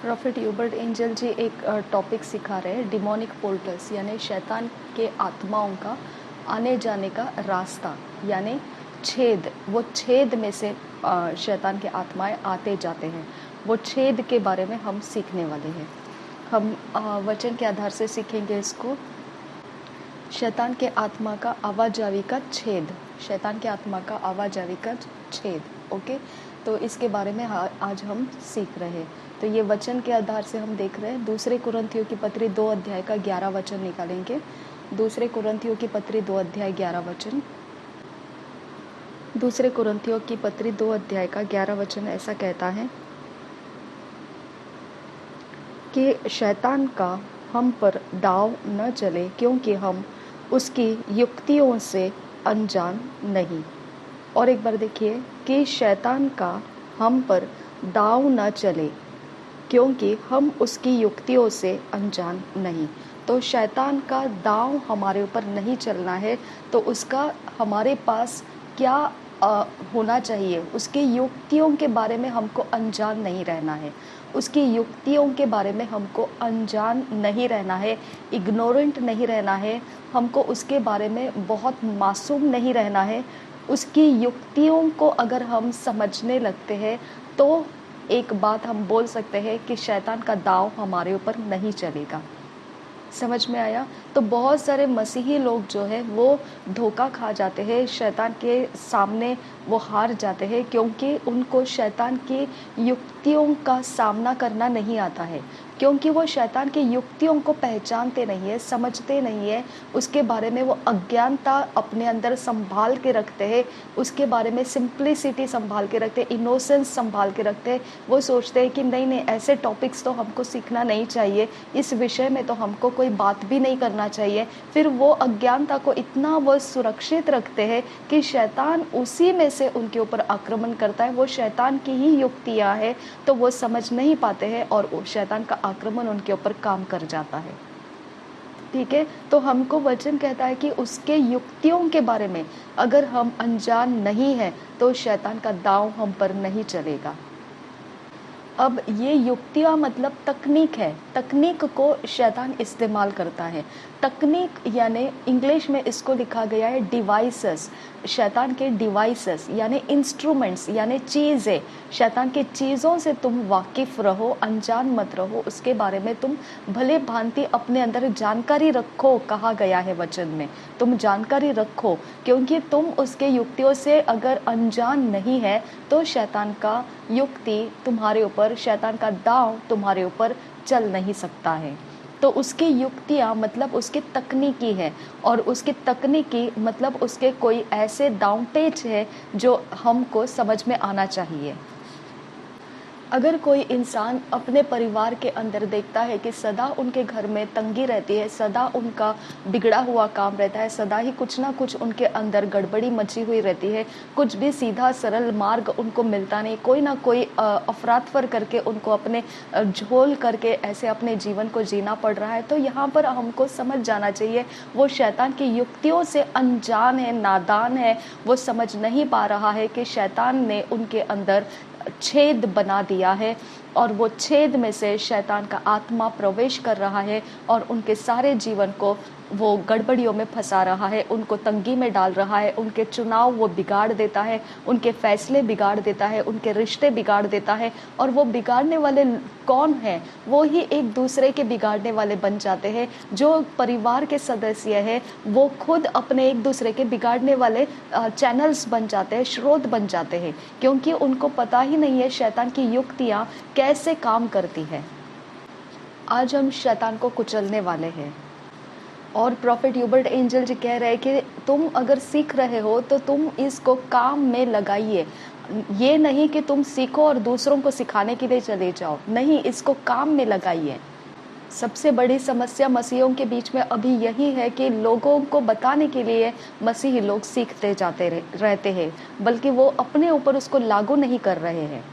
Profit Hubert angel जी एक topic सिखा रहे हैं, डिमोनिक पोर्टल्स यानी शैतान के आत्माओं का आने जाने का रास्ता, यानी छेद। वो छेद में से शैतान के आत्माएं आते जाते हैं। वो छेद के बारे में हम सीखने वाले हैं। हम वचन के आधार से सीखेंगे इसको। शैतान के आत्मा का आवाजावी का छेद, शैतान के आत्मा का आवाजावी का छेद। ओके, तो इसके बारे में आज हम सीख रहे हैं। तो ये वचन के आधार से हम देख रहे हैं। दूसरे कुरिन्थियों की पत्री 2 अध्याय का 11 वचन निकालेंगे। दूसरे कुरिन्थियों की पत्री 2 अध्याय 11 वचन। दूसरे कुरिन्थियों की पत्री 2 अध्याय का 11 वचन ऐसा कहता है कि शैतान का हम पर दाव न चले, क्योंकि हम उसकी युक्तियों से अनजान नहीं। और एक बार देखिए कि शैतान का हम पर दाव न चले, क्योंकि हम उसकी युक्तियों से अनजान नहीं। तो शैतान का दाव हमारे ऊपर नहीं चलना है, तो उसका हमारे पास क्या होना चाहिए, उसकी युक्तियों के बारे में हमको अनजान नहीं रहना है। उसकी युक्तियों के बारे में हमको अनजान नहीं रहना है, इग्नोरेंट नहीं रहना है, हमको उसके बारे में बहुत मासूम नहीं रहना है। उसकी युक्तियों को अगर हम समझने लगते हैं तो एक बात हम बोल सकते हैं कि शैतान का दाव हमारे ऊपर नहीं चलेगा। समझ में आया? तो बहुत सारे मसीही लोग जो है वो धोखा खा जाते हैं, शैतान के सामने वो हार जाते हैं, क्योंकि उनको शैतान की युक्तियों का सामना करना नहीं आता है, क्योंकि वो शैतान की युक्तियों को पहचानते नहीं है, समझते नहीं है। उसके बारे में वो अज्ञानता अपने अंदर संभाल के रखते हैं, उसके बारे में सिंप्लिसिटी संभाल के रखते हैं, इनोसेंस संभाल के रखते हैं। वो सोचते हैं कि नहीं नहीं, ऐसे टॉपिक्स तो हमको सीखना नहीं चाहिए, इस विषय में तो हमको कोई बात भी नहीं करना चाहिए। फिर वो अज्ञानता को इतना वो सुरक्षित रखते हैं कि शैतान उसी में से उनके ऊपर आक्रमण करता है। वो शैतान की ही युक्तियां है, तो वो समझ नहीं पाते हैं और शैतान का आक्रमण उनके ऊपर काम कर जाता है। ठीक है, तो हमको वचन कहता है कि उसके युक्तियों के बारे में अगर हम अनजान नहीं है तो शैतान का दांव हम पर नहीं चलेगा। अब ये युक्तियाँ मतलब तकनीक है, तकनीक को शैतान इस्तेमाल करता है। तकनीक यानी इंग्लिश में इसको लिखा गया है डिवाइसेस। शैतान के डिवाइसेस यानी इंस्ट्रूमेंट्स यानी चीज़ें। शैतान की चीज़ों से तुम वाकिफ रहो, अनजान मत रहो, उसके बारे में तुम भले भांति अपने अंदर जानकारी रखो, कहा गया है वचन में। तुम जानकारी रखो, क्योंकि तुम उसके युक्तियों से अगर अनजान नहीं है तो शैतान का युक्ति तुम्हारे ऊपर, शैतान का दांव तुम्हारे ऊपर चल नहीं सकता है। तो उसकी युक्तियाँ मतलब उसकी तकनीकी है, और उसकी तकनीकी मतलब उसके कोई ऐसे दांव पेच है जो हमको समझ में आना चाहिए। अगर कोई इंसान अपने परिवार के अंदर देखता है कि सदा उनके घर में तंगी रहती है, सदा उनका बिगड़ा हुआ काम रहता है, सदा ही कुछ ना कुछ उनके अंदर गड़बड़ी मची हुई रहती है, कुछ भी सीधा सरल मार्ग उनको मिलता नहीं, कोई ना कोई अफरातफर करके उनको अपने झोल करके ऐसे अपने जीवन को जीना पड़ रहा है, तो यहाँ पर हमको समझ जाना चाहिए वो शैतान की युक्तियों से अनजान है, नादान है। वो समझ नहीं पा रहा है कि शैतान ने उनके अंदर छेद बना दिया है, और वो छेद में से शैतान का आत्मा प्रवेश कर रहा है और उनके सारे जीवन को वो गड़बड़ियों में फंसा रहा है, उनको तंगी में डाल रहा है, उनके चुनाव वो बिगाड़ देता है, उनके फैसले बिगाड़ देता है, उनके रिश्ते बिगाड़ देता है। और वो बिगाड़ने वाले कौन हैं? वो ही एक दूसरे के बिगाड़ने वाले बन जाते हैं। जो परिवार के सदस्य हैं वो खुद अपने एक दूसरे के बिगाड़ने वाले चैनल्स बन जाते हैं, स्रोत बन जाते हैं, क्योंकि उनको पता ही नहीं है शैतान की युक्तियाँ कैसे काम करती है। आज हम शैतान को कुचलने वाले हैं, और प्रॉफिट ह्यूबर्ट एंजल जी कह रहे हैं कि तुम अगर सीख रहे हो तो तुम इसको काम में लगाइए। ये नहीं कि तुम सीखो और दूसरों को सिखाने के लिए चले जाओ, नहीं, इसको काम में लगाइए। सबसे बड़ी समस्या मसीहों के बीच में अभी यही है कि लोगों को बताने के लिए मसीही लोग सीखते जाते रहते हैं, बल्कि वो अपने ऊपर उसको लागू नहीं कर रहे हैं।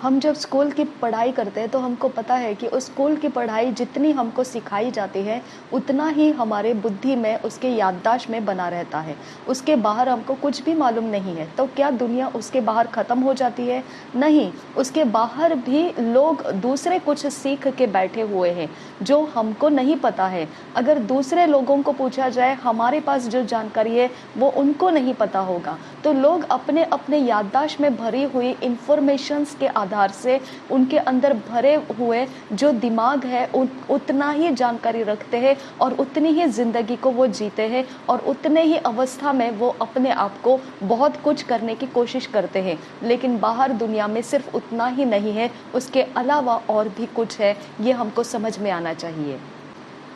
हम जब स्कूल की पढ़ाई करते हैं तो हमको पता है कि उस स्कूल की पढ़ाई जितनी हमको सिखाई जाती है उतना ही हमारे बुद्धि में, उसके याददाश्त में बना रहता है। उसके बाहर हमको कुछ भी मालूम नहीं है। तो क्या दुनिया उसके बाहर ख़त्म हो जाती है? नहीं, उसके बाहर भी लोग दूसरे कुछ सीख के बैठे हुए हैं जो हमको नहीं पता है। अगर दूसरे लोगों को पूछा जाए, हमारे पास जो जानकारी है वो उनको नहीं पता होगा। तो लोग अपने अपने याददाश्त में भरी हुई इंफॉर्मेशंस के आधार से, उनके अंदर भरे हुए जो दिमाग है उतना ही जानकारी रखते हैं और उतनी ही ज़िंदगी को वो जीते हैं और उतने ही अवस्था में वो अपने आप को बहुत कुछ करने की कोशिश करते हैं। लेकिन बाहर दुनिया में सिर्फ उतना ही नहीं है, उसके अलावा और भी कुछ है। ये हमको समझ में आना चाहिए।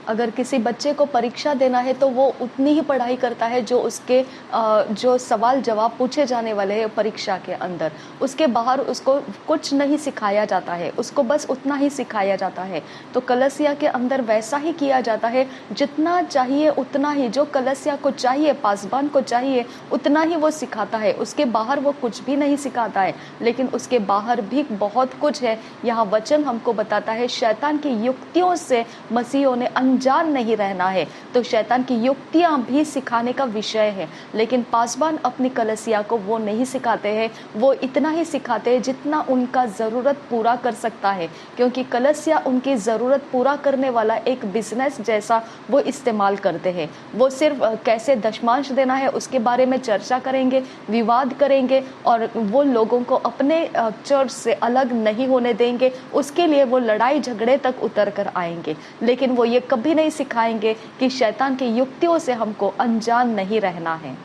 अगर किसी बच्चे को परीक्षा देना है तो वो उतनी ही पढ़ाई करता है जो उसके जो सवाल जवाब पूछे जाने वाले हैं परीक्षा के अंदर। उसके बाहर उसको कुछ नहीं सिखाया जाता है, उसको बस उतना ही सिखाया जाता है। तो कलसिया के अंदर वैसा ही किया जाता है, जितना चाहिए उतना ही, जो कलसिया को चाहिए, पासबान को चाहिए उतना ही वो सिखाता है। उसके बाहर वो कुछ भी नहीं सिखाता है, लेकिन उसके बाहर भी बहुत कुछ है। यहाँ वचन हमको बताता है शैतान की युक्तियों से मसीहों ने अनजान नहीं रहना है। तो शैतान की युक्तियां भी सिखाने का विषय है, लेकिन पासबान अपनी कलसिया को वो नहीं सिखाते हैं। वो इतना ही सिखाते हैं जितना उनका ज़रूरत पूरा कर सकता है, क्योंकि कलसिया उनकी ज़रूरत पूरा करने वाला एक बिजनेस जैसा वो इस्तेमाल करते हैं। वो सिर्फ कैसे दशमांश देना है उसके बारे में चर्चा करेंगे, विवाद करेंगे और वो लोगों को अपने चर्च से अलग नहीं होने देंगे। उसके लिए वो लड़ाई झगड़े तक उतर कर आएंगे, लेकिन वो ये कभी नहीं सिखाएंगे कि शैतान की युक्तियों से हमको अनजान नहीं रहना है।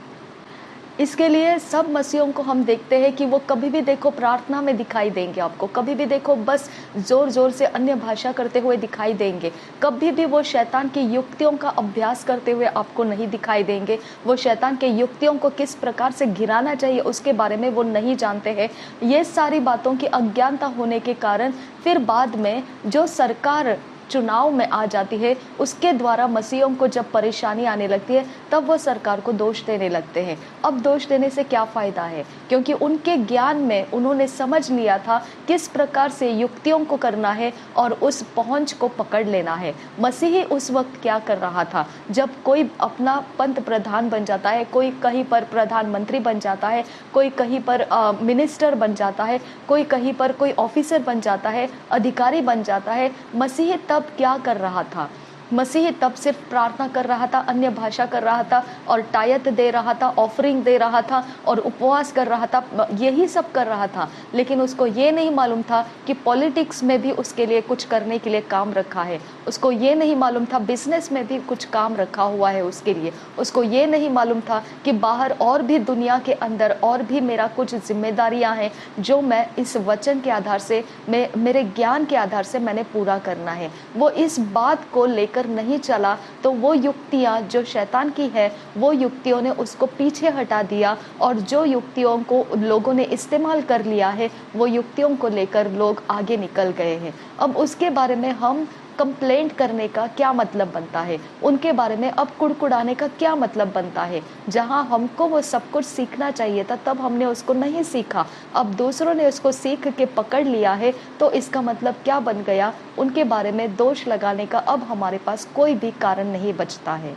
इसके लिए सब मसीहों को हम देखते हैं कि वो कभी भी देखो प्रार्थना में दिखाई देंगे आपको, कभी भी देखो बस जोर जोर से अन्य भाषा करते हुए दिखाई देंगे। कभी भी वो शैतान की युक्तियों का अभ्यास करते हुए आपको नहीं दिखाई देंगे। वो शैतान के युक्तियों को किस प्रकार से गिराना चाहिए उसके बारे में वो नहीं जानते हैं। ये सारी बातों की अज्ञानता होने के कारण फिर बाद में जो सरकार चुनाव में आ जाती है, उसके द्वारा मसीहों को जब परेशानी आने लगती है तब वो सरकार को दोष देने लगते हैं। अब दोष देने से क्या फ़ायदा है, क्योंकि उनके ज्ञान में उन्होंने समझ लिया था किस प्रकार से युक्तियों को करना है और उस पहुंच को पकड़ लेना है। मसीही उस वक्त क्या कर रहा था, जब कोई अपना पंत प्रधान बन जाता है, कोई कहीं पर प्रधानमंत्री बन जाता है, कोई कहीं पर मिनिस्टर बन जाता है, कोई कहीं पर कोई ऑफिसर बन जाता है, अधिकारी बन जाता है, मसीही तब क्या कर रहा था? मसीह तब सिर्फ प्रार्थना कर रहा था, अन्य भाषा कर रहा था और टायत दे रहा था, ऑफरिंग दे रहा था और उपवास कर रहा था, यही सब कर रहा था। लेकिन उसको ये नहीं मालूम था कि पॉलिटिक्स में भी उसके लिए कुछ करने के लिए काम रखा है। उसको ये नहीं मालूम था बिजनेस में भी कुछ काम रखा हुआ है उसके लिए। उसको ये नहीं मालूम था कि बाहर और भी दुनिया के अंदर और भी मेरा कुछ जिम्मेदारियां हैं जो मैं इस वचन के आधार से, मेरे ज्ञान के आधार से मैंने पूरा करना है। वो इस बात को लेकर नहीं चला तो वो युक्तियां जो शैतान की है, वो युक्तियों ने उसको पीछे हटा दिया और जो युक्तियों को लोगों ने इस्तेमाल कर लिया है, वो युक्तियों को लेकर लोग आगे निकल गए हैं। अब उसके बारे में हम कंप्लेंट करने का क्या मतलब बनता है, उनके बारे में अब कुड़कुड़ाने का क्या मतलब बनता है? जहां हमको वो सब कुछ सीखना चाहिए था तब हमने उसको नहीं सीखा, अब दूसरों ने उसको सीख के पकड़ लिया है, तो इसका मतलब क्या बन गया? उनके बारे में दोष लगाने का अब हमारे पास कोई भी कारण नहीं बचता है।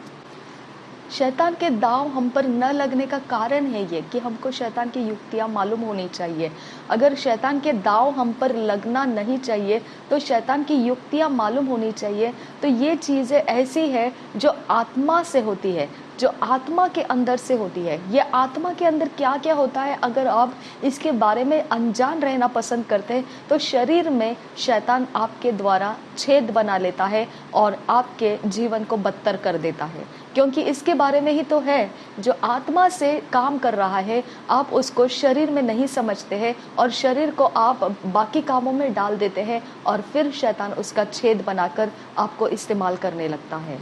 शैतान के दांव हम पर न लगने का कारण है ये कि हमको शैतान की युक्तियां मालूम होनी चाहिए। अगर शैतान के दांव हम पर लगना नहीं चाहिए तो शैतान की युक्तियां मालूम होनी चाहिए। तो ये चीज़ें ऐसी है जो आत्मा से होती है, जो आत्मा के अंदर से होती है। ये आत्मा के अंदर क्या क्या होता है अगर आप इसके बारे में अनजान रहना पसंद करते हैं तो शरीर में शैतान आपके द्वारा छेद बना लेता है और आपके जीवन को बदतर कर देता है, क्योंकि इसके बारे में ही तो है। जो आत्मा से काम कर रहा है आप उसको शरीर में नहीं समझते हैं और शरीर को आप बाकी कामों में डाल देते हैं और फिर शैतान उसका छेद बनाकर आपको इस्तेमाल करने लगता है।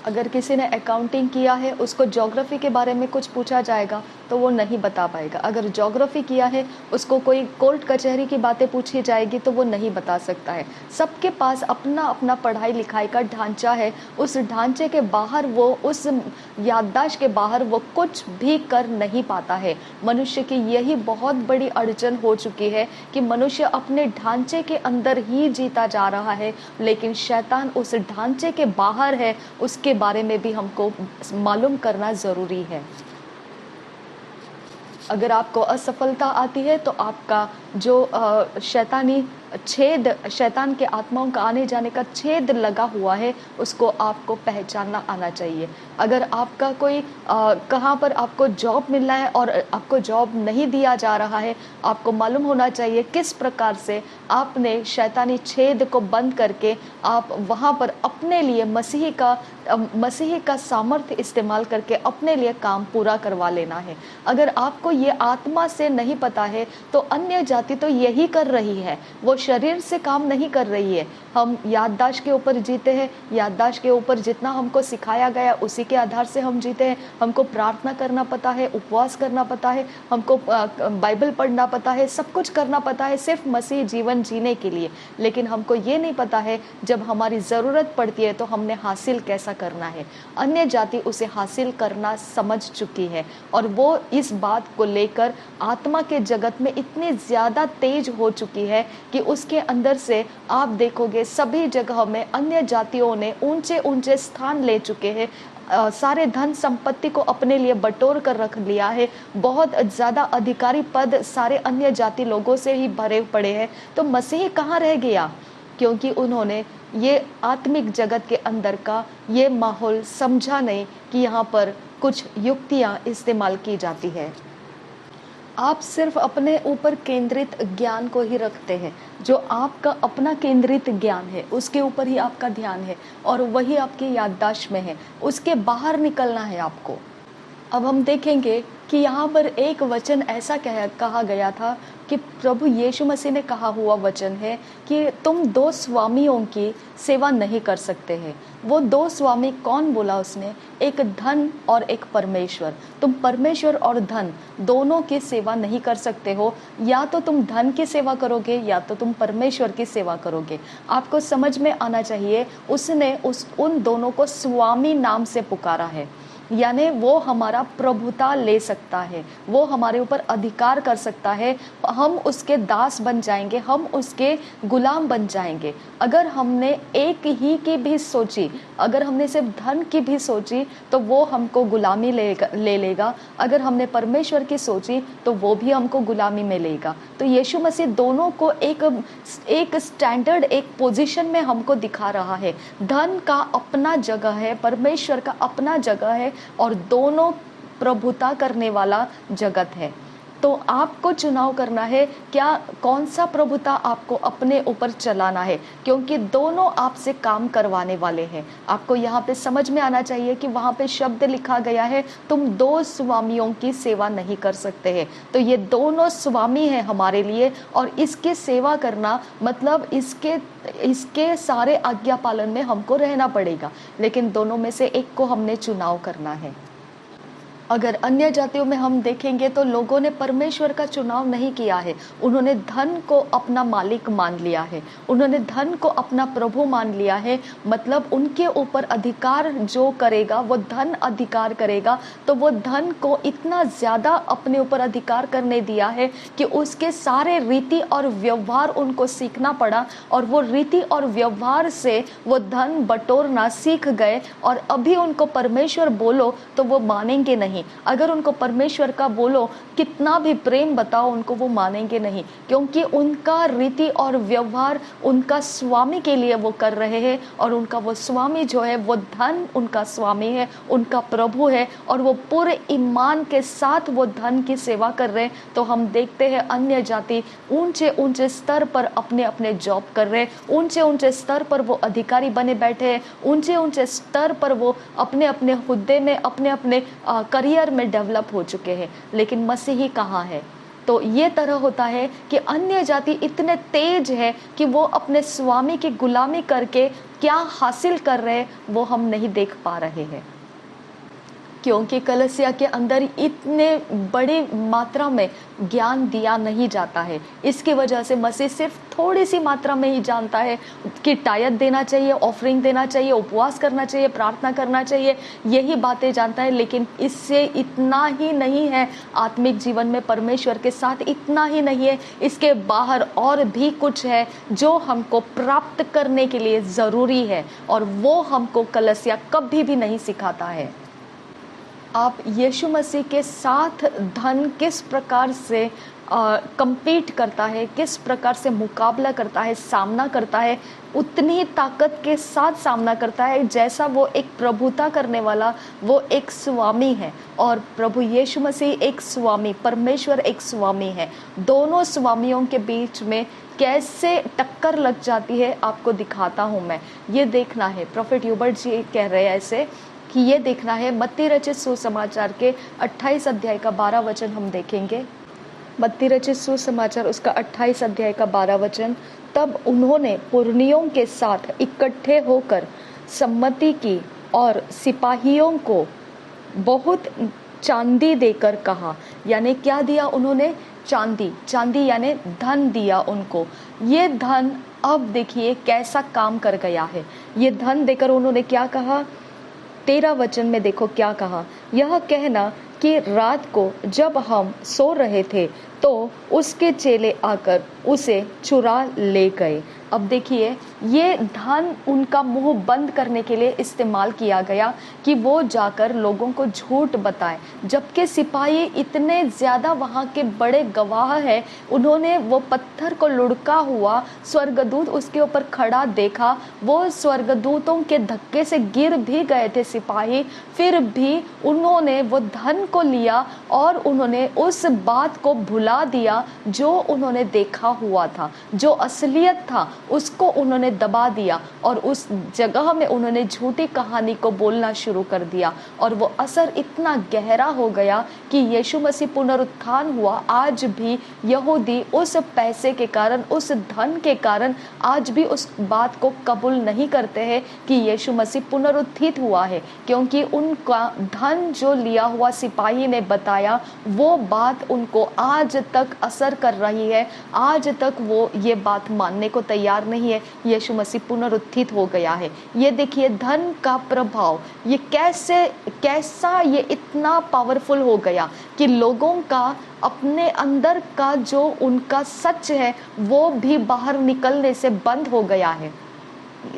अगर किसी ने अकाउंटिंग किया है, उसको ज्योग्राफी के बारे में कुछ पूछा जाएगा तो वो नहीं बता पाएगा। अगर ज्योग्राफी किया है, उसको कोई कोर्ट कचहरी की बातें पूछी जाएगी तो वो नहीं बता सकता है। सबके पास अपना अपना पढ़ाई लिखाई का ढांचा है, उस ढांचे के बाहर वो, उस याददाश्त के बाहर वो कुछ भी कर नहीं पाता है। मनुष्य की यही बहुत बड़ी अड़चन हो चुकी है कि मनुष्य अपने ढांचे के अंदर ही जीता जा रहा है, लेकिन शैतान उस ढांचे के बाहर है, उसके बारे में भी हमको मालूम करना जरूरी है। अगर आपको असफलता आती है तो आपका जो शैतानी छेद, शैतान के आत्माओं का आने जाने का छेद लगा हुआ है, उसको आपको पहचानना आना चाहिए। अगर आपका कोई कहाँ पर आपको जॉब मिल रहा है और आपको जॉब नहीं दिया जा रहा है, आपको मालूम होना चाहिए किस प्रकार से आपने शैतानी छेद को बंद करके आप वहाँ पर अपने लिए मसीही का सामर्थ्य इस्तेमाल करके अपने लिए काम पूरा करवा लेना है। अगर आपको ये आत्मा से नहीं पता है तो अन्य जाति तो यही कर रही है, वो शरीर से काम नहीं कर रही है। हम याददाश्त के ऊपर जीते हैं, याददाश्त के ऊपर जितना हमको सिखाया गया उसी के आधार से हम जीते हैं। हमको प्रार्थना करना पता है, उपवास करना पता है, हमको बाइबल पढ़ना पता है, सब कुछ करना पता है सिर्फ मसीह जीवन जीने के लिए। लेकिन हमको ये नहीं पता है जब हमारी ज़रूरत पड़ती है तो हमने हासिल कैसा करना है। अन्य जाति उसे हासिल करना समझ चुकी है और वो इस बात को लेकर आत्मा के जगत में इतनी ज़्यादा तेज हो चुकी है कि उसके अंदर से आप देखोगे सभी जगह में अन्य जातियों ने ऊंचे ऊंचे स्थान ले चुके हैं। सारे धन संपत्ति को अपने लिए बटोर कर रख लिया है। बहुत ज़्यादा अधिकारी पद सारे अन्य जाति लोगों से ही भरे पड़े हैं। तो मसीह कहाँ रह गया? क्योंकि उन्होंने ये आत्मिक जगत के अंदर का ये माहौल समझा नहीं कि यहाँ पर कुछ युक्तियाँ इस्तेमाल की जाती है। आप सिर्फ अपने ऊपर केंद्रित ज्ञान को ही रखते हैं, जो आपका अपना केंद्रित ज्ञान है उसके ऊपर ही आपका ध्यान है और वही आपकी याददाश्त में है, उसके बाहर निकलना है आपको। अब हम देखेंगे कि यहाँ पर एक वचन ऐसा कहा गया था कि प्रभु यीशु मसीह ने कहा हुआ वचन है कि तुम दो स्वामियों की सेवा नहीं कर सकते हैं। वो दो स्वामी कौन बोला उसने? एक धन और एक परमेश्वर। तुम परमेश्वर और धन दोनों की सेवा नहीं कर सकते हो। या तो तुम धन की सेवा करोगे या तो तुम परमेश्वर की सेवा करोगे। आपको समझ में आना चाहिए, उसने उन दोनों को स्वामी नाम से पुकारा है, यानी वो हमारा प्रभुता ले सकता है, वो हमारे ऊपर अधिकार कर सकता है, हम उसके दास बन जाएंगे, हम उसके गुलाम बन जाएंगे। अगर हमने एक ही की भी सोची, अगर हमने सिर्फ धन की भी सोची तो वो हमको गुलामी ले लेगा। अगर हमने परमेश्वर की सोची तो वो भी हमको गुलामी में लेगा। तो यीशु मसीह दोनों को एक स्टैंडर्ड, एक पोजीशन में हमको दिखा रहा है। धन का अपना जगह है, परमेश्वर का अपना जगह है और दोनों प्रभुता करने वाला जगत है। तो आपको चुनाव करना है क्या कौन सा प्रभुता आपको अपने ऊपर चलाना है, क्योंकि दोनों आपसे काम करवाने वाले हैं। आपको यहाँ पे समझ में आना चाहिए कि वहाँ पे शब्द लिखा गया है तुम दो स्वामियों की सेवा नहीं कर सकते हैं। तो ये दोनों स्वामी हैं हमारे लिए और इसकी सेवा करना मतलब इसके सारे आज्ञा पालन में हमको रहना पड़ेगा, लेकिन दोनों में से एक को हमने चुनाव करना है। अगर अन्य जातियों में हम देखेंगे तो लोगों ने परमेश्वर का चुनाव नहीं किया है, उन्होंने धन को अपना मालिक मान लिया है, उन्होंने धन को अपना प्रभु मान लिया है। मतलब उनके ऊपर अधिकार जो करेगा वो धन अधिकार करेगा। तो वो धन को इतना ज़्यादा अपने ऊपर अधिकार करने दिया है कि उसके सारे रीति और व्यवहार उनको सीखना पड़ा और वो रीति और व्यवहार से वो धन बटोरना सीख गए। और अभी उनको परमेश्वर बोलो तो वो मानेंगे नहीं। अगर उनको परमेश्वर का बोलो, कितना भी प्रेम बताओ, उनको वो मानेंगे नहीं, क्योंकि उनका रीति और व्यवहार उनका स्वामी के लिए वो कर रहे हैं और उनका वो स्वामी जो है वो धन उनका स्वामी है, उनका प्रभु है और वो पूरे ईमान के साथ वो धन की सेवा कर रहे हैं। तो हम देखते हैं अन्य जाति ऊंचे ऊंचे स्तर पर अपने अपने जॉब कर रहे हैं, ऊंचे ऊंचे स्तर पर वो अधिकारी बने बैठे हैं, ऊंचे ऊंचे स्तर पर वो अपने अपने हुद्दे में अपने अपने करियर में डेवलप हो चुके हैं। लेकिन मसीही कहाँ है? तो ये तरह होता है कि अन्य जाति इतने तेज है कि वो अपने स्वामी की गुलामी करके क्या हासिल कर रहे हैं वो हम नहीं देख पा रहे हैं। क्योंकि कलीसिया के अंदर इतने बड़ी मात्रा में ज्ञान दिया नहीं जाता है। इसकी वजह से मसीह सिर्फ थोड़ी सी मात्रा में ही जानता है कि टायत देना चाहिए, ऑफरिंग देना चाहिए, उपवास करना चाहिए, प्रार्थना करना चाहिए, यही बातें जानता है। लेकिन इससे इतना ही नहीं है, आत्मिक जीवन में परमेश्वर के साथ इतना ही नहीं है, इसके बाहर और भी कुछ है जो हमको प्राप्त करने के लिए ज़रूरी है, और वो हमको कलीसिया कभी भी नहीं सिखाता है। आप यीशु मसीह के साथ धन किस प्रकार से compete करता है, किस प्रकार से मुकाबला करता है, सामना करता है, उतनी ताकत के साथ सामना करता है जैसा वो एक प्रभुता करने वाला, वो एक स्वामी है। और प्रभु यीशु मसीह एक स्वामी, परमेश्वर एक स्वामी है। दोनों स्वामियों के बीच में कैसे टक्कर लग जाती है आपको दिखाता हूँ मैं। ये देखना है, प्रोफेट ह्यूबर्ट जी कह रहे हैं ऐसे कि ये देखना है। मत्ती रचित सुसमाचार के 28 अध्याय का 12 वचन हम देखेंगे। मत्ती रचित सुसमाचार उसका 28 अध्याय का 12 वचन। तब उन्होंने पुरनियों के साथ इकट्ठे होकर सम्मति की और सिपाहियों को बहुत चांदी देकर कहा। यानी क्या दिया उन्होंने? चांदी। चांदी यानी धन दिया उनको। ये धन अब देखिए कैसा काम कर गया है। ये धन देकर उन्होंने क्या कहा? 13 वचन में देखो क्या कहा। यह कहना कि रात को जब हम सो रहे थे तो उसके चेले आकर उसे चुरा ले गए। अब देखिए, ये धन उनका मुंह बंद करने के लिए इस्तेमाल किया गया कि वो जाकर लोगों को झूठ बताए, जबकि सिपाही इतने ज़्यादा वहाँ के बड़े गवाह हैं। उन्होंने वो पत्थर को लुढ़का हुआ स्वर्गदूत उसके ऊपर खड़ा देखा। वो स्वर्गदूतों के धक्के से गिर भी गए थे सिपाही, फिर भी उन्होंने वो धन को लिया और उन्होंने उस बात को भुला दिया जो उन्होंने देखा हुआ था, जो असलियत था उसको उन्होंने दबा दिया, और उस जगह में उन्होंने झूठी कहानी को बोलना शुरू कर दिया। और वो असर इतना गहरा हो गया कि यीशु मसीह पुनरुत्थान हुआ। आज भी यहूदी उस पैसे के कारण, उस धन के कारण आज भी उस बात को कबूल नहीं करते हैं कि यीशु मसीह पुनरुत्थित हुआ है, क्योंकि उनका धन जो लिया हुआ सिपाही ने बताया, वो बात उनको आज तक असर कर रही है। आज तक वो ये बात मानने को तैयार नहीं है यीशु मसीह पुनरुत्थित हो गया है। ये देखिए धन का प्रभाव ये कैसा ये इतना पावरफुल हो गया कि लोगों का अपने अंदर का जो उनका सच है वो भी बाहर निकलने से बंद हो गया है।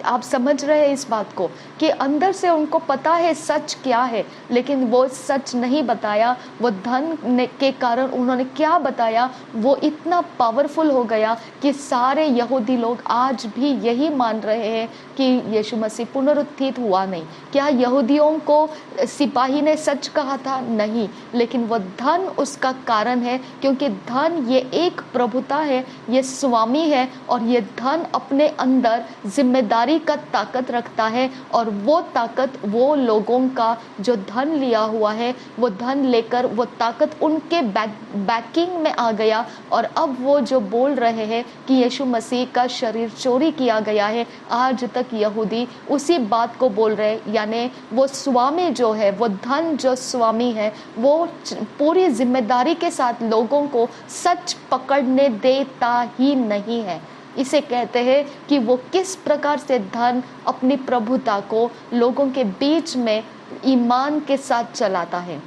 आप समझ रहे हैं इस बात को कि अंदर से उनको पता है सच क्या है, लेकिन वो सच नहीं बताया। वो धन के कारण उन्होंने क्या बताया, वो इतना पावरफुल हो गया कि सारे यहूदी लोग आज भी यही मान रहे हैं कि यीशु मसीह पुनरुत्थित हुआ नहीं। क्या यहूदियों को सिपाही ने सच कहा था? नहीं, लेकिन वो धन उसका कारण है, क्योंकि धन ये एक प्रभुता है, ये स्वामी है, और ये धन अपने अंदर जिम्मेदारी का ताकत रखता है। और वो ताकत वो लोगों का जो धन लिया हुआ है, वो धन लेकर वो ताकत उनके बैकिंग में आ गया। और अब वो जो बोल रहे हैं कि यीशु मसीह का शरीर चोरी किया गया है, आज तक यहूदी उसी बात को बोल रहे हैं। यानी वो स्वामी जो है, वो धन जो स्वामी है, वो पूरी जिम्मेदारी के साथ लोगों को सच पकड़ने देता ही नहीं है। इसे कहते हैं कि वो किस प्रकार से धन अपनी प्रभुता को लोगों के बीच में ईमान के साथ चलाता है।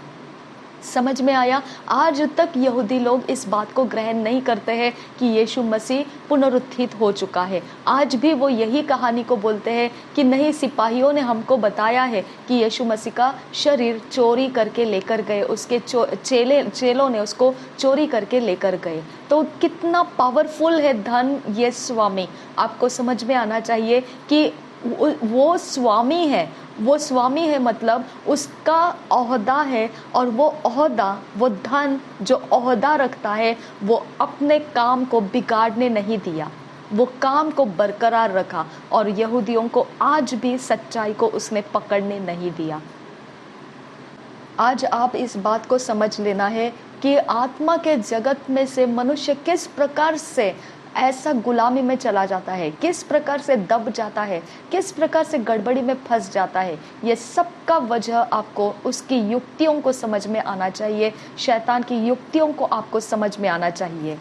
समझ में आया? आज तक यहूदी लोग इस बात को ग्रहण नहीं करते हैं कि यीशु मसीह पुनरुत्थित हो चुका है। आज भी वो यही कहानी को बोलते हैं कि नहीं, सिपाहियों ने हमको बताया है कि यीशु मसीह का शरीर चोरी करके लेकर गए, उसके चेलों ने उसको चोरी करके लेकर गए। तो कितना पावरफुल है धन, ये स्वामी। आपको समझ में आना चाहिए कि वो स्वामी है। वो स्वामी है मतलब उसका ओहदा है, और वो ओहदा, वो धन जो ओहदा रखता है, वो अपने काम को बिगाड़ने नहीं दिया, वो काम को बरकरार रखा। और यहूदियों को आज भी सच्चाई को उसने पकड़ने नहीं दिया। आज आप इस बात को समझ लेना है कि आत्मा के जगत में से मनुष्य किस प्रकार से ऐसा गुलामी में चला जाता है, किस प्रकार से दब जाता है, किस प्रकार से गड़बड़ी में फंस जाता है, ये सब का वजह आपको उसकी युक्तियों को समझ में आना चाहिए, शैतान की युक्तियों को आपको समझ में आना चाहिए।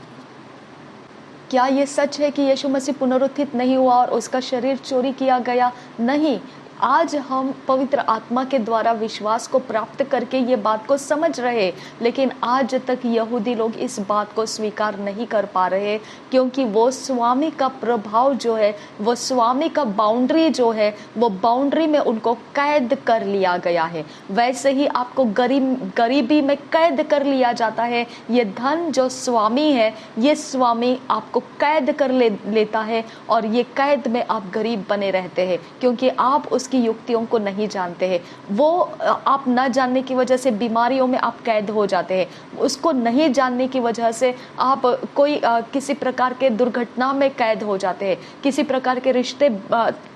क्या ये सच है कि यीशु मसीह पुनरुत्थित नहीं हुआ और उसका शरीर चोरी किया गया? नहीं। आज हम पवित्र आत्मा के द्वारा विश्वास को प्राप्त करके ये बात को समझ रहे, लेकिन आज तक यहूदी लोग इस बात को स्वीकार नहीं कर पा रहे, क्योंकि वो स्वामी का प्रभाव जो है, वो स्वामी का बाउंड्री जो है, वो बाउंड्री में उनको कैद कर लिया गया है। वैसे ही आपको गरीबी में कैद कर लिया जाता है। ये धन जो स्वामी है, ये स्वामी आपको कैद कर लेता है और ये कैद में आप गरीब बने रहते हैं, क्योंकि आप उसकी युक्तियों को नहीं जानते हैं। वो आप न जानने की वजह से बीमारियों में आप कैद हो जाते हैं, उसको नहीं जानने की वजह से आप कोई किसी प्रकार के दुर्घटना में कैद हो जाते हैं, किसी प्रकार के रिश्ते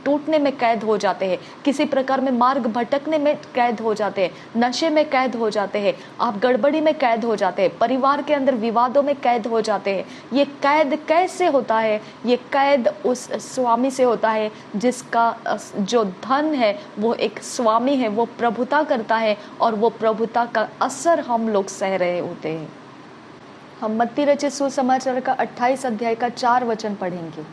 टूटने में कैद हो जाते हैं, किसी प्रकार में मार्ग भटकने में कैद हो जाते हैं, नशे में कैद हो जाते हैं, आप गड़बड़ी में कैद हो जाते हैं, परिवार के अंदर विवादों में कैद हो जाते हैं। ये कैद कैसे होता है? ये कैद उस स्वामी से होता है जिसका जो धन है वो एक स्वामी है, वो प्रभुता करता है और वो प्रभुता का असर हम लोग सह रहे होते हैं। हम मत्ती रचित सुसमाचार का 28 अध्याय का 4 वचन पढ़ेंगे।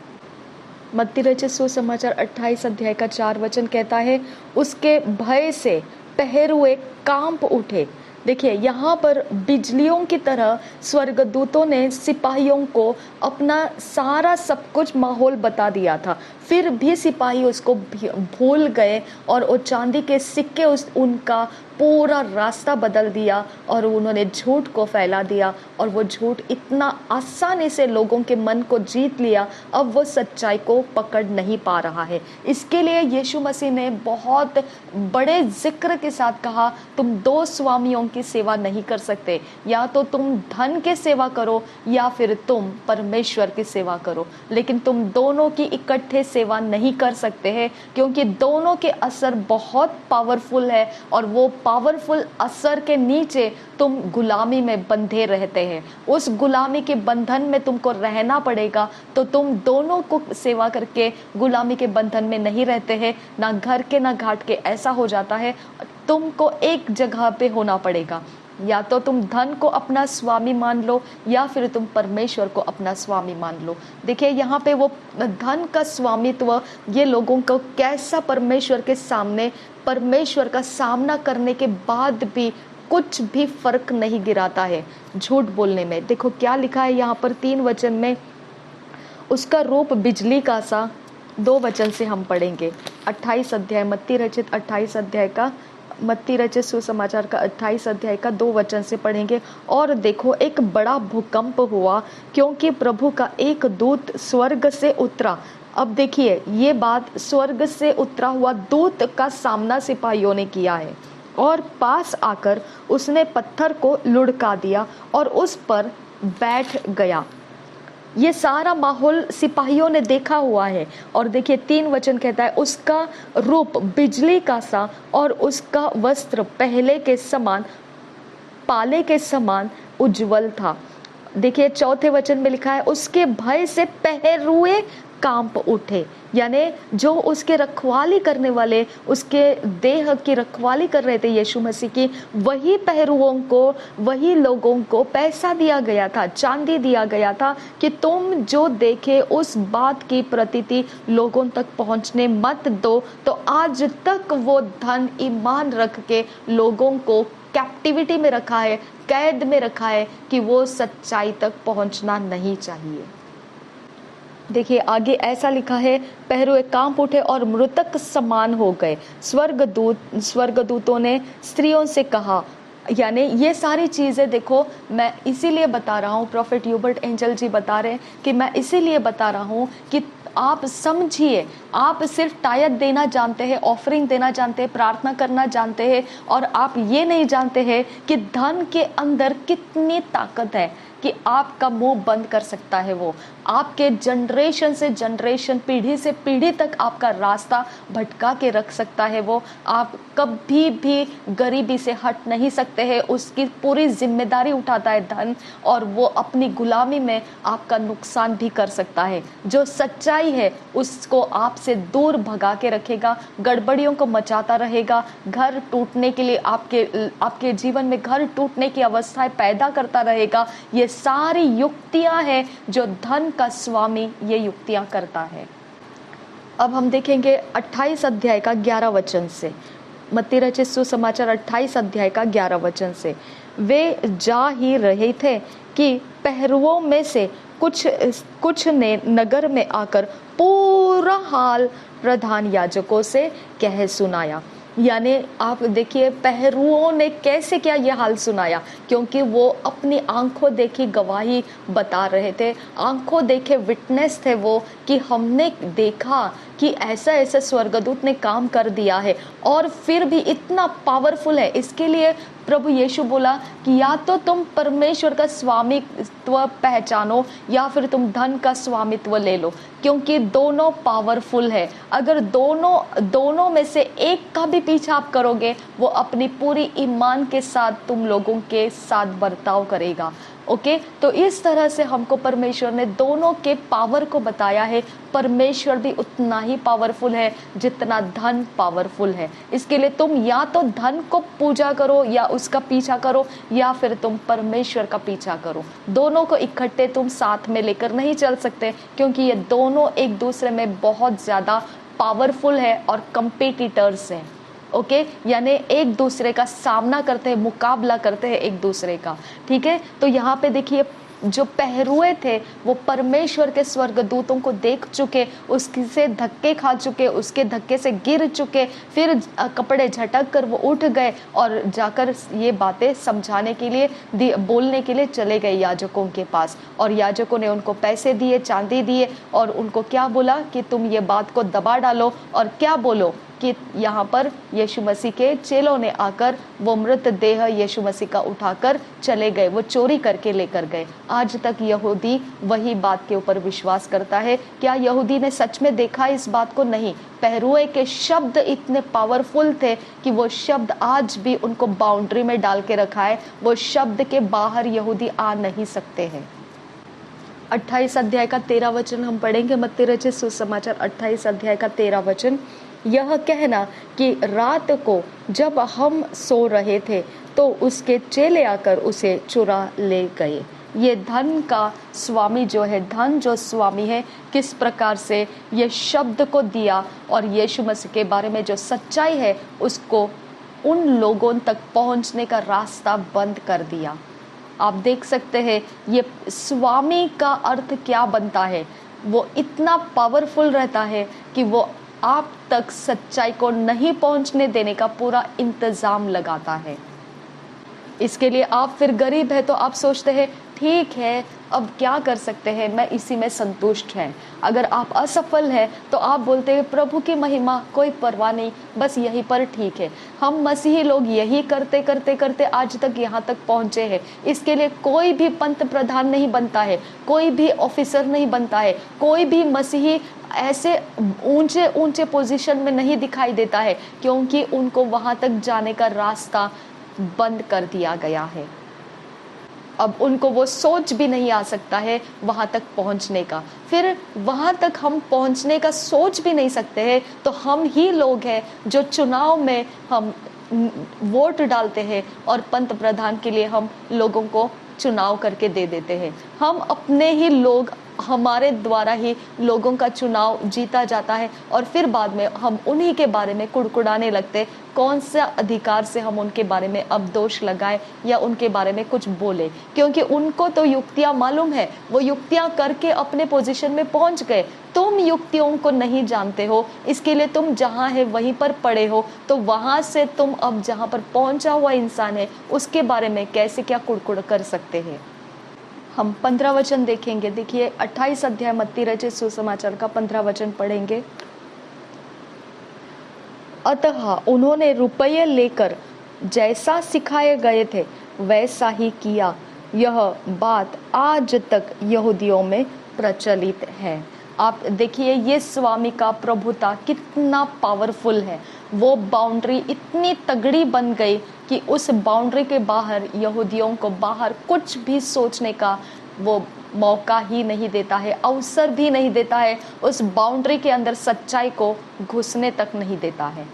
मत्ती रचित सुसमाचार 28 अध्याय का 4 वचन कहता है, उसके भय से पहरुए कांप उठे। देखिए, यहाँ पर बिजलियों की तरह स्वर्गदूतों ने सिपाहियों को अपना सारा सब कुछ माहौल बता दिया था, फिर भी सिपाही उसको भूल गए और वो चांदी के सिक्के उनका पूरा रास्ता बदल दिया और उन्होंने झूठ को फैला दिया, और वो झूठ इतना आसानी से लोगों के मन को जीत लिया, अब वो सच्चाई को पकड़ नहीं पा रहा है। इसके लिए यीशु मसीह ने बहुत बड़े जिक्र के साथ कहा, तुम 2 स्वामियों की सेवा नहीं कर सकते, या तो तुम धन के सेवा करो या फिर तुम परमेश्वर की सेवा करो, लेकिन तुम दोनों की इकट्ठे सेवा नहीं कर सकते हैं, क्योंकि दोनों के असर बहुत पावरफुल है और वो पावरफुल असर के नीचे तुम गुलामी में बंधे रहते हैं। उस गुलामी के बंधन में तुमको रहना पड़ेगा, तो तुम दोनों को सेवा करके गुलामी के बंधन में नहीं रहते हैं, ना घर के ना घाट के। ऐसा हो जाता है, तुमको एक जगह पे होना पड़ेगा, या तो तुम धन को अपना स्वामी मान लो या फिर तुम परमेश्वर को अपना स्वामी मान लो। देखिए, यहाँ पे वो धन का स्वामित्व ये लोगों को कैसा परमेश्वर के सामने, परमेश्वर का सामना करने के बाद भी कुछ भी फर्क नहीं गिराता है झूठ बोलने में। देखो क्या लिखा है यहाँ पर 3 वचन में, उसका रूप बिजली का सा। 2 वचन से हम पढ़ेंगे 28 अध्याय, मत्ती रचित 28 अध्याय का, मत्ती रचित सुसमाचार का 28 अध्याय का 2 वचन से पढ़ेंगे। और देखो, एक बड़ा भूकंप हुआ, क्योंकि प्रभु का एक दूत स्वर्ग से उतरा। अब देखिए, ये बात स्वर्ग से उतरा हुआ दूत का सामना सिपाहियों ने किया है, और पास आकर उसने पत्थर को लुढ़का दिया और उस पर बैठ गया। ये सारा माहौल सिपाहियों ने देखा हुआ है। और देखिए 3 वचन कहता है, उसका रूप बिजली का सा और उसका वस्त्र पहले के समान, पाले के समान उज्जवल था। देखिए 4थे वचन में लिखा है, उसके भय से पहरुए कांप उठे। यानी जो उसके रखवाली करने वाले, उसके देह की रखवाली कर रहे थे यीशु मसीह की, वही पहरुओं को, वही लोगों को पैसा दिया गया था, चांदी दिया गया था कि तुम जो देखे उस बात की प्रतीति लोगों तक पहुंचने मत दो। तो आज तक वो धन ईमान रख के लोगों को कैप्टिविटी में रखा है, कैद में रखा है कि वो सच्चाई तक पहुंचना नहीं चाहिए। देखिए आगे ऐसा लिखा है, पहरुए कांप उठे और मृतक समान हो गए। स्वर्गदूतों ने स्त्रियों से कहा, यानी ये सारी चीज़ें देखो, मैं इसीलिए बता रहा हूँ, प्रॉफेट ह्यूबर्ट एंजल जी बता रहे हैं कि मैं इसीलिए बता रहा हूँ कि आप समझिए। आप सिर्फ टायत देना जानते हैं, ऑफरिंग देना जानते हैं, प्रार्थना करना जानते हैं, और आप ये नहीं जानते हैं कि धन के अंदर कितनी ताकत है, कि आपका मुंह बंद कर सकता है। वो आपके जनरेशन से जनरेशन, पीढ़ी से पीढ़ी तक आपका रास्ता भटका के रख सकता है। वो आप कभी भी गरीबी से हट नहीं सकते हैं। उसकी पूरी जिम्मेदारी उठाता है धन, और वो अपनी गुलामी में आपका नुकसान भी कर सकता है। जो सच्चाई है उसको आपसे दूर भगा के रखेगा, गड़बड़ियों को मचाता रहेगा, घर टूटने के लिए आपके जीवन में घर टूटने की अवस्थाएं पैदा करता रहेगा। ये सारी युक्तियां हैं जो धन का स्वामी ये युक्तियां करता है। अब हम देखेंगे 28 अध्याय का 11 वचन से, मत्ती रचित सुसमाचार 28 अध्याय का 11 वचन से। वे जा ही रहे थे कि पहरुओं में से कुछ ने नगर में आकर पूरा हाल प्रधान याजकों से कह सुनाया। यानी आप देखिए पहरुओं ने कैसे क्या ये हाल सुनाया, क्योंकि वो अपनी आंखों देखी गवाही बता रहे थे, आंखों देखे विटनेस थे वो, कि हमने देखा कि ऐसा ऐसा स्वर्गदूत ने काम कर दिया है, और फिर भी इतना पावरफुल है। इसके लिए प्रभु यीशु बोला कि या तो तुम परमेश्वर का स्वामित्व पहचानो या फिर तुम धन का स्वामित्व ले लो, क्योंकि दोनों पावरफुल है। अगर दोनों में से एक का भी पीछा आप करोगे, वो अपनी पूरी ईमान के साथ तुम लोगों के साथ बर्ताव करेगा। ओके, तो इस तरह से हमको परमेश्वर ने दोनों के पावर को बताया है। परमेश्वर भी उतना ही पावरफुल है जितना धन पावरफुल है। इसके लिए तुम या तो धन को पूजा करो या उसका पीछा करो, या फिर तुम परमेश्वर का पीछा करो। दोनों को इकट्ठे तुम साथ में लेकर नहीं चल सकते, क्योंकि ये दोनों एक दूसरे में बहुत ज्यादा पावरफुल है और कंपेटिटर्स हैं। ओके, यानी एक दूसरे का सामना करते हैं, मुकाबला करते हैं एक दूसरे का। ठीक है, तो यहाँ पे देखिए जो पहरुए थे वो परमेश्वर के स्वर्गदूतों को देख चुके, उससे धक्के खा चुके, उसके धक्के से गिर चुके, फिर कपड़े झटक कर वो उठ गए और जाकर ये बातें समझाने के लिए, बोलने के लिए चले गए याजकों के पास। और याजकों ने उनको पैसे दिए, चांदी दिए, और उनको क्या बोला कि तुम ये बात को दबा डालो, और क्या बोलो कि यहाँ पर यीशु मसीह के चेलों ने आकर वो मृत देह यीशु मसीह का उठाकर चले गए, वो चोरी करके लेकर गए। आज तक यहूदी वही बात के ऊपर विश्वास करता है। क्या यहूदी ने सच में देखा इस बात को? नहीं। पहरुए के शब्द इतने पावरफुल थे कि वो शब्द आज भी उनको बाउंड्री में डाल के रखा है, वो शब्द के बाहर यहूदी आ नहीं सकते हैं। 28 अध्याय का 13 वचन हम पढ़ेंगे, मत्ती रचित सुसमाचार 28 अध्याय का 13 वचन। यह कहना कि रात को जब हम सो रहे थे तो उसके चेले आकर उसे चुरा ले गए। ये धन का स्वामी जो है, धन जो स्वामी है, किस प्रकार से ये शब्द को दिया और यीशु मसीह के बारे में जो सच्चाई है उसको उन लोगों तक पहुंचने का रास्ता बंद कर दिया। आप देख सकते हैं ये स्वामी का अर्थ क्या बनता है। वो इतना पावरफुल रहता है कि वो आप तक सच्चाई को नहीं पहुंचने देने का पूरा इंतजाम लगाता है। इसके लिए आप फिर गरीब है तो आप सोचते हैं ठीक है अब क्या कर सकते हैं, मैं इसी में संतुष्ट है। अगर आप असफल है तो आप बोलते हैं प्रभु की महिमा, कोई परवाह नहीं, बस यहीं पर ठीक है। हम मसीही लोग यही करते करते करते आज तक यहाँ तक पहुँचे हैं। इसके लिए कोई भी पंत प्रधान नहीं बनता है, कोई भी ऑफिसर नहीं बनता है, कोई भी मसीही ऐसे ऊंचे ऊंचे पोजीशन में नहीं दिखाई देता है, क्योंकि उनको वहां तक जाने का रास्ता बंद कर दिया गया है। अब उनको वो सोच भी नहीं आ सकता है वहां तक पहुंचने का। फिर वहां तक हम पहुंचने का सोच भी नहीं सकते हैं तो हम ही लोग हैं जो चुनाव में हम वोट डालते हैं और पंत प्रधान के लिए हम लोगों को चुनाव करके दे देते हैं। हम अपने ही लोग, हमारे द्वारा ही लोगों का चुनाव जीता जाता है और फिर बाद में हम उन्हीं के बारे में कुड़कुड़ाने लगते। कौन सा अधिकार से हम उनके बारे में अब दोष लगाए या उनके बारे में कुछ बोले, क्योंकि उनको तो युक्तियां मालूम है, वो युक्तियां करके अपने पोजीशन में पहुंच गए। तुम युक्तियों को नहीं जानते हो, इसके लिए तुम जहां है वहीं पर पड़े हो, तो वहां से तुम अब जहां पर पहुंचा हुआ इंसान है उसके बारे में कैसे क्या कुड़कुड़ कर सकते हैं। हम 15 वचन देखेंगे। देखिए 28 अध्याय मत्ती रचित सुसमाचार का 15 वचन पढ़ेंगे। अतः उन्होंने रुपये लेकर जैसा सिखाए गए थे वैसा ही किया। यह बात आज तक यहूदियों में प्रचलित है। आप देखिए ये स्वामी का प्रभुता कितना पावरफुल है। वो बाउंड्री इतनी तगड़ी बन गई कि उस बाउंड्री के बाहर यहूदियों को बाहर कुछ भी सोचने का वो मौका ही नहीं देता है, अवसर भी नहीं देता है। उस बाउंड्री के अंदर सच्चाई को घुसने तक नहीं देता है।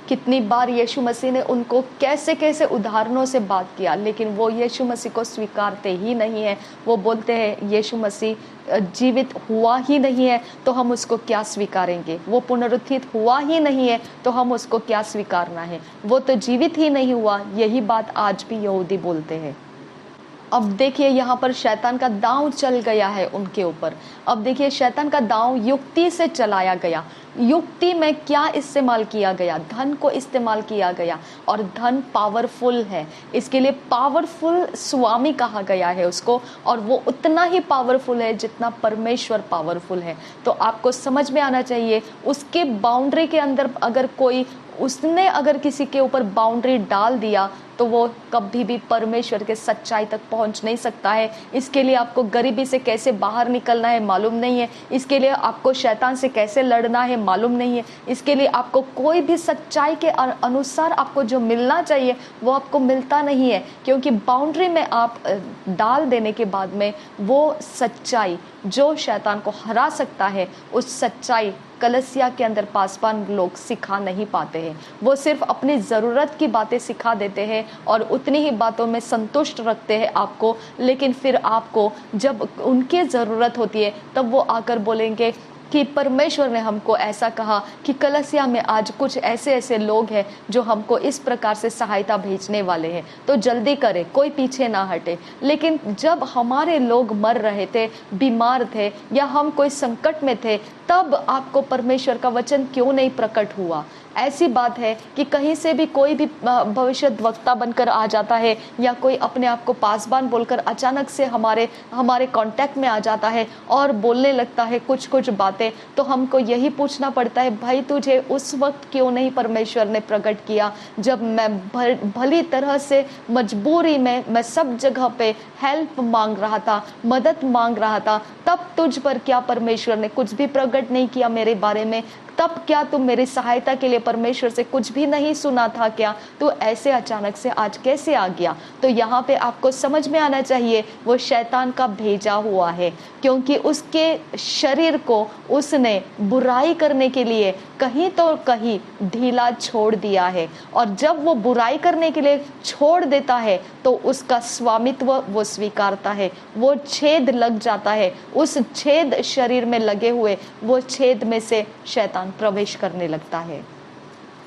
कितनी बार यीशु मसीह ने उनको कैसे कैसे उदाहरणों से बात किया, लेकिन वो यीशु मसीह को स्वीकारते ही नहीं है। वो बोलते हैं यीशु मसीह जीवित हुआ ही नहीं है तो हम उसको क्या स्वीकारेंगे, वो पुनरुत्थित हुआ ही नहीं है तो हम उसको क्या स्वीकारना है, वो तो जीवित ही नहीं हुआ। यही बात आज भी यहूदी बोलते हैं। अब देखिए यहाँ पर शैतान का दांव चल गया है उनके ऊपर। अब देखिए शैतान का दांव युक्ति से चलाया गया। युक्ति में क्या इस्तेमाल किया गया? धन को इस्तेमाल किया गया, और धन पावरफुल है, इसके लिए पावरफुल स्वामी कहा गया है उसको, और वो उतना ही पावरफुल है जितना परमेश्वर पावरफुल है। तो आपको समझ में आना चाहिए उसके बाउंड्री के अंदर अगर कोई उसने अगर किसी के ऊपर बाउंड्री डाल दिया तो वो कभी भी परमेश्वर के सच्चाई तक पहुंच नहीं सकता है। इसके लिए आपको गरीबी से कैसे बाहर निकलना है मालूम नहीं है, इसके लिए आपको शैतान से कैसे लड़ना है मालूम नहीं है, इसके लिए आपको कोई भी सच्चाई के अनुसार आपको जो मिलना चाहिए वो आपको मिलता नहीं है, क्योंकि बाउंड्री में आप डाल देने के बाद में वो सच्चाई जो शैतान को हरा सकता है, उस सच्चाई कलसिया के अंदर पासवान लोग सिखा नहीं पाते हैं। वो सिर्फ अपनी ज़रूरत की बातें सिखा देते हैं और उतनी ही बातों में संतुष्ट रखते हैं आपको, लेकिन फिर आपको जब उनकी ज़रूरत होती है तब वो आकर बोलेंगे कि परमेश्वर ने हमको ऐसा कहा कि कलसिया में आज कुछ ऐसे ऐसे लोग हैं जो हमको इस प्रकार से सहायता भेजने वाले हैं, तो जल्दी करें, कोई पीछे ना हटे। लेकिन जब हमारे लोग मर रहे थे, बीमार थे, या हम कोई संकट में थे, तब आपको परमेश्वर का वचन क्यों नहीं प्रकट हुआ? ऐसी बात है कि कहीं से भी कोई भी भविष्यद्वक्ता बनकर आ जाता है, या कोई अपने आप को पासवान बोलकर अचानक से हमारे कांटेक्ट में आ जाता है और बोलने लगता है कुछ कुछ बातें, तो हमको यही पूछना पड़ता है, भाई तुझे उस वक्त क्यों नहीं परमेश्वर ने प्रकट किया, जब मैं भली तरह से मजबूरी में मैं सब जगह पे हेल्प मांग रहा था, मदद मांग रहा था, तब तुझ पर क्या परमेश्वर ने कुछ भी प्रकट नहीं किया मेरे बारे में? तब क्या तुम मेरी सहायता के लिए परमेश्वर से कुछ भी नहीं सुना था क्या? तो ऐसे अचानक से आज कैसे आ गया? तो यहाँ पे आपको समझ में आना चाहिए वो शैतान का भेजा हुआ है, क्योंकि उसके शरीर को उसने बुराई करने के लिए कहीं तो कहीं ढीला छोड़ दिया है, और जब वो बुराई करने के लिए छोड़ देता है तो उसका स्वामित्व वो स्वीकारता है, वो छेद लग जाता है, उस छेद शरीर में लगे हुए वो छेद में से शैतान प्रवेश करने लगता है।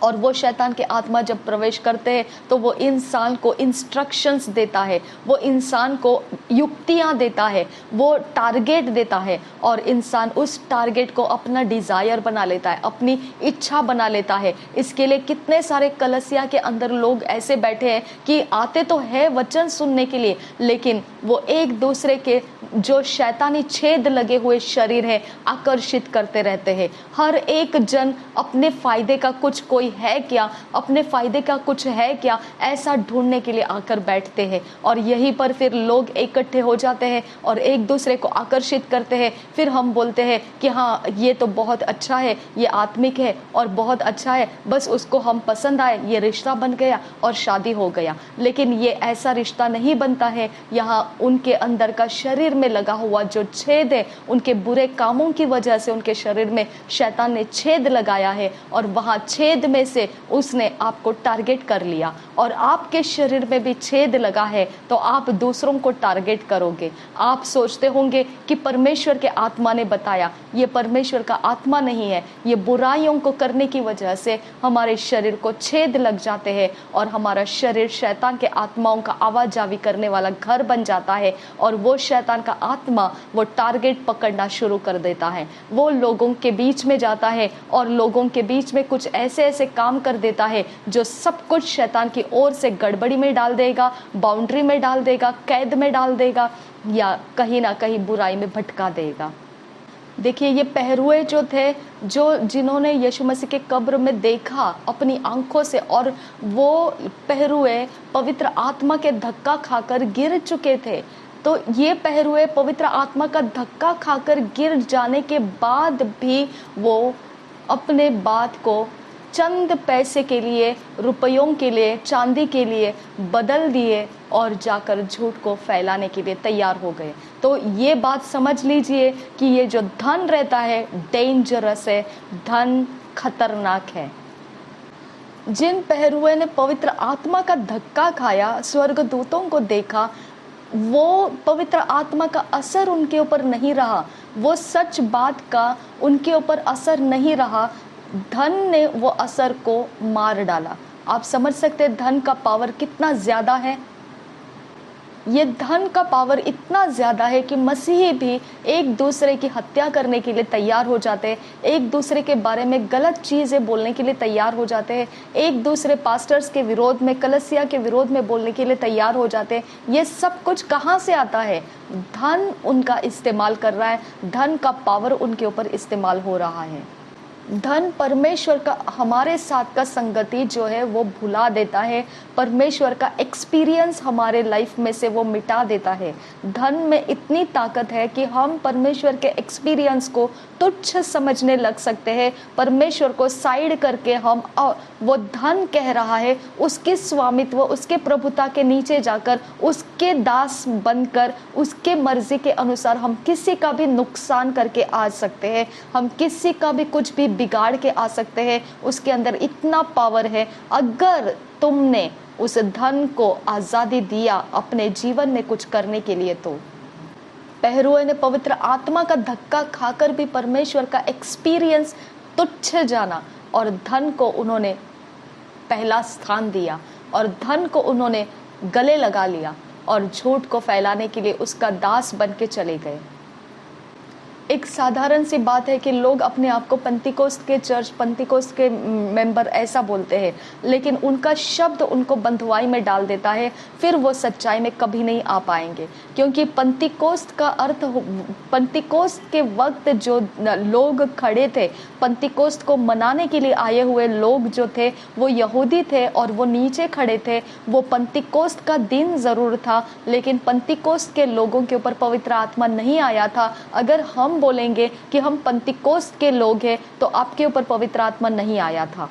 और वो शैतान के आत्मा जब प्रवेश करते हैं तो वो इंसान को इंस्ट्रक्शंस देता है, वो इंसान को युक्तियां देता है, वो टारगेट देता है, और इंसान उस टारगेट को अपना डिज़ायर बना लेता है, अपनी इच्छा बना लेता है। इसके लिए कितने सारे कलसिया के अंदर लोग ऐसे बैठे हैं कि आते तो है वचन सुनने के लिए, लेकिन वो एक दूसरे के जो शैतानी छेद लगे हुए शरीर है आकर्षित करते रहते हैं। हर एक जन अपने फायदे का कुछ कोई है क्या, अपने फायदे का कुछ है क्या, ऐसा ढूंढने के लिए आकर बैठते हैं, और यहीं पर फिर लोग इकट्ठे हो जाते हैं और एक दूसरे को आकर्षित करते हैं। फिर हम बोलते हैं कि हाँ ये तो बहुत अच्छा है, ये आत्मिक है और बहुत अच्छा है, बस उसको हम पसंद आए, ये रिश्ता बन गया और शादी हो गया। लेकिन ये ऐसा रिश्ता नहीं बनता है। यहाँ उनके अंदर का शरीर में लगा हुआ जो छेद है, उनके बुरे कामों की वजह से उनके शरीर में शैतान ने छेद लगाया है, और वहाँ छेद में से उसने आपको टारगेट कर लिया। और आपके शरीर में भी छेद लगा है तो आप दूसरों को टारगेट करोगे। आप सोचते होंगे कि परमेश्वर के आत्मा ने बताया, ये परमेश्वर का आत्मा नहीं है। ये बुराइयों को करने की वजह से हमारे शरीर को छेद लग जाते हैं, और हमारा शरीर शैतान के आत्माओं का आवाजावी करने वाला घर बन जाता है, और वो शैतान का आत्मा वो टारगेट पकड़ना शुरू कर देता है। वो लोगों के बीच में जाता है और लोगों के बीच में कुछ ऐसे ऐसे काम कर देता है जो सब कुछ शैतान की ओर से गड़बड़ी में डाल देगा, बाउंड्री में डाल देगा, कैद में डाल देगा, या कहीं ना कहीं बुराई में भटका देगा। देखिए ये पहरुए जो थे, जो जिन्होंने यीशु मसीह के कब्र में देखा अपनी आंखों से, और वो पहरुए पवित्र आत्मा के धक्का खाकर गिर चुके थे। तो ये पहरुए पवित्र आत्मा का धक्का खाकर गिर जाने के बाद भी वो अपने बात को चंद पैसे के लिए, रुपयों के लिए, चांदी के लिए बदल दिए और जाकर झूठ को फैलाने के लिए तैयार हो गए। तो ये बात समझ लीजिए कि ये जो धन रहता है डेंजरस है, धन खतरनाक है। जिन पहरुए ने पवित्र आत्मा का धक्का खाया, स्वर्गदूतों को देखा, वो पवित्र आत्मा का असर उनके ऊपर नहीं रहा, वो सच बात का उनके ऊपर असर नहीं रहा, धन ने वो असर को मार डाला। आप समझ सकते हैं धन का पावर कितना ज्यादा है। ये धन का पावर इतना ज्यादा है कि मसीही भी एक दूसरे की हत्या करने के लिए तैयार हो जाते हैं, एक दूसरे के बारे में गलत चीजें बोलने के लिए तैयार हो जाते हैं, एक दूसरे पास्टर्स के विरोध में, कलीसिया के विरोध में बोलने के लिए तैयार हो जाते हैं। ये सब कुछ कहाँ से आता है? धन उनका इस्तेमाल कर रहा है, धन का पावर उनके ऊपर इस्तेमाल हो रहा है। धन परमेश्वर का हमारे साथ का संगति जो है वो भुला देता है, परमेश्वर का एक्सपीरियंस हमारे लाइफ में से वो मिटा देता है। धन में इतनी ताकत है कि हम परमेश्वर के एक्सपीरियंस को तुच्छ समझने लग सकते हैं। परमेश्वर को साइड करके हम वो धन कह रहा है, उसके स्वामित्व, उसके प्रभुता के नीचे जाकर उसके दास बनकर उसके मर्जी के अनुसार हम किसी का भी नुकसान करके आ सकते हैं, हम किसी का भी कुछ भी बिगाड़ के आ सकते हैं। उसके अंदर इतना पावर है। अगर तुमने उस धन को आजादी दिया अपने जीवन में कुछ करने के लिए, तो पहरुए ने पवित्र आत्मा का धक्का खाकर भी परमेश्वर का एक्सपीरियंस तुच्छ जाना और धन को उन्होंने पहला स्थान दिया और धन को उन्होंने गले लगा लिया और झूठ को फैलाने के लिए उसका दास बन के चले गए। एक साधारण सी बात है कि लोग अपने आप को पेंतिकोस्त के चर्च, पेंतिकोस्त के मेंबर ऐसा बोलते हैं, लेकिन उनका शब्द उनको बंधुआई में डाल देता है, फिर वो सच्चाई में कभी नहीं आ पाएंगे। क्योंकि पेंतिकोस्त का अर्थ, पेंतिकोस्त के वक्त जो लोग खड़े थे, पेंतिकोस्त को मनाने के लिए आए हुए लोग जो थे वो यहूदी थे और वो नीचे खड़े थे। वो पेंतिकोस्त का दिन जरूर था, लेकिन पेंतिकोस्त के लोगों के ऊपर पवित्र आत्मा नहीं आया था। अगर हम बोलेंगे कि हम पेंतिकोस्त के लोग हैं तो आपके ऊपर पवित्र आत्मा नहीं आया था।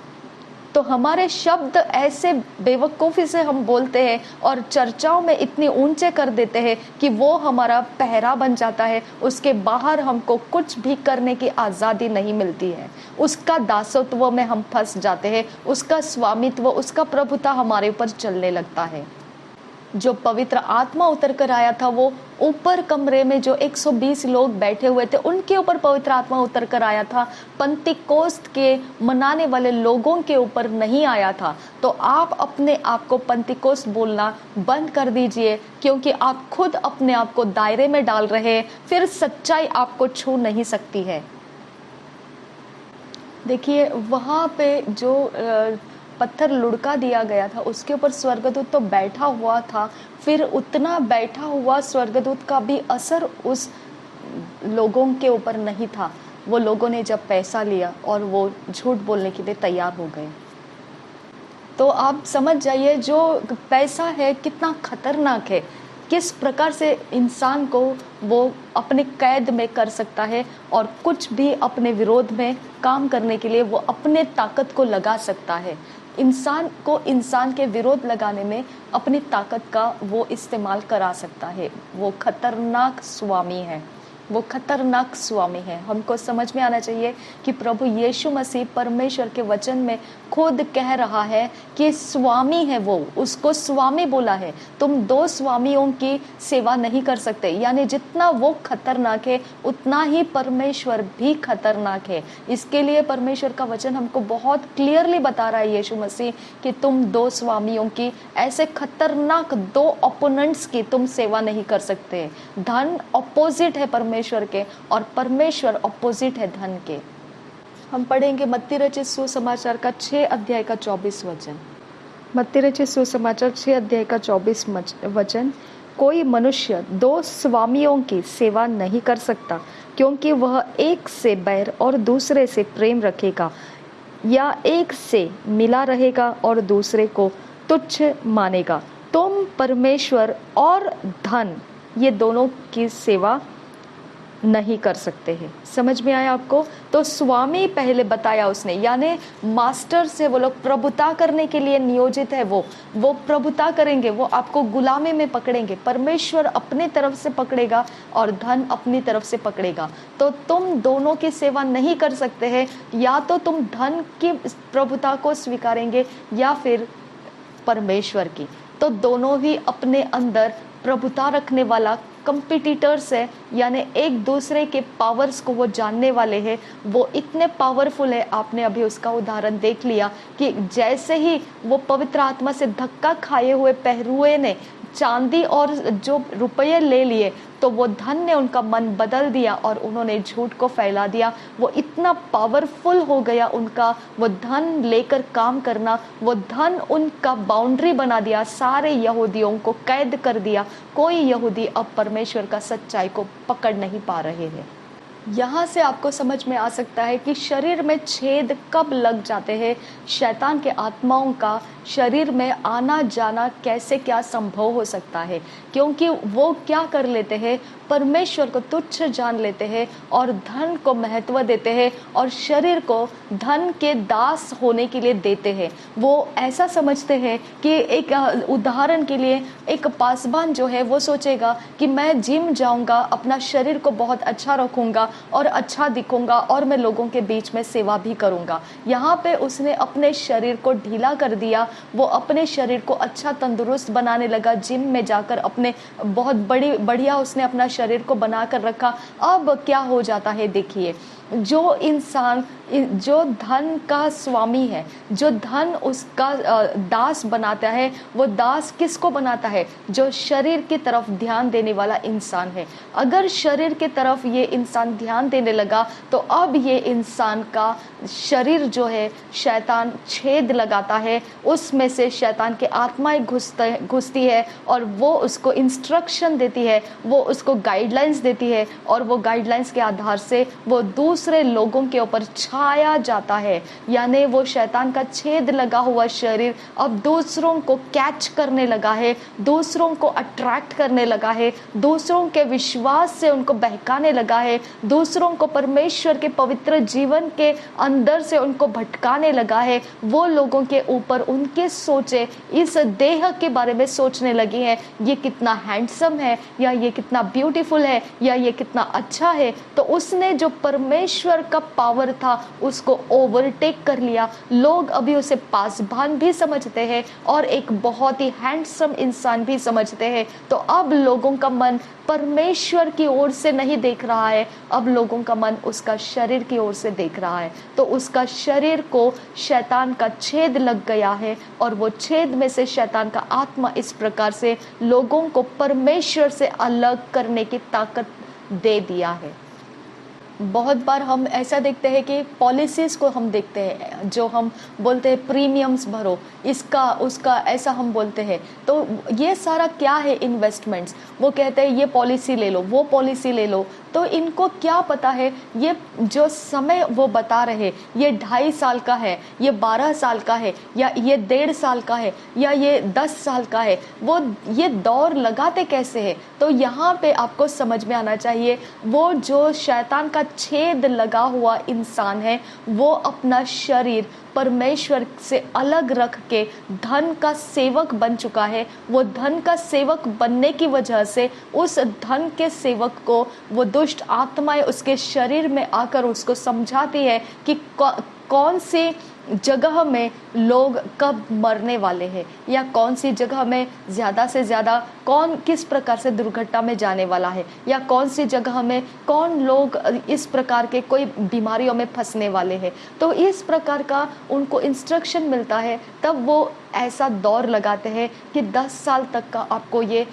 तो हमारे शब्द ऐसे बेवकूफ़ी से हम बोलते हैं और चर्चाओं में इतने ऊंचे कर देते हैं कि वो हमारा पहरा बन जाता है। उसके बाहर हमको कुछ भी करने की आज़ादी नहीं मिलती है। उसका दासत्व में हम फंस जाते हैं, उसका स्वामित्व, उसका प्रभुता हमारे ऊपर चलने लगता है। जो पवित्र आत्मा उतर कर आया था वो ऊपर कमरे में जो 120 लोग बैठे हुए थे उनके ऊपर पवित्र आत्मा उतर कर आया था, पेंतिकोस्त के मनाने वाले लोगों के ऊपर नहीं आया था। तो आप अपने आप को पेंतिकोस्त बोलना बंद कर दीजिए, क्योंकि आप खुद अपने आप को दायरे में डाल रहे हैं, फिर सच्चाई आपको छू नहीं सकती है। देखिए वहाँ पे जो पत्थर लुढ़का दिया गया था उसके ऊपर स्वर्गदूत तो बैठा हुआ था, फिर उतना बैठा हुआ स्वर्गदूत का भी असर उस लोगों के ऊपर नहीं था। वो लोगों ने जब पैसा लिया और वो झूठ बोलने के लिए तैयार हो गए। तो आप समझ जाइए जो पैसा है कितना खतरनाक है, किस प्रकार से इंसान को वो अपने कैद में कर सकता है और कुछ भी अपने विरोध में काम करने के लिए वो अपने ताकत को लगा सकता है। इंसान को इंसान के विरोध लगाने में अपनी ताकत का वो इस्तेमाल करा सकता है। वो खतरनाक स्वामी है, वो खतरनाक स्वामी है। हमको समझ में आना चाहिए कि प्रभु यीशु मसीह परमेश्वर के वचन में खुद कह रहा है कि स्वामी है वो, उसको स्वामी बोला है। तुम दो स्वामियों की सेवा नहीं कर सकते। यानी जितना वो खतरनाक है उतना ही परमेश्वर भी खतरनाक है। इसके लिए परमेश्वर का वचन हमको बहुत क्लियरली बता रहा है यीशु मसीह कि तुम दो स्वामियों की, ऐसे खतरनाक दो ओपोनेंट्स की तुम सेवा नहीं कर सकते। धन अपोजिट है परमेश्वर के और परमेश्वर अपोजिट है धन के। हम पढ़ेंगे मत्ती रचित सुसमाचार का 6 अध्याय का 24 वचन। मत्ती रचित सुसमाचार 6 अध्याय का 24 वचन। कोई मनुष्य दो स्वामियों की सेवा नहीं कर सकता, क्योंकि वह एक से बैर और दूसरे से प्रेम रखेगा, या एक से मिला रहेगा और दूसरे को तुच्छ मानेगा। तुम परमेश्वर और धन, ये दोनों की सेवा नहीं कर सकते हैं। समझ में आया आपको? तो स्वामी पहले बताया उसने, यानी मास्टर से वो लोग प्रभुता करने के लिए नियोजित है। वो प्रभुता करेंगे, वो आपको गुलामी में पकड़ेंगे। परमेश्वर अपने तरफ से पकड़ेगा और धन अपनी तरफ से पकड़ेगा। तो तुम दोनों की सेवा नहीं कर सकते हैं। या तो तुम धन की प्रभुता को स्वीकारेंगे या फिर परमेश्वर की। तो दोनों ही अपने अंदर प्रभुता रखने वाला कंपिटिटर्स है, यानी एक दूसरे के पावर्स को वो जानने वाले हैं। वो इतने पावरफुल है, आपने अभी उसका उदाहरण देख लिया कि जैसे ही वो पवित्र आत्मा से धक्का खाए हुए पहरुए ने चांदी और जो रुपये ले लिए, तो वो धन ने उनका मन बदल दिया और उन्होंने झूठ को फैला दिया। वो इतना पावरफुल हो गया उनका वो धन लेकर काम करना, वो धन उनका बाउंड्री बना दिया, सारे यहूदियों को कैद कर दिया। कोई यहूदी अब परमेश्वर का सच्चाई को पकड़ नहीं पा रहे हैं। यहाँ से आपको समझ में आ सकता है कि शरीर में छेद कब लग जाते हैं, शैतान के आत्माओं का शरीर में आना जाना कैसे क्या संभव हो सकता है। क्योंकि वो क्या कर लेते हैं, परमेश्वर को तुच्छ जान लेते हैं और धन को महत्व देते हैं और शरीर को धन के दास होने के लिए देते हैं। वो ऐसा समझते हैं कि एक उदाहरण के लिए एक पासबान जो है वो सोचेगा कि मैं जिम जाऊंगा, अपना शरीर को बहुत अच्छा रखूंगा और अच्छा दिखूंगा और मैं लोगों के बीच में सेवा भी करूंगा। यहाँ पे उसने अपने शरीर को ढीला कर दिया। वो अपने शरीर को अच्छा तंदुरुस्त बनाने लगा, जिम में जाकर अपने बहुत बढ़िया उसने अपना शरीर को बना कर रखा। अब क्या हो जाता है, देखिए, जो इंसान जो धन का स्वामी है, जो धन उसका दास बनाता है, वो दास किसको बनाता है? जो शरीर की तरफ ध्यान देने वाला इंसान है। अगर शरीर की तरफ ये इंसान ध्यान देने लगा तो अब ये इंसान का शरीर जो है शैतान छेद लगाता है, उसमें से शैतान की आत्माएं घुसती है और वो उसको इंस्ट्रक्शन देती है, वो उसको गाइडलाइंस देती है और वो गाइडलाइंस के आधार से वो दूसरे लोगों के ऊपर छाया जाता है। यानी वो शैतान का छेद लगा हुआ शरीर अब दूसरों को कैच करने लगा है, दूसरों को अट्रैक्ट करने लगा है, दूसरों के विश्वास से उनको बहकाने लगा है, दूसरों को परमेश्वर के पवित्र जीवन के अंदर से उनको भटकाने लगा है। वो लोगों के ऊपर उनके सोचे इस देह के बारे में सोचने लगी है, ये कितना हैंडसम है, या ये कितना ब्यूटीफुल है, या ये कितना अच्छा है। तो उसने जो परमेश्वर का पावर था उसको ओवरटेक कर लिया। लोग अभी उसे पासबान भी समझते हैं और एक बहुत ही हैंडसम इंसान भी समझते हैं। तो अब लोगों का मन परमेश्वर की ओर से नहीं देख रहा है, अब लोगों का मन उसका शरीर की ओर से देख रहा है। तो उसका शरीर को शैतान का छेद लग गया है और वो छेद में से शैतान का आत्मा इस प्रकार से लोगों को परमेश्वर से अलग करने की ताकत दे दिया है। बहुत बार हम ऐसा देखते हैं कि पॉलिसीज़ को हम देखते हैं, जो हम बोलते हैं प्रीमियम्स भरो, इसका उसका, ऐसा हम बोलते हैं। तो ये सारा क्या है, इन्वेस्टमेंट्स। वो कहते हैं ये पॉलिसी ले लो, वो पॉलिसी ले लो। तो इनको क्या पता है, ये जो समय वो बता रहे, ये 2.5 साल का है, ये 12 साल का है, या ये 1.5 साल का है, या ये 10 साल का है, वो ये दौर लगाते कैसे है। तो यहाँ पे आपको समझ में आना चाहिए, वो जो शैतान का छेद लगा हुआ इंसान है, वो अपना शरीर परमेश्वर से अलग रख के धन का सेवक बन चुका है। वो धन का सेवक बनने की वजह से उस धन के सेवक को वो दुष्ट आत्माएं उसके शरीर में आकर उसको समझाती है कि कौन सी जगह में लोग कब मरने वाले हैं, या कौन सी जगह में ज़्यादा से ज़्यादा कौन किस प्रकार से दुर्घटना में जाने वाला है, या कौन सी जगह में कौन लोग इस प्रकार के कोई बीमारियों में फंसने वाले हैं। तो इस प्रकार का उनको इंस्ट्रक्शन मिलता है। तब वो ऐसा दौर लगाते हैं कि 10 साल तक का आपको ये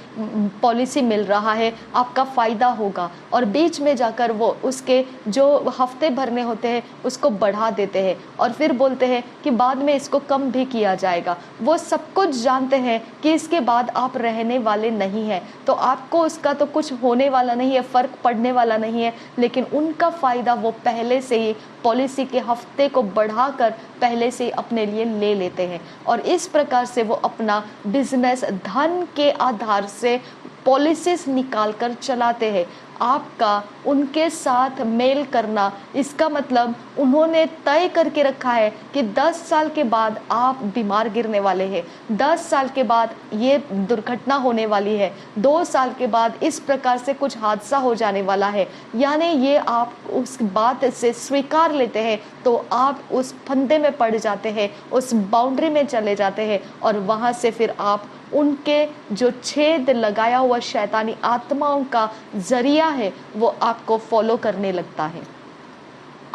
पॉलिसी मिल रहा है, आपका फ़ायदा होगा, और बीच में जाकर वो उसके जो हफ्ते भरने होते हैं उसको बढ़ा देते हैं और फिर बोलते होते हैं कि बाद में इसको कम भी किया जाएगा। वो सब कुछ जानते हैं कि इसके बाद आप रहने वाले नहीं हैं, तो आपको उसका तो कुछ होने वाला नहीं है, फ़र्क पड़ने वाला नहीं है, लेकिन उनका फ़ायदा वो पहले से ही पॉलिसी के हफ्ते को बढ़ाकर पहले से ही अपने लिए ले लेते हैं। और इस प्रकार से वो अपना बिजनेस धन के आधार से पॉलिसीज निकाल कर चलाते हैं। आपका उनके साथ मेल करना, इसका मतलब उन्होंने तय करके रखा है कि 10 साल के बाद आप बीमार गिरने वाले हैं, 10 साल के बाद ये दुर्घटना होने वाली है, 2 साल के बाद इस प्रकार से कुछ हादसा हो जाने वाला है। यानी ये आप उस बात से स्वीकार लेते हैं तो आप उस फंदे में पड़ जाते हैं, उस बाउंड्री में चले जाते हैं और वहाँ से फिर आप उनके जो छेद लगाया हुआ शैतानी आत्माओं का जरिया है वो आपको फॉलो करने लगता है।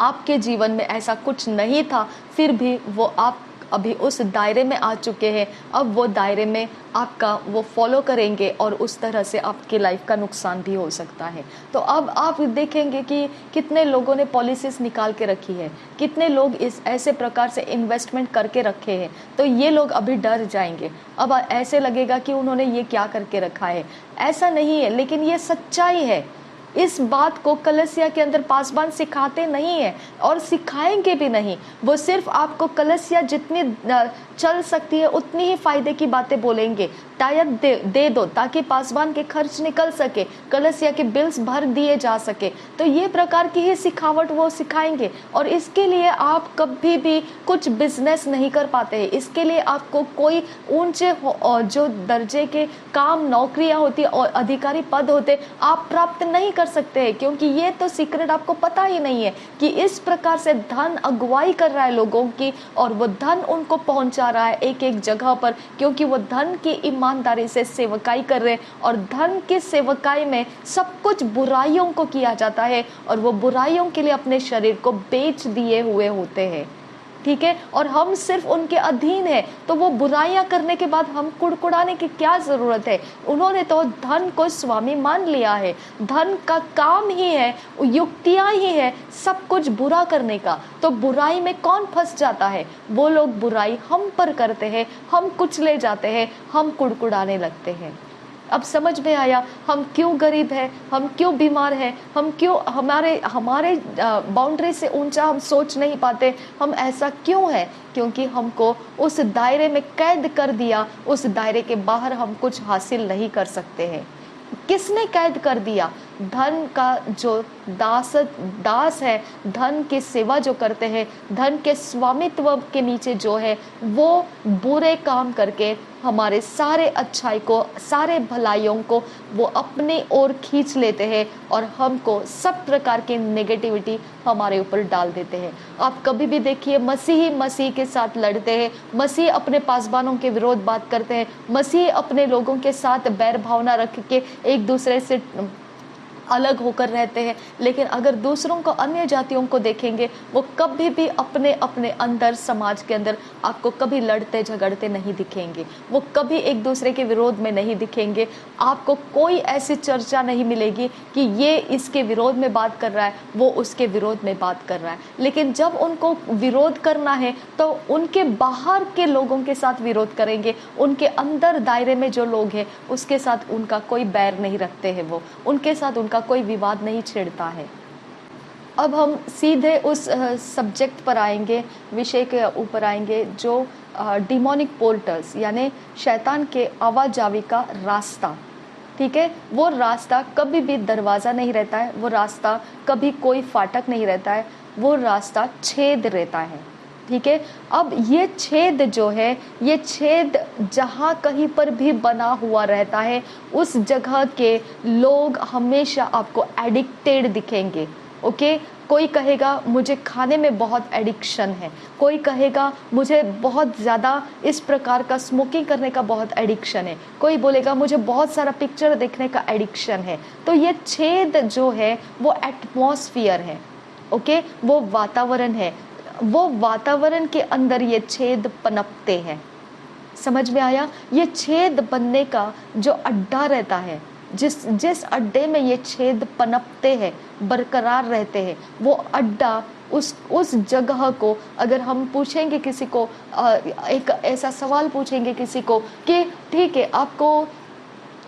आपके जीवन में ऐसा कुछ नहीं था, फिर भी वो आप अभी उस दायरे में आ चुके हैं। अब वो दायरे में आपका वो फॉलो करेंगे और उस तरह से आपकी लाइफ का नुकसान भी हो सकता है। तो अब आप देखेंगे कि कितने लोगों ने पॉलिसीज निकाल के रखी है, कितने लोग इस ऐसे प्रकार से इन्वेस्टमेंट करके रखे हैं, तो ये लोग अभी डर जाएंगे। अब ऐसे लगेगा कि उन्होंने ये क्या करके रखा है। ऐसा नहीं है, लेकिन ये सच्चाई है। इस बात को कलीसिया के अंदर पासवान सिखाते नहीं है और सिखाएंगे भी नहीं। वो सिर्फ आपको कलीसिया जितनी चल सकती है उतनी ही फायदे की बातें बोलेंगे। टायर दे दो ताकि पासवान के खर्च निकल सके, कलीसिया के बिल्स भर दिए जा सके। तो ये प्रकार की ही सिखावट वो सिखाएंगे और इसके लिए आप कभी भी कुछ बिजनेस नहीं कर पाते हैं। इसके लिए आपको कोई ऊंचे जो दर्जे के काम, नौकरियां होती और अधिकारी पद होते आप प्राप्त नहीं कर सकते हैं, क्योंकि ये तो सीक्रेट आपको पता ही नहीं है कि इस प्रकार से धन अगुवाई कर रहा है लोगों की और वो धन उनको पहुंचा रहा है एक एक जगह पर, क्योंकि वो धन की ईमानदारी से सेवकाई कर रहे हैं। और धन की सेवकाई में सब कुछ बुराइयों को किया जाता है और वो बुराइयों के लिए अपने शरीर को बेच दिए हुए होते हैं। ठीक है, और हम सिर्फ उनके अधीन है, तो वो बुराइयां करने के बाद हम कुड़कुड़ाने की क्या जरूरत है। उन्होंने तो धन को स्वामी मान लिया है। धन का काम ही है, युक्तियां ही है सब कुछ बुरा करने का। तो बुराई में कौन फंस जाता है? वो लोग बुराई हम पर करते हैं, हम कुचले जाते हैं, हम कुड़कुड़ाने लगते हैं। अब समझ में आया हम क्यों गरीब हैं, हम क्यों बीमार हैं, हम क्यों हमारे बाउंड्री से ऊंचा हम सोच नहीं पाते। हम ऐसा क्यों है? क्योंकि हमको उस दायरे में कैद कर दिया, उस दायरे के बाहर हम कुछ हासिल नहीं कर सकते हैं। किसने कैद कर दिया? धन का जो दास है, धन की सेवा जो करते हैं, धन के स्वामित्व के नीचे जो है, वो बुरे काम करके हमारे सारे अच्छाई को, सारे भलाइयों को वो अपने ओर खींच लेते हैं और हमको सब प्रकार की नेगेटिविटी हमारे ऊपर डाल देते हैं। आप कभी भी देखिए मसीह के साथ लड़ते हैं, मसीह अपने पासवानों के विरोध बात करते हैं, मसीह अपने लोगों के साथ बैर भावना रख के एक दूसरे से अलग होकर रहते हैं। लेकिन अगर दूसरों को, अन्य जातियों को देखेंगे, वो कभी भी अपने अपने अंदर, समाज के अंदर आपको कभी लड़ते झगड़ते नहीं दिखेंगे। वो कभी एक दूसरे के विरोध में नहीं दिखेंगे। आपको कोई ऐसी चर्चा नहीं मिलेगी कि ये इसके विरोध में बात कर रहा है, वो उसके विरोध में बात कर रहा है। लेकिन जब उनको विरोध करना है तो उनके बाहर के लोगों के साथ विरोध करेंगे, उनके अंदर दायरे में जो लोग हैं उसके साथ उनका कोई बैर नहीं रखते हैं, वो उनके साथ उनका कोई विवाद नहीं छेड़ता है। अब हम सीधे उस सब्जेक्ट पर आएंगे, विषय के ऊपर आएंगे, जो डिमोनिक पोर्टल्स यानी शैतान के आवाजावी का रास्ता। ठीक है, वो रास्ता कभी भी दरवाज़ा नहीं रहता है, वो रास्ता कभी कोई फाटक नहीं रहता है, वो रास्ता छेद रहता है। ठीक है, अब ये छेद जो है, ये छेद जहाँ कहीं पर भी बना हुआ रहता है, उस जगह के लोग हमेशा आपको एडिक्टेड दिखेंगे। ओके, कोई कहेगा मुझे खाने में बहुत एडिक्शन है, कोई कहेगा मुझे बहुत ज़्यादा इस प्रकार का स्मोकिंग करने का बहुत एडिक्शन है, कोई बोलेगा मुझे बहुत सारा पिक्चर देखने का एडिक्शन है। तो ये छेद जो है वो एटमॉस्फियर है। ओके, वो वातावरण है, वो वातावरण के अंदर ये छेद पनपते हैं। समझ में आया? ये छेद बनने का जो अड्डा रहता है, जिस अड्डे में ये छेद पनपते हैं, बरकरार रहते हैं, वो अड्डा उस जगह को अगर हम पूछेंगे किसी को, एक ऐसा सवाल पूछेंगे किसी को कि ठीक है आपको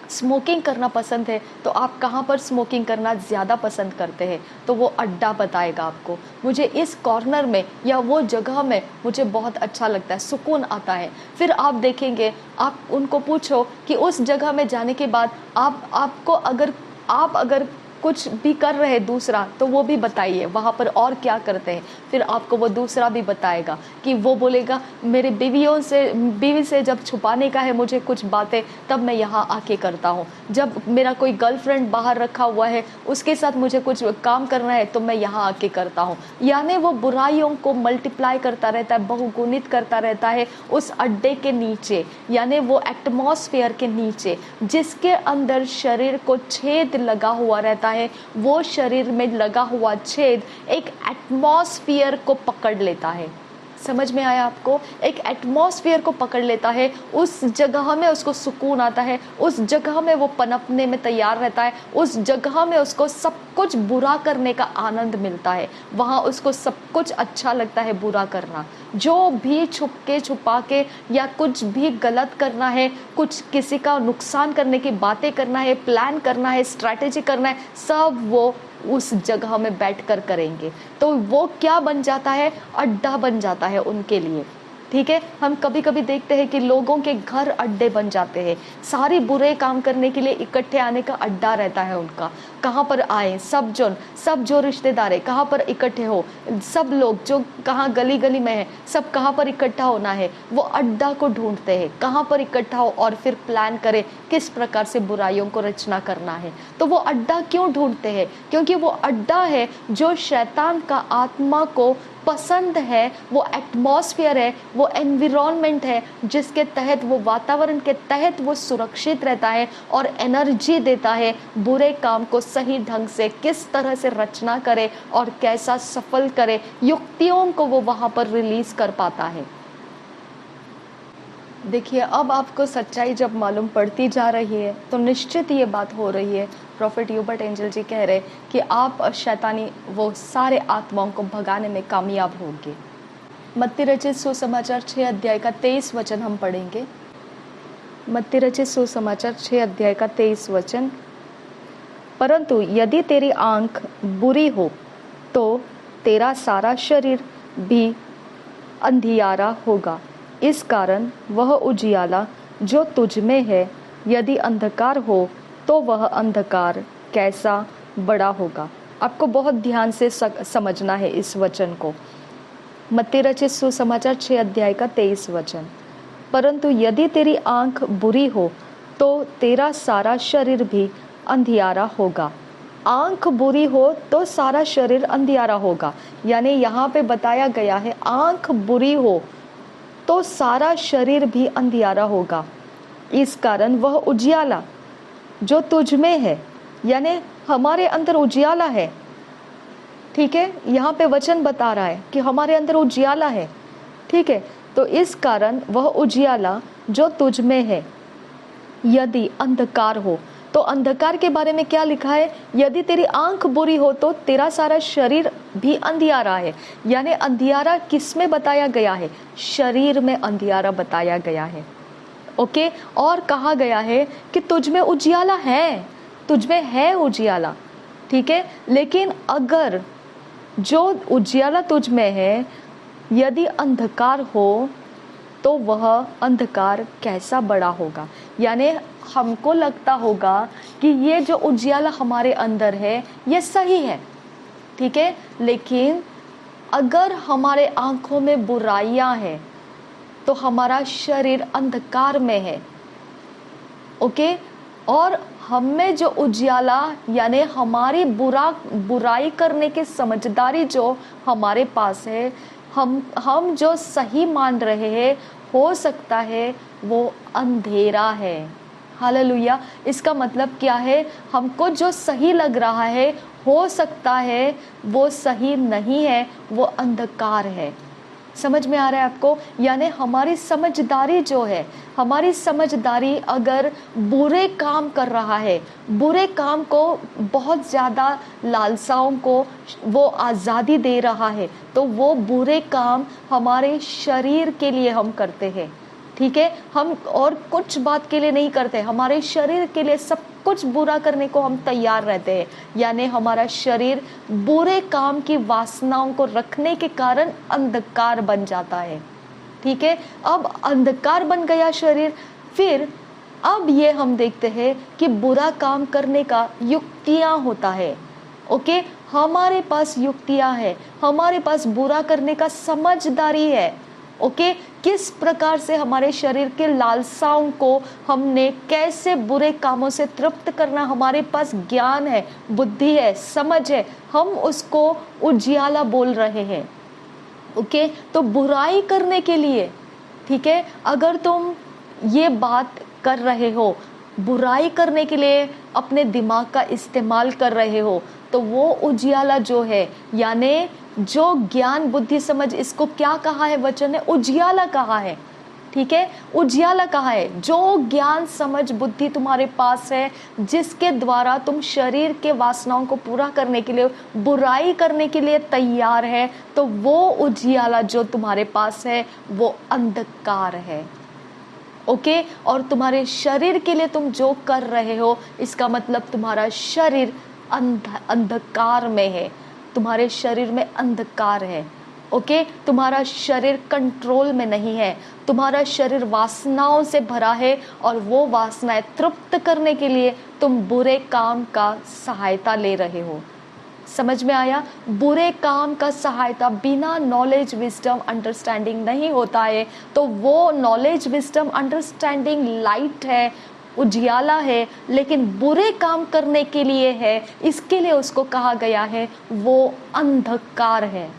स्मोकिंग करना पसंद है, तो आप कहाँ पर स्मोकिंग करना ज़्यादा पसंद करते हैं, तो वो अड्डा बताएगा आपको, मुझे इस कॉर्नर में या वो जगह में मुझे बहुत अच्छा लगता है, सुकून आता है। फिर आप देखेंगे, आप उनको पूछो कि उस जगह में जाने के बाद आप अगर कुछ भी कर रहे हैं दूसरा, तो वो भी बताइए वहाँ पर और क्या करते हैं। फिर आपको वो दूसरा भी बताएगा कि वो बोलेगा मेरे बीवी से जब छुपाने का है मुझे कुछ बातें, तब मैं यहाँ आके करता हूँ। जब मेरा कोई गर्लफ्रेंड बाहर रखा हुआ है, उसके साथ मुझे कुछ काम करना है, तो मैं यहाँ आके करता हूँ। यानी वो बुराइयों को मल्टीप्लाई करता रहता है, बहुगुणित करता रहता है उस अड्डे के नीचे, यानी वो एटमॉस्फेयर के नीचे, जिसके अंदर शरीर को छेद लगा हुआ रहता है। वो शरीर में लगा हुआ छेद एक एटमॉस्फेयर को पकड़ लेता है। समझ में आया आपको? एक एटमॉस्फेयर को पकड़ लेता है, उस जगह में उसको सुकून आता है, उस जगह में वो पनपने में तैयार रहता है, उस जगह में उसको सब कुछ बुरा करने का आनंद मिलता है, वहाँ उसको सब कुछ अच्छा लगता है बुरा करना। जो भी छुपा के या कुछ भी गलत करना है, कुछ किसी का नुकसान करने की बातें करना है, प्लान करना है, स्ट्रैटेजी करना है, सब वो उस जगह में बैठकर करेंगे। तो वो क्या बन जाता है? अड्डा बन जाता है उनके लिए। ठीक है, हम कभी कभी देखते हैं कि लोगों के घर अड्डे बन जाते हैं, सारे बुरे काम करने के लिए इकट्ठे आने का अड्डा रहता है उनका। कहाँ पर आए, सब जो रिश्तेदार है कहाँ पर इकट्ठे हो, सब लोग जो कहाँ गली गली में है, सब कहाँ पर इकट्ठा होना है, वो अड्डा को ढूंढते हैं कहाँ पर इकट्ठा हो और फिर प्लान करे किस प्रकार से बुराइयों को रचना करना है। तो वो अड्डा क्यों ढूंढते हैं? क्योंकि वो अड्डा है जो शैतान का आत्मा को पसंद है, वो एटमॉस्फेयर है, वो एनवायरनमेंट है जिसके तहत, वो वातावरण के तहत वो सुरक्षित रहता है और एनर्जी देता है बुरे काम को सही ढंग से किस तरह से रचना करे और कैसा सफल करे, युक्तियों को वो वहाँ पर रिलीज कर पाता है। देखिए, अब आपको सच्चाई जब मालूम पड़ती जा रही है तो निश्चित ये बात हो रही है, प्रॉफिट ह्यूबर्ट एंजल जी कह रहे कि आप शैतानी वो सारे आत्माओं को भगाने में कामयाब होंगे। मत्ती रचित सुसमाचार 6 अध्याय का 23 वचन हम पढ़ेंगे। मत्ती रचित सुसमाचार 6 अध्याय का 23 वचन, परंतु यदि तेरी आंख बुरी हो तो तेरा सारा शरीर भी अंधियारा होगा। इस कारण वह उजियाला जो तुझ में है, यदि अंधकार हो तो वह अंधकार कैसा बड़ा होगा। आपको बहुत ध्यान से समझना है इस वचन को। मत्ती रचित सुसमाचार 6 अध्याय का 23 वचन, परंतु यदि तेरी आंख बुरी हो तो तेरा सारा शरीर भी अंधियारा होगा। आंख बुरी हो तो सारा शरीर अंधियारा होगा, यानी यहाँ पे बताया गया है आंख बुरी हो तो सारा शरीर भी अंधियारा होगा। इस कारण वह उजियाला जो तुझ में है, यानी हमारे अंदर उजियाला है। ठीक है, यहाँ पे वचन बता रहा है कि हमारे अंदर उजियाला है। ठीक है, तो इस कारण वह उजियाला जो तुझ में है, यदि अंधकार हो, तो अंधकार के बारे में क्या लिखा है? यदि तेरी आंख बुरी हो तो तेरा सारा शरीर भी अंधियारा है। यानी अंधियारा किस में बताया गया है? शरीर में अंधियारा बताया गया है। ओके, और कहा गया है कि तुझ में उजियाला है, तुझ में है उजियाला। ठीक है, लेकिन अगर जो उजियाला तुझ में है यदि अंधकार हो तो वह अंधकार कैसा बड़ा होगा। यानी हमको लगता होगा कि ये जो उजियाला हमारे अंदर है ये सही है, ठीक है, लेकिन अगर हमारे आंखों में बुराइयां हैं तो हमारा शरीर अंधकार में है। ओके, और हमें जो उजियाला यानी हमारी बुराई करने की समझदारी जो हमारे पास है, हम जो सही मान रहे हैं, हो सकता है वो अंधेरा है। हालेलुया। इसका मतलब क्या है? हमको जो सही लग रहा है हो सकता है वो सही नहीं है, वो अंधकार है। समझ में आ रहा है आपको? यानी हमारी समझदारी जो है, हमारी समझदारी अगर बुरे काम कर रहा है, बुरे काम को बहुत ज़्यादा लालसाओं को वो आज़ादी दे रहा है, तो वो बुरे काम हमारे शरीर के लिए हम करते हैं। ठीक है, हम और कुछ बात के लिए नहीं करते, हमारे शरीर के लिए सब कुछ बुरा करने को हम तैयार रहते हैं। यानी हमारा शरीर बुरे काम की वासनाओं को रखने के कारण अंधकार बन जाता है। ठीक है, अब अंधकार बन गया शरीर, फिर अब ये हम देखते हैं कि बुरा काम करने का युक्तियां होता है। ओके, हमारे पास युक्तियां है, हमारे पास बुरा करने का समझदारी है। ओके, किस प्रकार से हमारे शरीर के लालसाओं को हमने कैसे बुरे कामों से तृप्त करना, हमारे पास ज्ञान है, बुद्धि है, समझ है, हम उसको उजियाला बोल रहे हैं। ओके, तो बुराई करने के लिए, ठीक है, अगर तुम ये बात कर रहे हो, बुराई करने के लिए अपने दिमाग का इस्तेमाल कर रहे हो, तो वो उजियाला जो है, यानी जो ज्ञान बुद्धि समझ, इसको क्या कहा है वचन ने? उजियाला कहा है। ठीक है, उजियाला कहा है। जो ज्ञान समझ बुद्धि तुम्हारे पास है, जिसके द्वारा तुम शरीर के वासनाओं को पूरा करने के लिए, बुराई करने के लिए तैयार है, तो वो उजियाला जो तुम्हारे पास है वो अंधकार है। ओके, और तुम्हारे शरीर के लिए तुम जो कर रहे हो, इसका मतलब तुम्हारा शरीर अंधकार में है, तुम्हारे शरीर में अंधकार है। ओके, तुम्हारा शरीर कंट्रोल में नहीं है, तुम्हारा शरीर वासनाओं से भरा है, और वो वासनाएं तृप्त करने के लिए तुम बुरे काम का सहायता ले रहे हो। समझ में आया? बुरे काम का सहायता बिना नॉलेज विजडम अंडरस्टैंडिंग नहीं होता है। तो वो नॉलेज विजडम अंडरस्टैंडिंग लाइट है, उजियाला है, लेकिन बुरे काम करने के लिए है, इसके लिए उसको कहा गया है वो अंधकार है।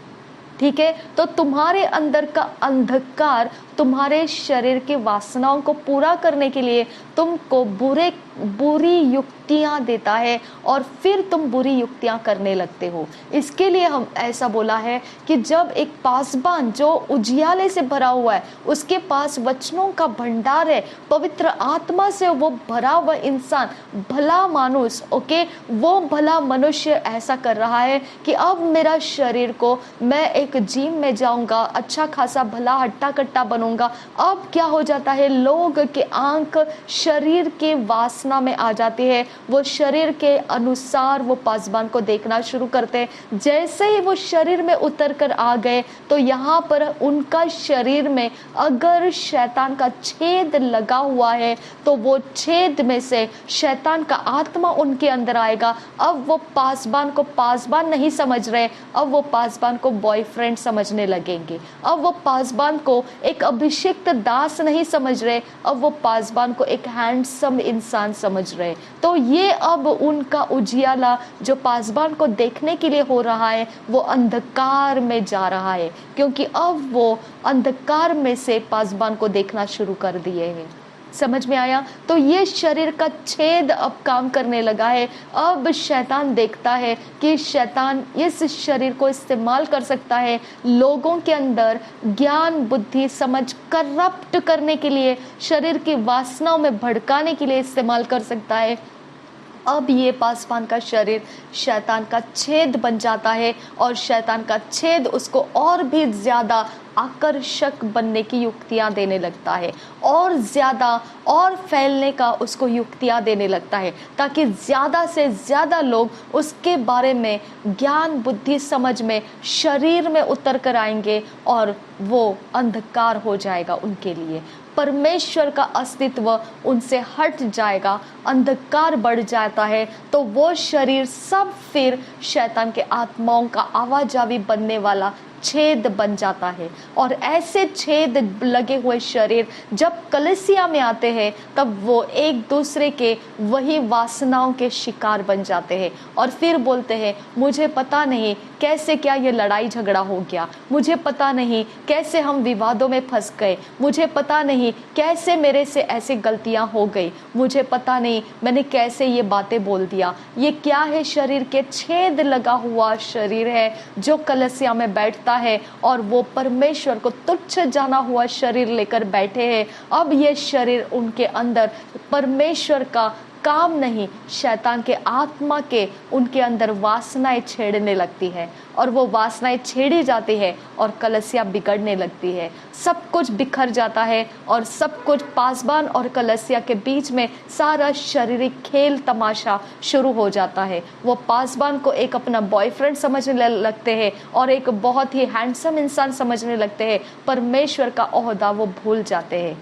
ठीक है, तो तुम्हारे अंदर का अंधकार तुम्हारे शरीर की वासनाओं को पूरा करने के लिए तुमको बुरी युक्तियां देता है, और फिर तुम बुरी युक्तियां करने लगते हो। इसके लिए हम ऐसा बोला है कि जब एक पासबान जो उजियाले से भरा हुआ है, उसके पास वचनों का भंडार है, पवित्र आत्मा से वो भरा हुआ इंसान, भला मानुष, ओके, वो भला मनुष्य ऐसा कर रहा है कि अब मेरा शरीर को, मैं एक जिम में जाऊंगा, अच्छा खासा भला हट्टा कट्टा बनूंगा। अब क्या हो जाता है, लोग के आंख शरीर के वासना में आ जाती है, वो शरीर के अनुसार वो पासबान को देखना शुरू करते हैं। जैसे ही वो शरीर में उतर कर आ गए, तो यहाँ पर उनका शरीर में अगर शैतान का छेद लगा हुआ है, तो वो छेद में से शैतान का आत्मा उनके अंदर आएगा। अब वो पासबान को पासबान नहीं समझ रहे, अब वो पासबान को बॉयफ्रेंड समझने लगेंगे। अब वो पासबान को एक अभिषिक्त दास नहीं समझ रहे, अब वो पासबान को एक हैंडसम इंसान समझ रहे। तो ये अब उनका उजियाला जो पासबान को देखने के लिए हो रहा है, वो अंधकार में जा रहा है, क्योंकि अब वो अंधकार में से पासबान को देखना शुरू कर दिए हैं। समझ में आया? तो ये शरीर का छेद अब काम करने लगा है। अब शैतान देखता है कि शैतान इस शरीर को इस्तेमाल कर सकता है लोगों के अंदर ज्ञान बुद्धि समझ करप्ट करने के लिए, शरीर की वासनाओं में भड़काने के लिए इस्तेमाल कर सकता है। अब ये पासबान का शरीर शैतान का छेद बन जाता है, और शैतान का छेद उसको और भी ज़्यादा आकर्षक बनने की युक्तियां देने लगता है, और ज़्यादा और फैलने का उसको युक्तियां देने लगता है, ताकि ज़्यादा से ज़्यादा लोग उसके बारे में ज्ञान बुद्धि समझ में शरीर में उतर कर आएंगे, और वो अंधकार हो जाएगा उनके लिए। परमेश्वर का अस्तित्व उनसे हट जाएगा, अंधकार बढ़ जाता है, तो वो शरीर सब फिर शैतान के आत्माओं का आवाजावी बनने वाला छेद बन जाता है। और ऐसे छेद लगे हुए शरीर जब कलीसिया में आते हैं, तब वो एक दूसरे के वही वासनाओं के शिकार बन जाते हैं, और फिर बोलते हैं मुझे पता नहीं कैसे क्या ये लड़ाई झगड़ा हो गया, मुझे पता नहीं कैसे हम विवादों में फंस गए, मुझे पता नहीं कैसे मेरे से ऐसी गलतियां हो गई, मुझे पता नहीं मैंने कैसे ये बातें बोल दिया। ये क्या है? शरीर के छेद लगा हुआ शरीर है जो कलीसिया में बैठता है और वो परमेश्वर को तुच्छ जाना हुआ शरीर लेकर बैठे हैं। अब ये शरीर उनके अंदर परमेश्वर का काम नहीं, शैतान के आत्मा के उनके अंदर वासनाएं छेड़ने लगती है और वो वासनाएं छेड़ी जाती है और कलीसिया बिगड़ने लगती है। सब कुछ बिखर जाता है और सब कुछ पासबान और कलीसिया के बीच में सारा शारीरिक खेल तमाशा शुरू हो जाता है। वो पासबान को एक अपना बॉयफ्रेंड समझने लगते हैं और एक बहुत ही हैंडसम इंसान समझने लगते हैं। परमेश्वर का ओहदा वो भूल जाते हैं।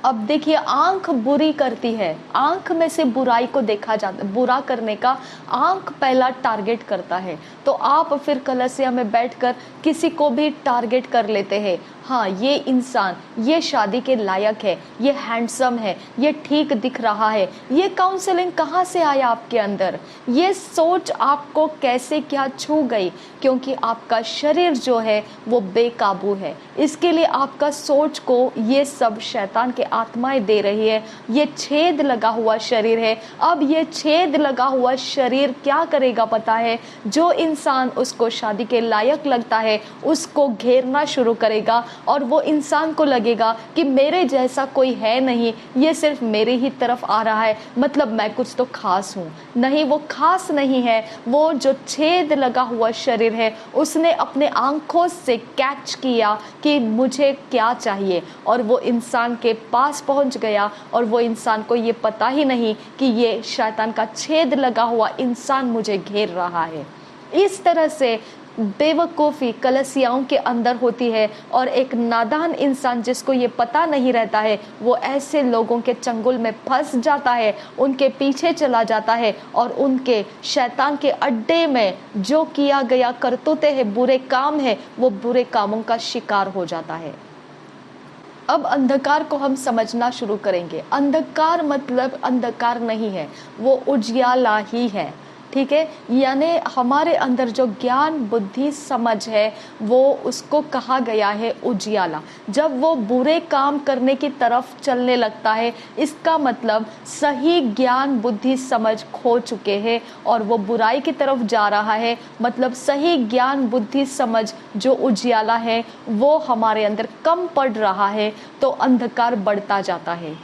अब देखिए, आंख बुरी करती है, आंख में से बुराई को देखा जाता, बुरा करने का आंख पहला टारगेट करता है। तो आप फिर कलीसिया में बैठकर किसी को भी टारगेट कर लेते हैं। हाँ, ये इंसान ये शादी के लायक है, ये हैंडसम है, ये ठीक दिख रहा है। ये काउंसलिंग कहाँ से आया आपके अंदर? ये सोच आपको कैसे क्या छू गई? क्योंकि आपका शरीर जो है वो बेकाबू है। इसके लिए आपका सोच को ये सब शैतान के आत्माएं दे रही है। ये छेद लगा हुआ शरीर है। अब ये छेद लगा हुआ शरीर क्या करेगा पता है? जो इंसान उसको शादी के लायक लगता है उसको घेरना शुरू करेगा और वो इंसान को लगेगा कि मेरे जैसा कोई है नहीं, ये सिर्फ मेरे ही तरफ आ रहा है, मतलब मैं कुछ तो खास हूँ। नहीं, वो खास नहीं है। वो जो छेद लगा हुआ शरीर है उसने अपने आंखों से कैच किया कि मुझे क्या चाहिए और वो इंसान के पास पहुंच गया और वो इंसान को ये पता ही नहीं कि ये शैतान का छेद लगा हुआ इंसान मुझे घेर रहा है। इस तरह से बेवकूफ़ी कलीसियाओं के अंदर होती है और एक नादान इंसान जिसको ये पता नहीं रहता है वो ऐसे लोगों के चंगुल में फंस जाता है, उनके पीछे चला जाता है और उनके शैतान के अड्डे में जो किया गया करतूते हैं, बुरे काम है, वो बुरे कामों का शिकार हो जाता है। अब अंधकार को हम समझना शुरू करेंगे। अंधकार मतलब अंधकार नहीं है, वो उजियाला ही है। ठीक है, यानी हमारे अंदर जो ज्ञान बुद्धि समझ है वो उसको कहा गया है उजियाला। जब वो बुरे काम करने की तरफ चलने लगता है, इसका मतलब सही ज्ञान बुद्धि समझ खो चुके हैं और वो बुराई की तरफ जा रहा है। मतलब सही ज्ञान बुद्धि समझ जो उजियाला है वो हमारे अंदर कम पड़ रहा है, तो अंधकार बढ़ता जाता है।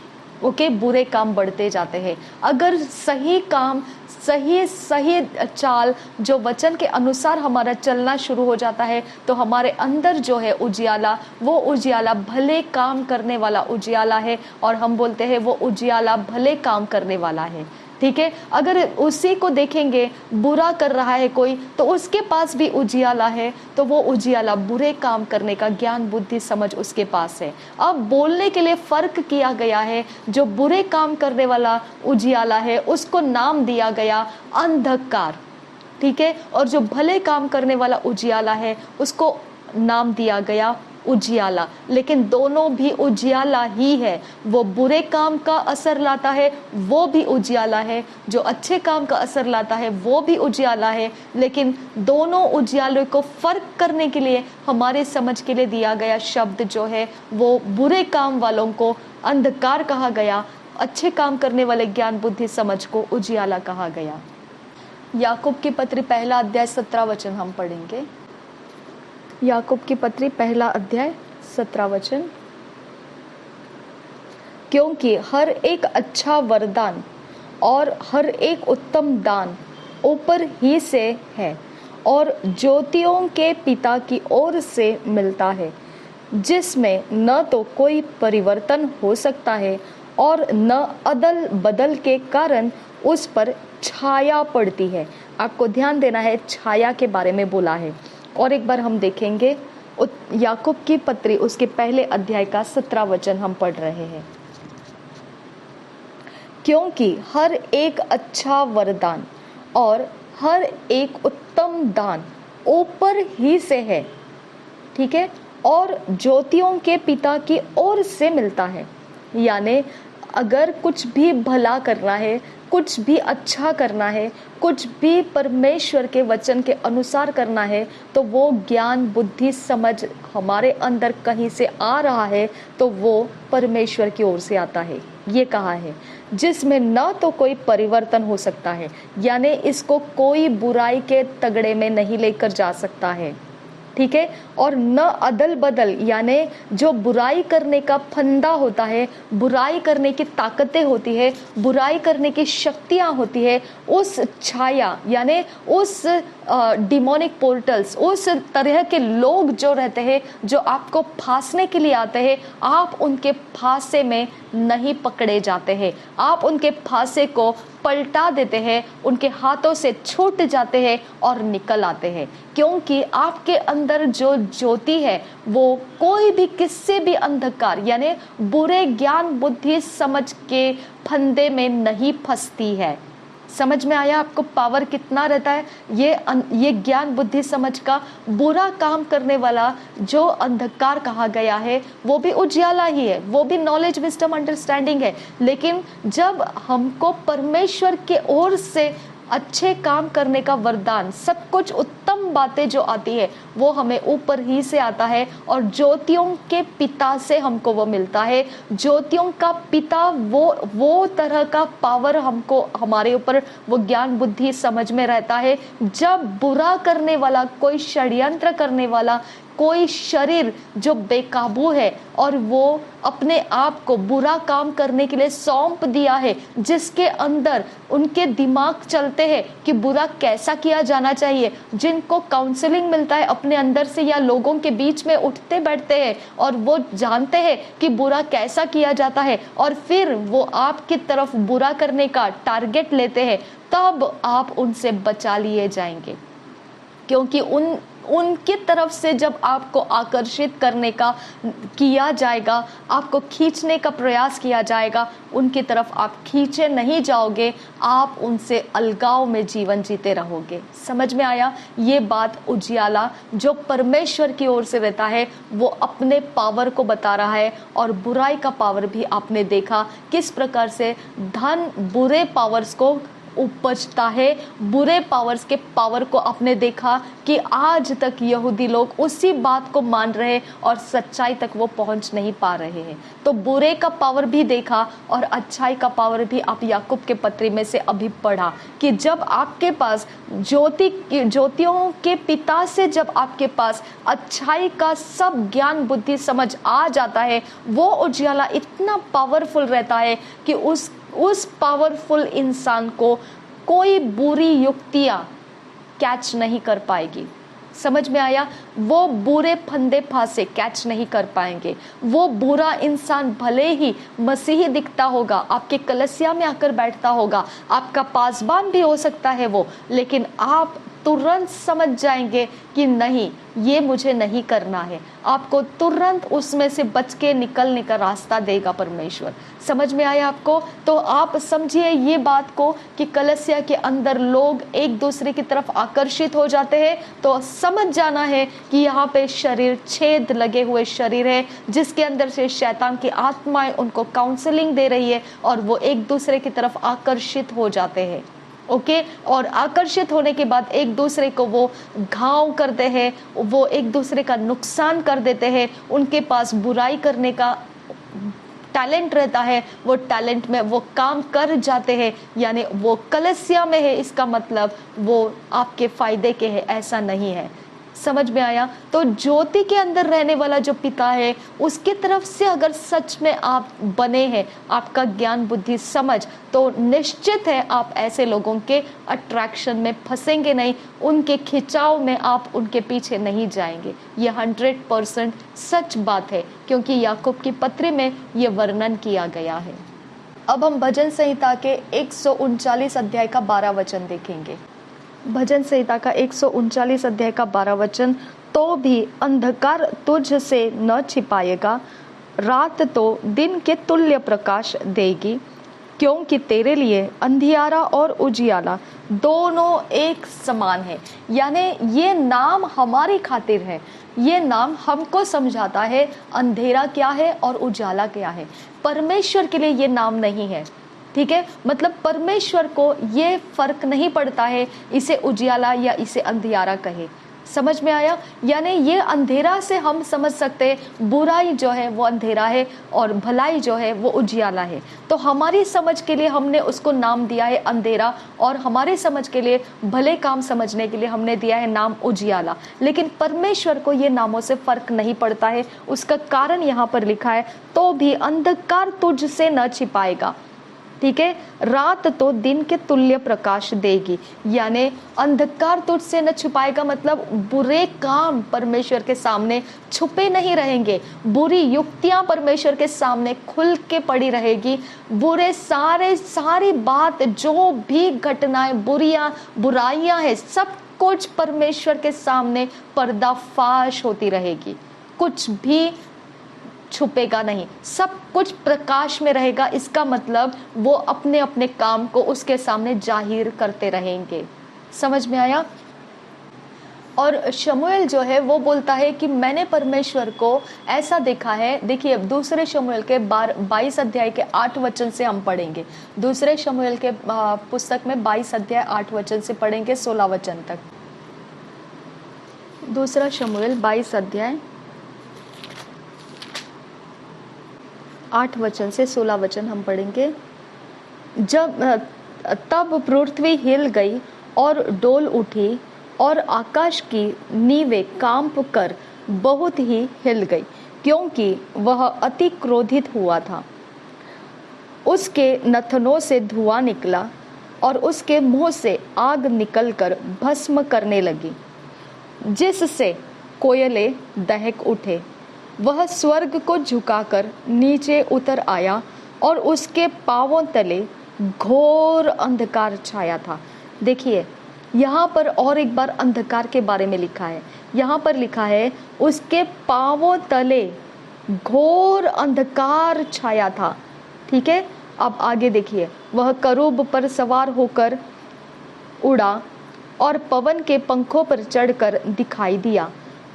ओके, बुरे काम बढ़ते जाते हैं। अगर सही काम सही चाल जो वचन के अनुसार हमारा चलना शुरू हो जाता है तो हमारे अंदर जो है उजियाला, वो उजियाला भले काम करने वाला उजियाला है और हम बोलते हैं वो उजियाला भले काम करने वाला है। ठीक है, अगर उसी को देखेंगे बुरा कर रहा है कोई तो उसके पास भी उजियाला है, तो वो उजियाला बुरे काम करने का ज्ञान बुद्धि समझ उसके पास है। अब बोलने के लिए फर्क किया गया है। जो बुरे काम करने वाला उजियाला है उसको नाम दिया गया अंधकार। ठीक है, और जो भले काम करने वाला उजियाला है उसको नाम दिया गया उजियाला। लेकिन दोनों भी उजियाला ही है। वो बुरे काम का असर लाता है वो भी उजियाला है, जो अच्छे काम का असर लाता है वो भी उजियाला है। लेकिन दोनों उजियालों को फर्क करने के लिए हमारे समझ के लिए दिया गया शब्द जो है वो बुरे काम वालों को अंधकार कहा गया, अच्छे काम करने वाले ज्ञान बुद्धि समझ को उजियाला कहा गया। याकूब की पत्री पहला अध्याय 17 वचन हम पढ़ेंगे। याकूब की पत्री पहला अध्याय 17 वचन। क्योंकि हर एक अच्छा वरदान और हर एक उत्तम दान ऊपर ही से है और ज्योतियों के पिता की ओर से मिलता है, जिसमें न तो कोई परिवर्तन हो सकता है और न अदल बदल के कारण उस पर छाया पड़ती है। आपको ध्यान देना है, छाया के बारे में बोला है। और एक बार हम देखेंगे याकूब की पत्री उसके पहले अध्याय का 17 वचन हम पढ़ रहे हैं। क्योंकि हर एक अच्छा वरदान और हर एक उत्तम दान ऊपर ही से है, ठीक है, और ज्योतियों के पिता की ओर से मिलता है। यानी अगर कुछ भी भला करना है, कुछ भी अच्छा करना है, कुछ भी परमेश्वर के वचन के अनुसार करना है, तो वो ज्ञान बुद्धि समझ हमारे अंदर कहीं से आ रहा है तो वो परमेश्वर की ओर से आता है। ये कहा है जिसमें न तो कोई परिवर्तन हो सकता है, यानी इसको कोई बुराई के तगड़े में नहीं लेकर जा सकता है, ठीक है, और न अदल बदल, यानी जो बुराई करने का फंदा होता है, बुराई करने की ताकतें होती है, बुराई करने की शक्तियां होती है, उस छाया यानी उस डिमोनिक पोर्टल्स, उस तरह के लोग जो रहते हैं, जो आपको फांसने के लिए आते हैं, आप उनके फांसे में नहीं पकड़े जाते हैं, आप उनके फांसे को पलटा देते हैं, उनके हाथों से छूट जाते हैं और निकल आते हैं, क्योंकि आपके अंदर जो ज्योति है वो कोई भी किससे भी अंधकार यानी बुरे ज्ञान बुद्धि समझ के फंदे में नहीं फंसती है। समझ में आया आपको पावर कितना रहता है? ये ज्ञान बुद्धि समझ का बुरा काम करने वाला जो अंधकार कहा गया है वो भी उजियाला ही है, वो भी नॉलेज विजडम अंडरस्टैंडिंग है। लेकिन जब हमको परमेश्वर के ओर से अच्छे काम करने का वरदान, सब कुछ उत्तम बातें जो आती है वो हमें ऊपर ही से आता है और ज्योतियों के पिता से हमको वो मिलता है। ज्योतियों का पिता वो तरह का पावर हमको हमारे ऊपर वो ज्ञान बुद्धि समझ में रहता है। जब बुरा करने वाला, कोई षड्यंत्र करने वाला, कोई शरीर जो बेकाबू है और वो अपने आप को बुरा काम करने के लिए सौंप दिया है, जिसके अंदर उनके दिमाग चलते हैं कि बुरा कैसा किया जाना चाहिए, जिनको काउंसलिंग मिलता है अपने अंदर से या लोगों के बीच में उठते बैठते हैं और वो जानते हैं कि बुरा कैसा किया जाता है और फिर वो आपकी तरफ बुरा करने का टारगेट लेते हैं, तब आप उनसे बचा लिए जाएंगे। क्योंकि उनकी तरफ से जब आपको आकर्षित करने का किया जाएगा, आपको खींचने का प्रयास किया जाएगा, उनकी तरफ आप खींचे नहीं जाओगे, आप उनसे अलगाव में जीवन जीते रहोगे। समझ में आया? ये बात उजियाला जो परमेश्वर की ओर से रहता है वो अपने पावर को बता रहा है और बुराई का पावर भी आपने देखा किस प्रकार से धन बुरे पावर्स को उपजता है। बुरे पावर्स के पावर को आपने देखा कि आज तक यहूदी लोग उसी बात को मान रहे और सच्चाई तक वो पहुंच नहीं पा रहे हैं। तो बुरे का पावर भी देखा और अच्छाई का पावर भी आप याकूब के पत्री में से अभी पढ़ा कि जब आपके पास ज्योतियों के पिता से जब आपके पास अच्छाई का सब ज्ञान बुद्धि समझ आ जाता है, वो उजियाला इतना पावरफुल रहता है कि उस पावरफुल इंसान को कोई बुरी युक्तियां कैच नहीं कर पाएगी। समझ में आया? वो बुरे फंदे फांसे कैच नहीं कर पाएंगे। वो बुरा इंसान भले ही मसीही दिखता होगा, आपके कलसिया में आकर बैठता होगा, आपका पासबान भी हो सकता है वो, लेकिन आप तुरंत समझ जाएंगे कि नहीं, ये मुझे नहीं करना है। आपको तुरंत उसमें से बच के निकलने का रास्ता देगा परमेश्वर। समझ में आया आपको? तो आप समझिए ये बात को कि कलसिया के अंदर लोग एक दूसरे की तरफ आकर्षित हो जाते हैं, तो समझ जाना है कि यहाँ पे शरीर, छेद लगे हुए शरीर है, जिसके अंदर से शैतान की आत्माएं उनको काउंसलिंग दे रही है और वो एक दूसरे की तरफ आकर्षित हो जाते हैं। ओके, और आकर्षित होने के बाद एक दूसरे को वो घाव करते हैं, वो एक दूसरे का नुकसान कर देते हैं। उनके पास बुराई करने का टैलेंट रहता है, वो टैलेंट में वो काम कर जाते हैं, यानी वो कलसिया में है, इसका मतलब वो आपके फायदे के है, ऐसा नहीं है। समझ में आया? तो ज्योति के अंदर रहने वाला जो पिता है उसके तरफ से अगर सच में आप बने हैं, आपका ज्ञान बुद्धि समझ, तो निश्चित है आप ऐसे लोगों के अट्रैक्शन में फंसेंगे नहीं, उनके खिंचाव में आप उनके पीछे नहीं जाएंगे। ये 100% सच बात है, क्योंकि याकूब की पत्री में ये वर्णन किया गया है। अब हम भजन संहिता के 139 अध्याय का 12 वचन देखेंगे। भजन संहिता का 139 अध्याय का 12 वचन, तो भी अंधकार तुझ से न छिपाएगा, रात तो दिन के तुल्य प्रकाश देगी, क्योंकि तेरे लिए अंधियारा और उजियाला दोनों एक समान है। यानी ये नाम हमारी खातिर है, ये नाम हमको समझाता है अंधेरा क्या है और उजाला क्या है। परमेश्वर के लिए ये नाम नहीं है, ठीक है। मतलब परमेश्वर को ये फर्क नहीं पड़ता है इसे उजियाला या इसे अंधियारा कहे। समझ में आया? यानी ये अंधेरा से हम समझ सकते हैं बुराई जो है वो अंधेरा है और भलाई जो है वो उजियाला है। तो हमारी समझ के लिए हमने उसको नाम दिया है अंधेरा, और हमारे समझ के लिए भले काम समझने के लिए हमने दिया है नाम उजियाला। लेकिन परमेश्वर को ये नामों से फर्क नहीं पड़ता है। उसका कारण यहाँ पर लिखा है, तो भी अंधकार तुझसे न छिपाएगा, ठीक है, रात तो दिन के तुल्य प्रकाश देगी। यानी अंधकार तुझसे न छुपाएगा, मतलब बुरे काम परमेश्वर के सामने छुपे नहीं रहेंगे, बुरी युक्तियां परमेश्वर के सामने खुल के पड़ी रहेगी। बुरे सारी बात, जो भी घटनाएं बुराइयां हैं, सब कुछ परमेश्वर के सामने पर्दाफाश होती रहेगी। कुछ भी छुपेगा नहीं, सब कुछ प्रकाश में रहेगा। इसका मतलब वो अपने अपने काम को उसके सामने जाहिर करते रहेंगे। समझ में आया? और शमूएल जो है वो बोलता है कि मैंने परमेश्वर को ऐसा देखा है। देखिए दूसरे शमूएल के 22 अध्याय के 8 वचन से हम पढ़ेंगे। दूसरे शमूएल के पुस्तक में 22 अध्याय 8 वचन से पढ़ेंगे 16 वचन तक। दूसरा शमूएल 22 अध्याय 8 वचन से 16 वचन हम पढ़ेंगे। तब पृथ्वी हिल गई और डोल उठी और आकाश की नींवें कांप कर बहुत ही हिल गई, क्योंकि वह अति क्रोधित हुआ था। उसके नथनों से धुआं निकला और उसके मुंह से आग निकलकर भस्म करने लगी, जिससे कोयले दहक उठे। वह स्वर्ग को झुकाकर नीचे उतर आया और उसके पांवों तले घोर अंधकार छाया था। देखिए यहाँ पर और एक बार अंधकार के बारे में लिखा है। यहाँ पर लिखा है उसके पांवों तले घोर अंधकार छाया था, ठीक है। अब आगे देखिए, वह करूब पर सवार होकर उड़ा और पवन के पंखों पर चढ़कर दिखाई दिया।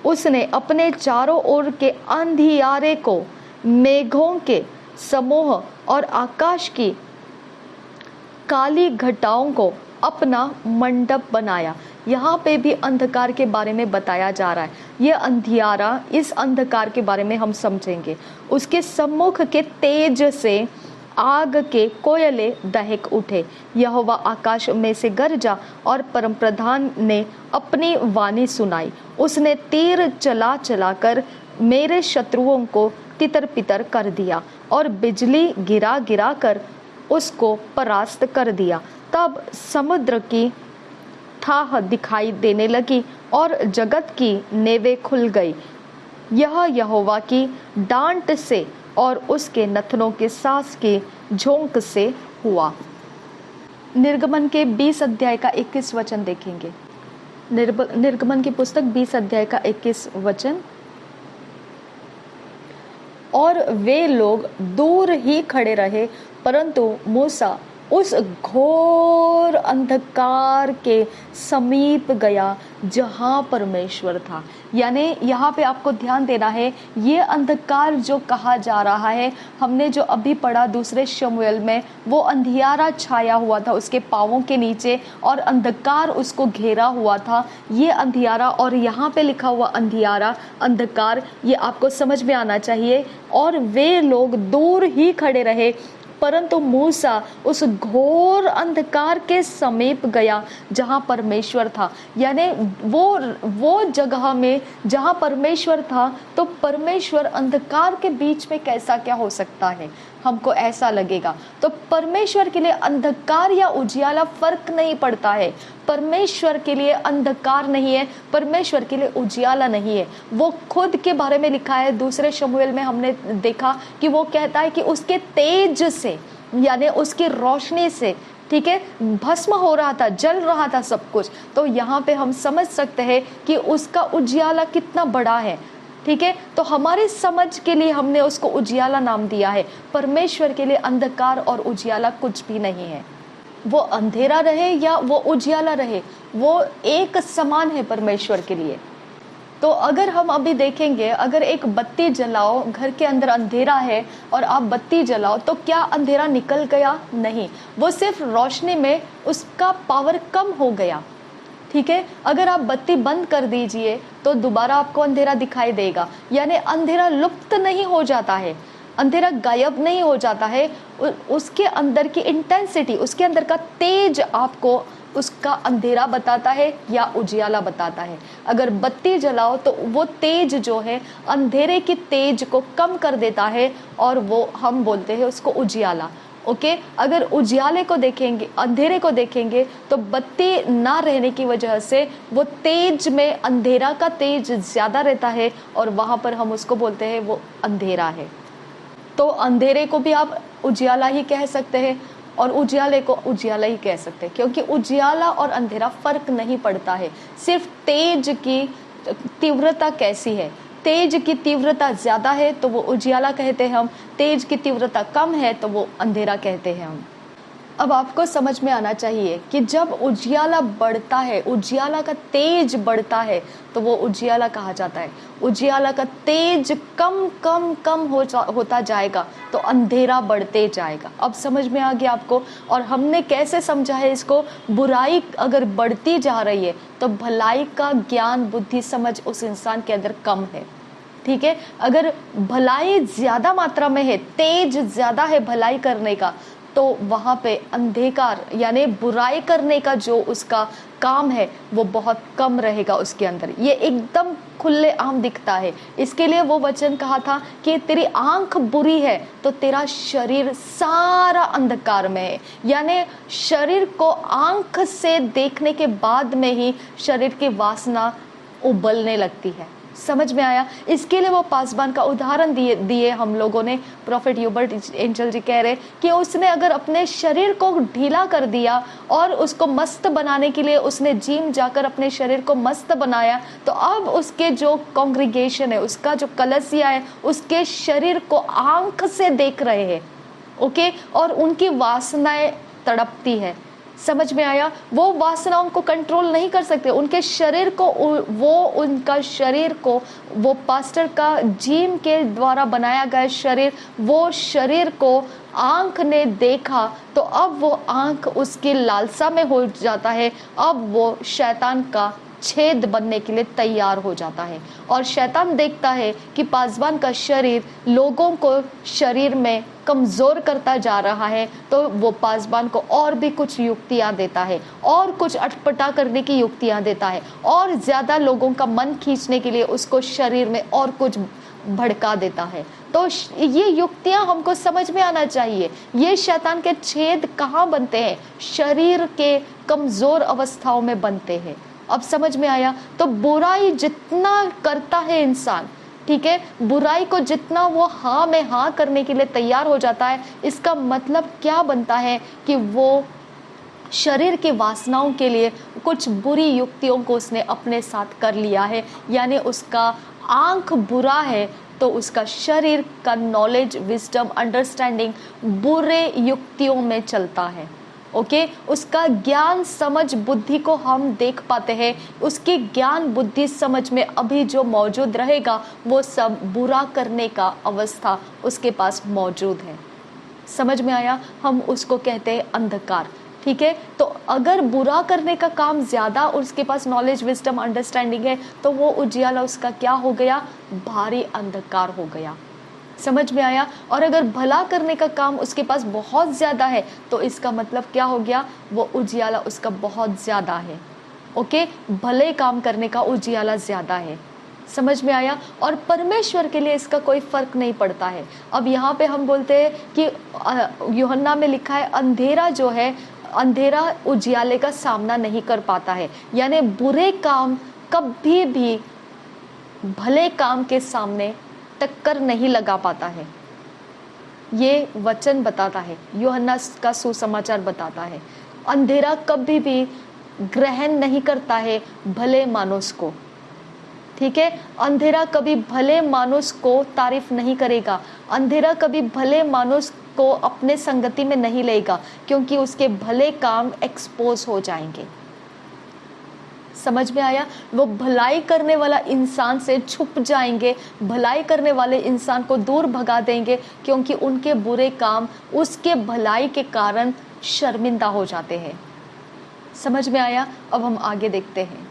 उसने अपने चारों ओर के अंधियारे को, मेघों के समूह और आकाश की काली घटाओं को अपना मंडप बनाया। यहाँ पे भी अंधकार के बारे में बताया जा रहा है। ये अंधियारा, इस अंधकार के बारे में हम समझेंगे। उसके सम्मुख के तेज से आग के कोयले दहक उठे। यहोवा आकाश में से गरजा और परमप्रधान ने अपनी वाणी सुनाई। उसने तीर चला चला कर मेरे शत्रुओं को तितर पितर कर दिया और बिजली गिरा गिरा कर उसको परास्त कर दिया। तब समुद्र की थाह दिखाई देने लगी और जगत की नेवें खुल गई। यह यहोवा की डांट से और उसके नथनों के सांस के झोंक से हुआ। निर्गमन के 20 अध्याय का 21 वचन देखेंगे। निर्गमन की पुस्तक 20 अध्याय का 21 वचन। और वे लोग दूर ही खड़े रहे, परंतु मूसा उस घोर अंधकार के समीप गया जहां परमेश्वर था। यानी यहाँ पे आपको ध्यान देना है, ये अंधकार जो कहा जा रहा है, हमने जो अभी पढ़ा दूसरे शमूएल में, वो अंधियारा छाया हुआ था उसके पांवों के नीचे और अंधकार उसको घेरा हुआ था। ये अंधियारा और यहाँ पे लिखा हुआ अंधियारा, अंधकार, ये आपको समझ में आना चाहिए। और वे लोग दूर ही खड़े रहे, परंतु मूसा उस घोर अंधकार के समीप गया जहां परमेश्वर था। यानी वो जगह में जहां परमेश्वर था, तो परमेश्वर अंधकार के बीच में कैसा क्या हो सकता है, हमको ऐसा लगेगा। तो परमेश्वर के लिए अंधकार या उजियाला फर्क नहीं पड़ता है। परमेश्वर के लिए अंधकार नहीं है, परमेश्वर के लिए उजियाला नहीं है। वो खुद के बारे में लिखा है दूसरे शमूएल में, हमने देखा कि वो कहता है कि उसके तेज से, यानी उसकी रोशनी से, ठीक है, भस्म हो रहा था, जल रहा था सब कुछ। तो यहाँ पे हम समझ सकते हैं कि उसका उजियाला कितना बड़ा है। ठीक है, तो हमारे समझ के लिए हमने उसको उजियाला नाम दिया है। परमेश्वर के लिए अंधकार और उजियाला कुछ भी नहीं है। वो अंधेरा रहे या वो उजियाला रहे, वो एक समान है परमेश्वर के लिए। तो अगर हम अभी देखेंगे, अगर एक बत्ती जलाओ, घर के अंदर अंधेरा है और आप बत्ती जलाओ, तो क्या अंधेरा निकल गया? नहीं, वो सिर्फ रोशनी में उसका पावर कम हो गया। ठीक है, अगर आप बत्ती बंद कर दीजिए तो दोबारा आपको अंधेरा दिखाई देगा, यानी अंधेरा लुप्त नहीं हो जाता है, अंधेरा गायब नहीं हो जाता है। उसके अंदर की इंटेंसिटी, उसके अंदर का तेज आपको उसका अंधेरा बताता है या उजियाला बताता है। अगर बत्ती जलाओ तो वो तेज जो है अंधेरे की तेज को कम कर देता है और वो हम बोलते हैं उसको उजियाला। ओके, अगर उजियाले को देखेंगे, अंधेरे को देखेंगे, तो बत्ती ना रहने की वजह से वो तेज में अंधेरा का तेज ज्यादा रहता है और वहां पर हम उसको बोलते हैं वो अंधेरा है। तो अंधेरे को भी आप उजियाला ही कह सकते हैं और उजियाले को उजियाला ही कह सकते हैं, क्योंकि उजियाला और अंधेरा फर्क नहीं पड़ता है, सिर्फ तेज की तीव्रता कैसी है। तेज की तीव्रता ज्यादा है तो वो उजियाला कहते हैं हम, तेज की तीव्रता कम है तो वो अंधेरा कहते हैं हम। अब आपको समझ में आना चाहिए कि जब उजियाला बढ़ता है, उजियाला का तेज बढ़ता है, तो वो उजियाला कहा जाता है। उजियाला का तेज कम कम कम होता जाएगा तो अंधेरा बढ़ते जाएगा। अब समझ में आ गया आपको? और हमने कैसे समझा है इसको? बुराई अगर बढ़ती जा रही है तो भलाई का ज्ञान, बुद्धि, समझ उस इंसान के अंदर कम है। ठीक है, अगर भलाई ज्यादा मात्रा में है, तेज ज्यादा है भलाई करने का, तो वहां पे अंधकार यानी बुराई करने का जो उसका काम है वो बहुत कम रहेगा उसके अंदर। ये एकदम खुले आम दिखता है। इसके लिए वो वचन कहा था कि तेरी आंख बुरी है तो तेरा शरीर सारा अंधकार में है, यानी शरीर को आंख से देखने के बाद में ही शरीर की वासना उबलने लगती है। समझ में आया? इसके लिए वो पासबान का उदाहरण दिए हम लोगों ने। प्रॉफिट ह्यूबर्ट एंजल जी कह रहे कि उसने अगर अपने शरीर को ढीला कर दिया और उसको मस्त बनाने के लिए उसने जिम जाकर अपने शरीर को मस्त बनाया, तो अब उसके जो कांग्रीगेशन है, उसका जो कलीसिया है, उसके शरीर को आंख से देख रहे हैं। ओके, और उनकी वासनाएं तड़पती है। समझ में आया? वो वासनाओं को कंट्रोल नहीं कर सकते, उनके शरीर को, उनका शरीर को, वो पास्टर का जिम के द्वारा बनाया गया शरीर, वो शरीर को आंख ने देखा तो अब वो आंख उसकी लालसा में हो जाता है। अब वो शैतान का छेद बनने के लिए तैयार हो जाता है और शैतान देखता है कि पासबान का शरीर लोगों को शरीर में कमजोर करता जा रहा है, तो वो पासबान को और भी कुछ युक्तियां देता है, और कुछ अटपटा करने की युक्तियां देता है, और ज्यादा लोगों का मन खींचने के लिए उसको शरीर में और कुछ भड़का देता है। तो ये युक्तियां हमको समझ में आना चाहिए। ये शैतान के छेद कहाँ बनते हैं? शरीर के कमजोर अवस्थाओं में बनते हैं। अब समझ में आया? तो बुराई जितना करता है इंसान, ठीक है, बुराई को जितना वो हाँ में हाँ करने के लिए तैयार हो जाता है, इसका मतलब क्या बनता है कि वो शरीर की वासनाओं के लिए कुछ बुरी युक्तियों को उसने अपने साथ कर लिया है। यानी उसका आंख बुरा है तो उसका शरीर का नॉलेज, विजडम, अंडरस्टैंडिंग बुरे युक्तियों में चलता है। ओके, उसका ज्ञान, समझ, बुद्धि को हम देख पाते हैं। उसकी ज्ञान, बुद्धि, समझ में अभी जो मौजूद रहेगा वो सब बुरा करने का अवस्था उसके पास मौजूद है। समझ में आया? हम उसको कहते हैं अंधकार। ठीक है, तो अगर बुरा करने का काम ज्यादा उसके पास नॉलेज, विजडम, अंडरस्टैंडिंग है, तो वो उजियाला उसका क्या हो गया? भारी अंधकार हो गया। समझ में आया? और अगर भला करने का काम उसके पास बहुत ज्यादा है तो इसका मतलब क्या हो गया? वो उजियाला उसका बहुत ज्यादा है। ओके, भले काम करने का उजियाला ज्यादा है। समझ में आया? और परमेश्वर के लिए इसका कोई फर्क नहीं पड़ता है। अब यहाँ पे हम बोलते हैं कि यूहन्ना में लिखा है अंधेरा जो है, अंधेरा उजियाले का सामना नहीं कर पाता है, यानी बुरे काम कभी भी भले काम के सामने टक्कर नहीं लगा पाता है। ये वचन बताता है, यूहन्ना का सुसमाचार बताता है। अंधेरा कभी भी ग्रहण नहीं करता है भले मानुष को। ठीक है। अंधेरा कभी भले मानुष को तारीफ नहीं करेगा, अंधेरा कभी भले मानुष को अपने संगति में नहीं लेगा, क्योंकि उसके भले काम एक्सपोज हो जाएंगे। समझ में आया? वो भलाई करने वाला इंसान से छुप जाएंगे, भलाई करने वाले इंसान को दूर भगा देंगे, क्योंकि उनके बुरे काम उसके भलाई के कारण शर्मिंदा हो जाते हैं। समझ में आया? अब हम आगे देखते हैं।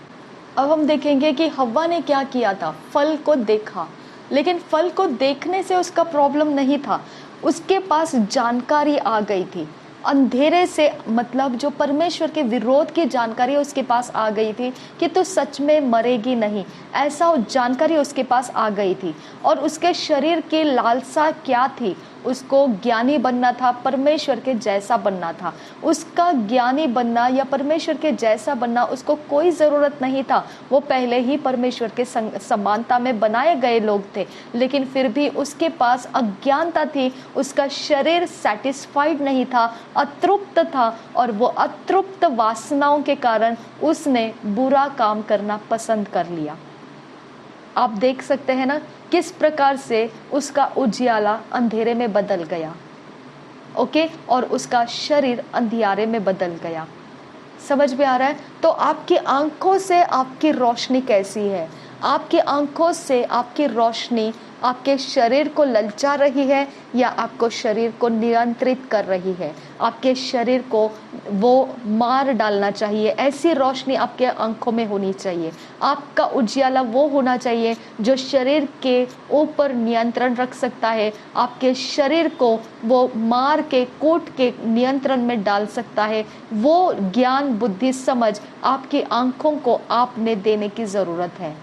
अब हम देखेंगे कि हव्वा ने क्या किया था। फल को देखा, लेकिन फल को देखने से उसका प्रॉब्लम नहीं था, उसके पास जानकारी आ गई थी। अंधेरे से मतलब जो परमेश्वर के विरोध की जानकारी उसके पास आ गई थी कि तू सच में मरेगी नहीं, ऐसा जानकारी उसके पास आ गई थी। और उसके शरीर की लालसा क्या थी? उसको ज्ञानी बनना था, परमेश्वर के जैसा बनना था। उसका ज्ञानी बनना या परमेश्वर के जैसा बनना उसको कोई ज़रूरत नहीं था, वो पहले ही परमेश्वर के समानता में बनाए गए लोग थे। लेकिन फिर भी उसके पास अज्ञानता थी, उसका शरीर सेटिस्फाइड नहीं था, अतृप्त था, और वो अतृप्त वासनाओं के कारण उसने बुरा काम करना पसंद कर लिया। आप देख सकते हैं ना किस प्रकार से उसका उजियाला अंधेरे में बदल गया, ओके, और उसका शरीर अंधियारे में बदल गया। समझ में आ रहा है? तो आपकी आंखों से आपकी रोशनी कैसी है? आपकी आंखों से आपकी रोशनी आपके शरीर को ललचा रही है या आपको शरीर को नियंत्रित कर रही है? आपके शरीर को वो मार डालना चाहिए, ऐसी रोशनी आपके आंखों में होनी चाहिए। आपका उजियाला वो होना चाहिए जो शरीर के ऊपर नियंत्रण रख सकता है, आपके शरीर को वो मार के कूट के नियंत्रण में डाल सकता है। वो ज्ञान, बुद्धि, समझ आपकी आंखों को आपने देने की ज़रूरत है।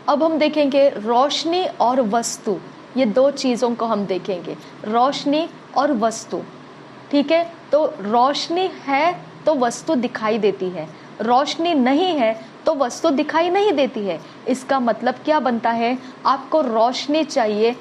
अब हम देखेंगे रोशनी और वस्तु, ये दो चीज़ों को हम देखेंगे, रोशनी और वस्तु। ठीक है, तो रोशनी है तो वस्तु दिखाई देती है, रोशनी नहीं है तो वस्तु दिखाई नहीं देती है। इसका मतलब क्या बनता है? आपको रोशनी चाहिए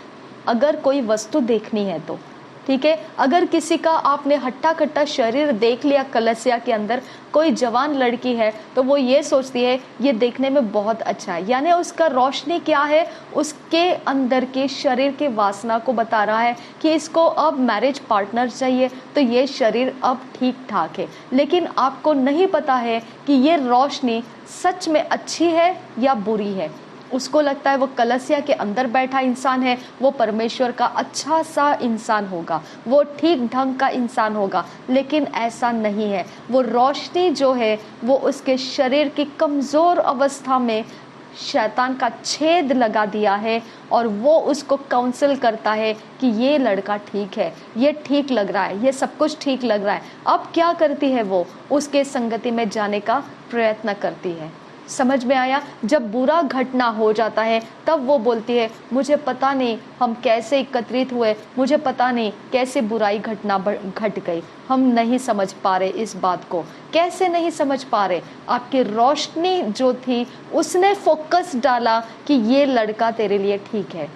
अगर कोई वस्तु देखनी है तो, ठीक है। अगर किसी का आपने हट्टा कट्टा शरीर देख लिया कलसिया के अंदर, कोई जवान लड़की है तो वो ये सोचती है ये देखने में बहुत अच्छा है, यानी उसका रोशनी क्या है? उसके अंदर के शरीर के वासना को बता रहा है कि इसको अब मैरिज पार्टनर चाहिए, तो ये शरीर अब ठीक ठाक है। लेकिन आपको नहीं पता है कि ये रोशनी सच में अच्छी है या बुरी है। उसको लगता है वो कलसिया के अंदर बैठा इंसान है, वो परमेश्वर का अच्छा सा इंसान होगा, वो ठीक ढंग का इंसान होगा, लेकिन ऐसा नहीं है। वो रोशनी जो है वो उसके शरीर की कमज़ोर अवस्था में शैतान का छेद लगा दिया है, और वो उसको काउंसिल करता है कि ये लड़का ठीक है, ये ठीक लग रहा है, ये सब कुछ ठीक लग रहा है। अब क्या करती है? वो उसके संगति में जाने का प्रयत्न करती है। समझ में आया? जब बुरा घटना हो जाता है तब वो बोलती है मुझे पता नहीं हम कैसे एकत्रित हुए, मुझे पता नहीं कैसे बुराई घटना घट गई, हम नहीं समझ पा रहे इस बात को। कैसे नहीं समझ पा रहे? आपकी रोशनी जो थी उसने फोकस डाला कि ये लड़का तेरे लिए ठीक है,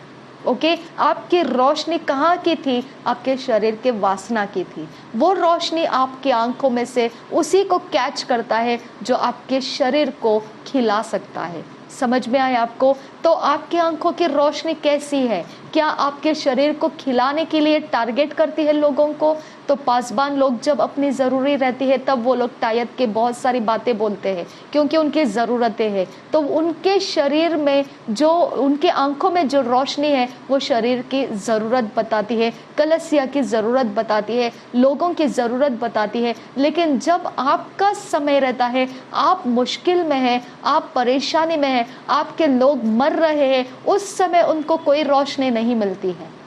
ओके। आपकी रोशनी कहाँ की थी? आपके शरीर के वासना की थी। वो रोशनी आपकी आंखों में से उसी को कैच करता है जो आपके शरीर को खिला सकता है। समझ में आया आपको? तो आपकी आंखों की रोशनी कैसी है? क्या आपके शरीर को खिलाने के लिए टारगेट करती है लोगों को? तो पासबान लोग जब अपनी ज़रूरी रहती है तब वो लोग टायत के बहुत सारी बातें बोलते हैं, क्योंकि उनकी ज़रूरतें हैं। तो उनके शरीर में जो, उनके आंखों में जो रोशनी है वो शरीर की ज़रूरत बताती है, कलीसिया की ज़रूरत बताती है, लोगों की ज़रूरत बताती है। लेकिन जब आपका समय रहता है, आप मुश्किल में हैं, आप परेशानी में हैं, आपके लोग मर रहे हैं, उस समय उनको कोई रोशनी नहीं मिलती है।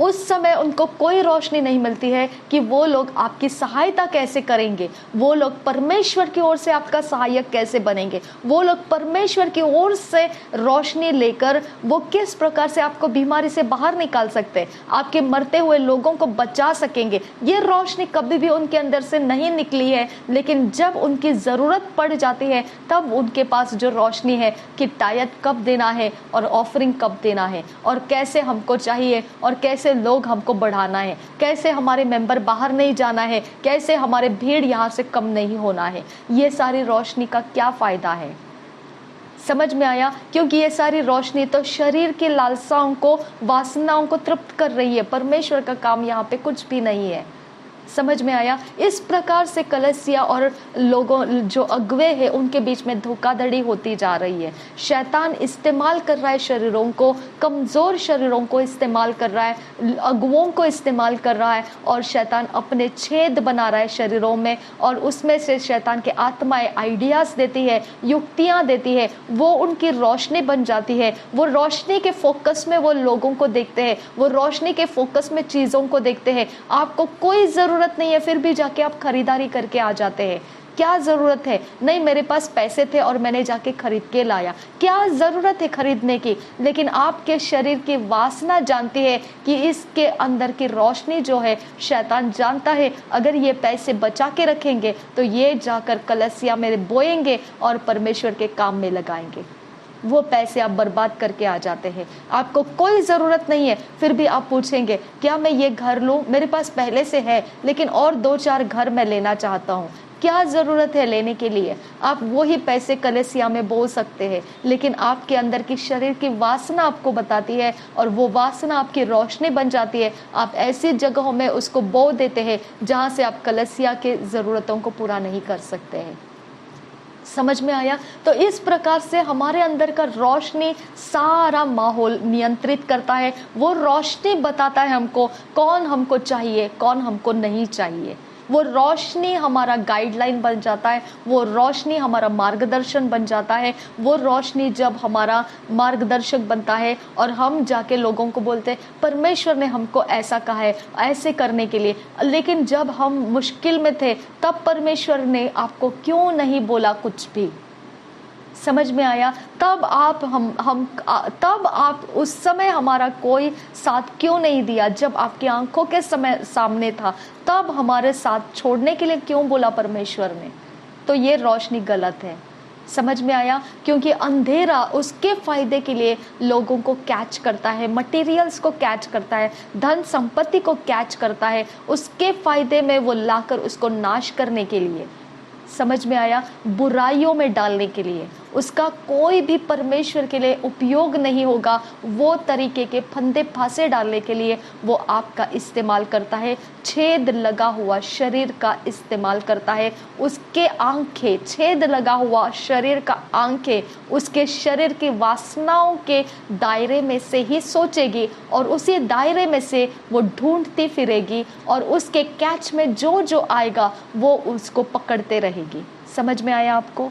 उस समय उनको कोई रोशनी नहीं मिलती है कि वो लोग आपकी सहायता कैसे करेंगे, वो लोग परमेश्वर की ओर से आपका सहायक कैसे बनेंगे, वो लोग परमेश्वर की ओर से रोशनी लेकर वो किस प्रकार से आपको बीमारी से बाहर निकाल सकते, आपके मरते हुए लोगों को बचा सकेंगे। ये रोशनी कभी भी उनके अंदर से नहीं निकली है। लेकिन जब उनकी ज़रूरत पड़ जाती है तब उनके पास जो रोशनी है कि टायत कब देना है और ऑफरिंग कब देना है, और कैसे हमको चाहिए, और कैसे लोग हमको बढ़ाना है, कैसे हमारे मेंबर बाहर नहीं जाना है, कैसे हमारे भीड़ यहाँ से कम नहीं होना है। ये सारी रोशनी का क्या फ़ायदा है? समझ में आया? क्योंकि ये सारी रोशनी तो शरीर की लालसाओं को, वासनाओं को तृप्त कर रही है। परमेश्वर का काम यहाँ पे कुछ भी नहीं है। समझ में आया? इस प्रकार से कलीसिया और लोगों जो अगुवे हैं उनके बीच में धोखाधड़ी होती जा रही है। शैतान इस्तेमाल कर रहा है शरीरों को, कमजोर शरीरों को इस्तेमाल कर रहा है, अगुवों को इस्तेमाल कर रहा है, और शैतान अपने छेद बना रहा है शरीरों में, और उसमें से शैतान के आत्माएं आइडियाज देती है, युक्तियां देती है, वो उनकी रोशनी बन जाती है। वो रोशनी के फोकस में वो लोगों को देखते हैं, वो रोशनी के फोकस में चीजों को देखते हैं। आपको कोई जरूरत नहीं है, फिर भी जाके आप खरीदारी करके आ जाते हैं। क्या जरूरत है? नहीं, मेरे पास पैसे थे और मैंने जाके खरीद के लाया। क्या जरूरत है खरीदने की? लेकिन आपके शरीर की वासना जानती है कि इसके अंदर की रोशनी जो है, शैतान जानता है अगर ये पैसे बचा के रखेंगे तो ये जाकर कलीसिया में बोएंगे और परमेश्वर के काम में लगाएंगे। वो पैसे आप बर्बाद करके आ जाते हैं। आपको कोई ज़रूरत नहीं है, फिर भी आप पूछेंगे क्या मैं ये घर लूँ? मेरे पास पहले से है, लेकिन और 2-4 घर मैं लेना चाहता हूँ। क्या ज़रूरत है लेने के लिए? आप वही पैसे कलीसिया में बो सकते हैं, लेकिन आपके अंदर की शरीर की वासना आपको बताती है, और वो वासना आपकी रोशनी बन जाती है। आप ऐसी जगहों में उसको बो देते हैं जहाँ से आप कलीसिया के ज़रूरतों को पूरा नहीं कर सकते हैं। समझ में आया? तो इस प्रकार से हमारे अंदर का रोशनी सारा माहौल नियंत्रित करता है। वो रोशनी बताता है हमको कौन हमको चाहिए, कौन हमको नहीं चाहिए। वो रोशनी हमारा गाइडलाइन बन जाता है, वो रोशनी हमारा मार्गदर्शन बन जाता है। वो रोशनी जब हमारा मार्गदर्शक बनता है और हम जाके लोगों को बोलते हैं परमेश्वर ने हमको ऐसा कहा है ऐसे करने के लिए, लेकिन जब हम मुश्किल में थे तब परमेश्वर ने आपको क्यों नहीं बोला कुछ भी? समझ में आया? तब आप उस समय हमारा कोई साथ क्यों नहीं दिया? जब आपकी आंखों के सामने था तब हमारे साथ छोड़ने के लिए क्यों बोला परमेश्वर ने? तो ये रोशनी गलत है। समझ में आया? क्योंकि अंधेरा उसके फायदे के लिए लोगों को कैच करता है, मटेरियल्स को कैच करता है, धन संपत्ति को कैच करता है, उसके फायदे में वो लाकर उसको नाश करने के लिए। समझ में आया? बुराइयों में डालने के लिए उसका कोई भी परमेश्वर के लिए उपयोग नहीं होगा। वो तरीके के फंदे फांसे डालने के लिए वो आपका इस्तेमाल करता है। छेद लगा हुआ शरीर का इस्तेमाल करता है। उसके आंखें, छेद लगा हुआ शरीर का आंखें उसके शरीर की वासनाओं के दायरे में से ही सोचेगी, और उसी दायरे में से वो ढूंढती फिरेगी, और उसके कैच में जो जो आएगा वो उसको पकड़ते रहेगी। समझ में आया आपको?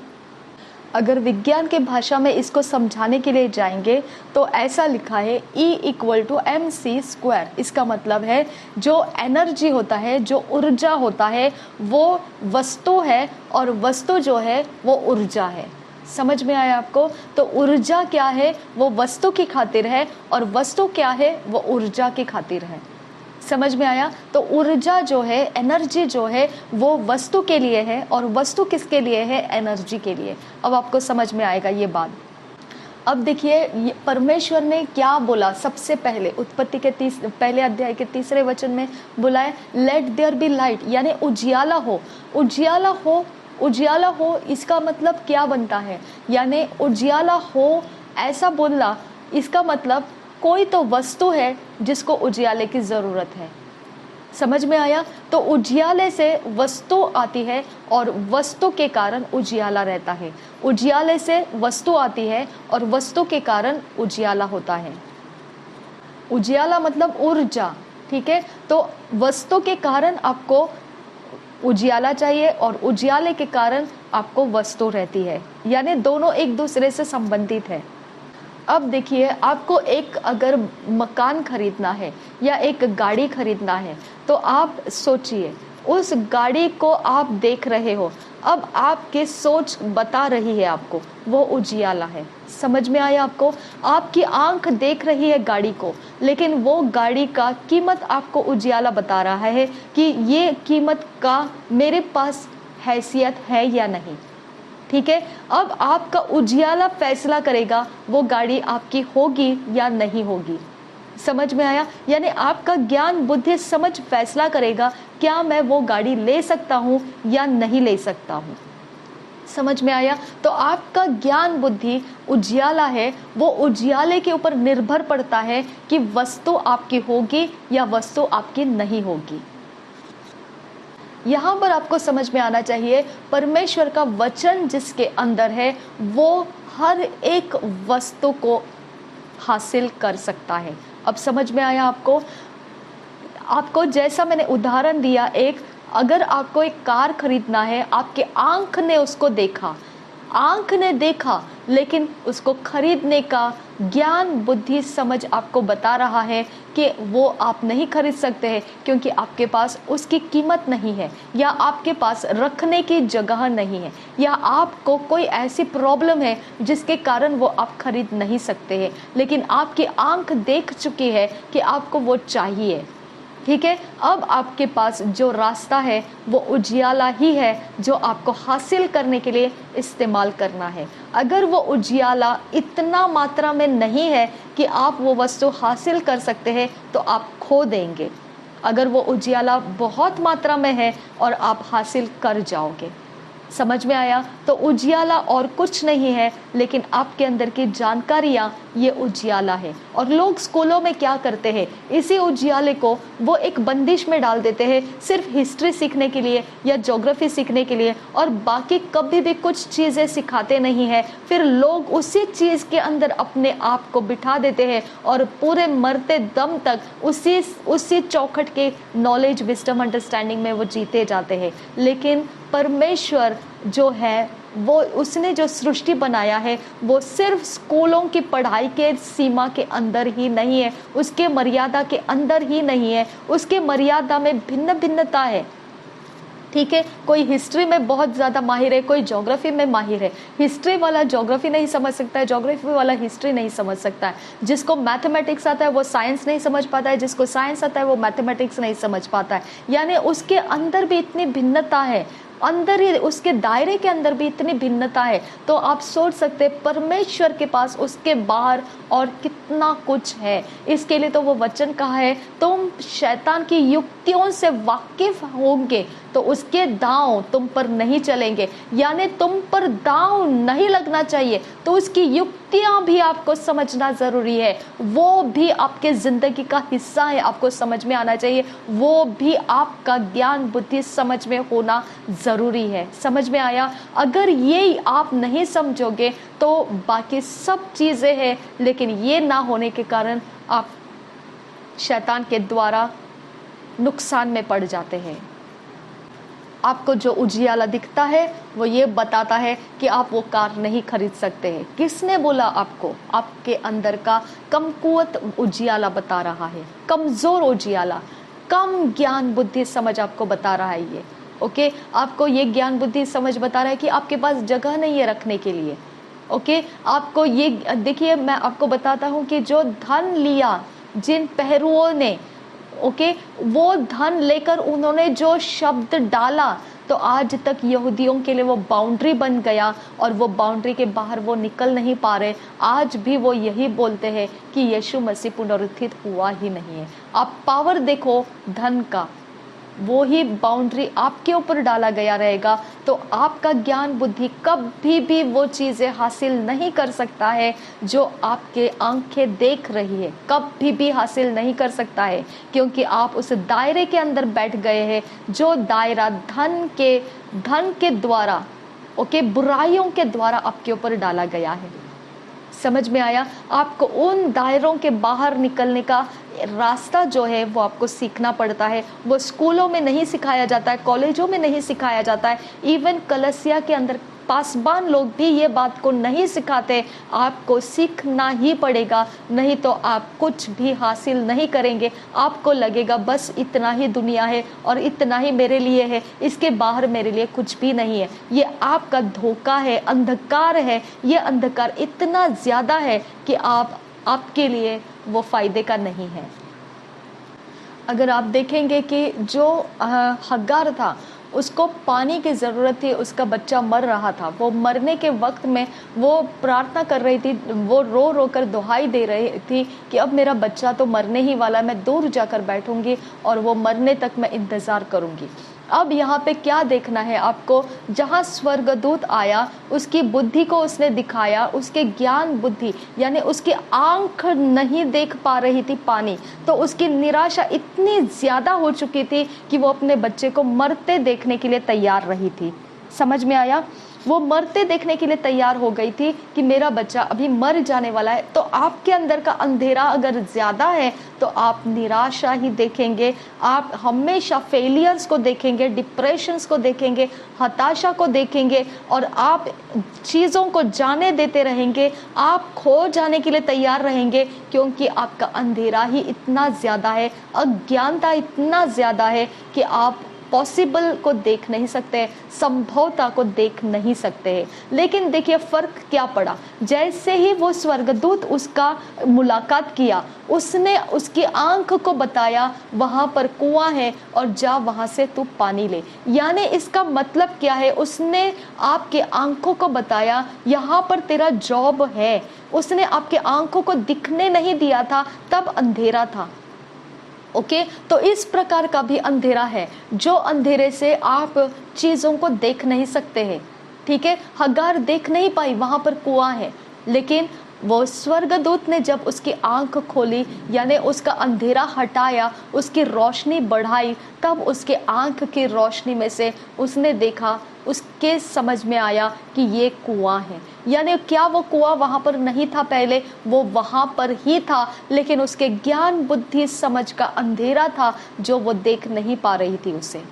अगर विज्ञान के भाषा में इसको समझाने के लिए जाएंगे तो ऐसा लिखा है E=mc²। इसका मतलब है जो एनर्जी होता है, जो ऊर्जा होता है, वो वस्तु है, और वस्तु जो है वो ऊर्जा है। समझ में आया आपको? तो ऊर्जा क्या है? वो वस्तु की खातिर है, और वस्तु क्या है? वो ऊर्जा की खातिर है। समझ में आया? तो ऊर्जा जो है, एनर्जी जो है, वो वस्तु के लिए है, और वस्तु किसके लिए है? एनर्जी के लिए। अब आपको समझ में आएगा ये बात। अब देखिए परमेश्वर ने क्या बोला सबसे पहले, उत्पत्ति के पहले अध्याय के 3 वचन में बोला है लेट देयर बी लाइट, यानी उजियाला हो। उजियाला हो, उजियाला हो, इसका मतलब क्या बनता है? यानी उजियाला हो ऐसा बोलना, इसका मतलब कोई तो वस्तु है जिसको उजियाले की ज़रूरत है। समझ में आया? तो उजियाले से वस्तु आती है, और वस्तु के कारण उजियाला रहता है। उजियाले से वस्तु आती है, और वस्तु के कारण उजियाला होता है। उजियाला मतलब ऊर्जा, ठीक है? तो वस्तु के कारण आपको उजियाला चाहिए, और उजियाले के कारण आपको वस्तु रहती है, यानी दोनों एक दूसरे से संबंधित है। अब देखिए, आपको एक अगर मकान खरीदना है या एक गाड़ी खरीदना है, तो आप सोचिए उस गाड़ी को आप देख रहे हो, अब आपकी सोच बता रही है आपको वो उजियाला है। समझ में आया आपको? आपकी आंख देख रही है गाड़ी को, लेकिन वो गाड़ी का कीमत आपको उजियाला बता रहा है कि ये कीमत का मेरे पास हैसियत है या नहीं। ठीक है? अब आपका उजियाला फैसला करेगा वो गाड़ी आपकी होगी या नहीं होगी। समझ में आया? यानी आपका ज्ञान, बुद्धि, समझ फैसला करेगा क्या मैं वो गाड़ी ले सकता हूँ या नहीं ले सकता हूँ। समझ में आया? तो आपका ज्ञान बुद्धि उजियाला है, वो उजियाले के ऊपर निर्भर पड़ता है कि वस्तु आपकी होगी या वस्तु आपकी नहीं होगी। यहाँ पर आपको समझ में आना चाहिए, परमेश्वर का वचन जिसके अंदर है वो हर एक वस्तु को हासिल कर सकता है। अब समझ में आया आपको? आपको जैसा मैंने उदाहरण दिया, अगर आपको एक कार खरीदना है, आपके आंख ने उसको देखा, आंख ने देखा, लेकिन उसको खरीदने का ज्ञान बुद्धि समझ आपको बता रहा है कि वो आप नहीं खरीद सकते हैं क्योंकि आपके पास उसकी कीमत नहीं है, या आपके पास रखने की जगह नहीं है, या आपको कोई ऐसी प्रॉब्लम है जिसके कारण वो आप खरीद नहीं सकते हैं, लेकिन आपकी आंख देख चुकी है कि आपको वो चाहिए। ठीक है, अब आपके पास जो रास्ता है वो उजियाला ही है जो आपको हासिल करने के लिए इस्तेमाल करना है। अगर वो उजियाला इतना मात्रा में नहीं है कि आप वो वस्तु हासिल कर सकते हैं तो आप खो देंगे। अगर वो उजियाला बहुत मात्रा में है और आप हासिल कर जाओगे। समझ में आया? तो उजियाला और कुछ नहीं है लेकिन आपके अंदर की जानकारियां, ये उजियाला है। और लोग स्कूलों में क्या करते हैं, इसी उजियाले को वो एक बंदिश में डाल देते हैं, सिर्फ हिस्ट्री सीखने के लिए या ज्योग्राफी सीखने के लिए, और बाकी कभी भी कुछ चीज़ें सिखाते नहीं है। फिर लोग उसी चीज़ के अंदर अपने आप को बिठा देते हैं और पूरे मरते दम तक उसी चौखट के नॉलेज, विजडम, अंडरस्टैंडिंग में वो जीते जाते हैं। लेकिन परमेश्वर जो है, वो उसने जो सृष्टि बनाया है वो सिर्फ स्कूलों की पढ़ाई के सीमा के अंदर ही नहीं है, उसके मर्यादा के अंदर ही नहीं है, उसके मर्यादा में भिन्न भिन्नता है। ठीक है, कोई हिस्ट्री में बहुत ज़्यादा माहिर है, कोई ज्योग्राफी में माहिर है। हिस्ट्री वाला ज्योग्राफी नहीं समझ सकता है, ज्योग्राफी वाला हिस्ट्री नहीं समझ सकता है। जिसको मैथमेटिक्स आता है वो साइंस नहीं समझ पाता है, जिसको साइंस आता है वो मैथमेटिक्स नहीं समझ पाता है। यानी उसके अंदर भी इतनी भिन्नता है, अंदर ही उसके दायरे के अंदर भी इतनी भिन्नता है। तो आप सोच सकते हैं परमेश्वर के पास उसके बाहर और कितना कुछ है। इसके लिए तो वो वचन कहा है, तुम शैतान की युक्तियों से वाकिफ होंगे तो उसके दांव तुम पर नहीं चलेंगे। यानी तुम पर दांव नहीं लगना चाहिए, तो उसकी युक्तियां भी आपको समझना जरूरी है। वो भी आपके जिंदगी का हिस्सा है, आपको समझ में आना चाहिए। वो भी आपका ज्ञान बुद्धि समझ में होना जरूरी है। समझ में आया? अगर ये आप नहीं समझोगे तो बाकी सब चीजें हैं, लेकिन ये ना होने के कारण आप शैतान के द्वारा नुकसान में पड़ जाते हैं। आपको जो उजियाला दिखता है वो ये बताता है कि आप वो कार नहीं खरीद सकते हैं। किसने बोला आपको? आपके अंदर का कमकुवत उजियाला बता रहा है, कमजोर उजियाला, कम ज्ञान बुद्धि समझ आपको बता रहा है ये। ओके, आपको ये ज्ञान बुद्धि समझ बता रहा है कि आपके पास जगह नहीं है रखने के लिए। ओके, आपको ये देखिए, मैं आपको बताता हूँ कि जो धन लिया जिन पहरुओं ने, ओके, वो धन लेकर उन्होंने जो शब्द डाला तो आज तक यहूदियों के लिए वो बाउंड्री बन गया और वो बाउंड्री के बाहर वो निकल नहीं पा रहे। आज भी वो यही बोलते हैं कि यीशु मसीह पुनरुत्थित हुआ ही नहीं है। आप पावर देखो धन का, वो ही बाउंड्री आपके ऊपर डाला गया रहेगा तो आपका ज्ञान बुद्धि कभी भी वो चीज़ें हासिल नहीं कर सकता है जो आपके आंखें देख रही है, कभी भी हासिल नहीं कर सकता है, क्योंकि आप उस दायरे के अंदर बैठ गए हैं जो दायरा धन के द्वारा, ओके, बुराइयों के द्वारा आपके ऊपर डाला गया है। समझ में आया? आपको उन दायरों के बाहर निकलने का रास्ता जो है वो आपको सीखना पड़ता है। वो स्कूलों में नहीं सिखाया जाता है, कॉलेजों में नहीं सिखाया जाता है, इवन कलसिया के अंदर पासबान लोग भी ये बात को नहीं सिखाते। आपको सीखना ही पड़ेगा, नहीं तो आप कुछ भी हासिल नहीं करेंगे। आपको लगेगा बस इतना ही दुनिया है और इतना ही मेरे लिए है, इसके बाहर मेरे लिए कुछ भी नहीं है। ये आपका धोखा है, अंधकार है। ये अंधकार इतना ज़्यादा है कि आपके लिए वो फायदे का नहीं है। अगर आप देखेंगे कि जो हग्गार था उसको पानी की ज़रूरत थी, उसका बच्चा मर रहा था। वो मरने के वक्त में वो प्रार्थना कर रही थी, वो रो रो कर दुहाई दे रही थी कि अब मेरा बच्चा तो मरने ही वाला, मैं दूर जाकर बैठूंगी और वो मरने तक मैं इंतज़ार करूंगी। अब यहाँ पे क्या देखना है आपको, जहाँ स्वर्गदूत आया उसकी बुद्धि को उसने दिखाया, उसके ज्ञान बुद्धि यानी उसकी आंख नहीं देख पा रही थी पानी, तो उसकी निराशा इतनी ज़्यादा हो चुकी थी कि वो अपने बच्चे को मरते देखने के लिए तैयार रही थी। समझ में आया? वो मरते देखने के लिए तैयार हो गई थी कि मेरा बच्चा अभी मर जाने वाला है। तो आपके अंदर का अंधेरा अगर ज़्यादा है तो आप निराशा ही देखेंगे, आप हमेशा फेलियर्स को देखेंगे, डिप्रेशंस को देखेंगे, हताशा को देखेंगे और आप चीज़ों को जाने देते रहेंगे, आप खो जाने के लिए तैयार रहेंगे, क्योंकि आपका अंधेरा ही इतना ज़्यादा है, अज्ञानता इतना ज़्यादा है कि आप पॉसिबल को देख नहीं सकते, संभवता को देख नहीं सकते हैं। लेकिन देखिए फर्क क्या पड़ा, जैसे ही वो स्वर्गदूत उसका मुलाकात किया, उसने उसकी आंख को बताया वहां पर कुआं है और जा वहां से तू पानी ले। यानी इसका मतलब क्या है, उसने आपके आंखों को बताया यहाँ पर तेरा जॉब है। उसने आपके आंखों को दिखने नहीं दिया था, तब अंधेरा था। ओके, तो इस प्रकार का भी अंधेरा है, जो अंधेरे से आप चीज़ों को देख नहीं सकते हैं। ठीक है, हगार देख नहीं पाई, वहां पर कुआं है, लेकिन वो स्वर्गदूत ने जब उसकी आंख खोली यानी उसका अंधेरा हटाया, उसकी रोशनी बढ़ाई, तब उसके आंख की रोशनी में से उसने देखा, उसके समझ में आया कि ये कुआं है। यानी क्या वो कुआं वहां पर नहीं था पहले, वो वहां पर ही था, लेकिन उसके ज्ञान बुद्धि समझ का अंधेरा था जो वो देख नहीं पा रही थी उसे।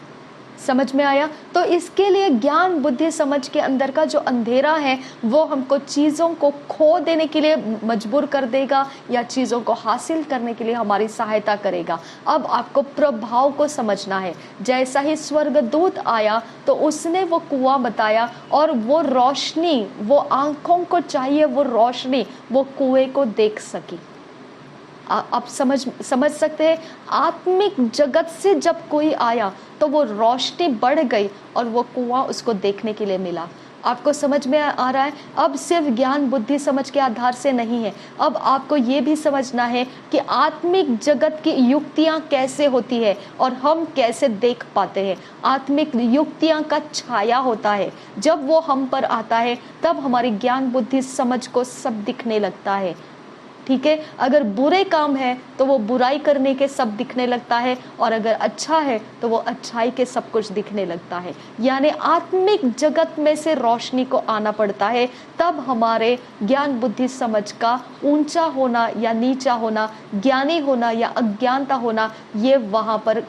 समझ में आया? तो इसके लिए ज्ञान बुद्धि समझ के अंदर का जो अंधेरा है वो हमको चीज़ों को खो देने के लिए मजबूर कर देगा या चीज़ों को हासिल करने के लिए हमारी सहायता करेगा। अब आपको प्रभाव को समझना है। जैसा ही स्वर्गदूत आया तो उसने वो कुआं बताया और वो रोशनी, वो आंखों को चाहिए वो रोशनी, वो कुएं को देख सकी। आप समझ सकते हैं, आत्मिक जगत से जब कोई आया तो वो रोशनी बढ़ गई और वो कुआं उसको देखने के लिए मिला। आपको समझ में आ रहा है? अब सिर्फ ज्ञान बुद्धि समझ के आधार से नहीं है, अब आपको ये भी समझना है कि आत्मिक जगत की युक्तियां कैसे होती है और हम कैसे देख पाते हैं। आत्मिक युक्तियां का छाया होता है, जब वो हम पर आता है तब हमारी ज्ञान बुद्धि समझ को सब दिखने लगता है। ठीक है, अगर बुरे काम है तो वो बुराई करने के सब दिखने लगता है, और अगर अच्छा है तो वो अच्छाई के सब कुछ दिखने लगता है। यानी आत्मिक जगत में से रोशनी को आना पड़ता है, तब हमारे ज्ञान बुद्धि समझ का ऊंचा होना या नीचा होना, ज्ञानी होना या अज्ञानता होना, ये वहां पर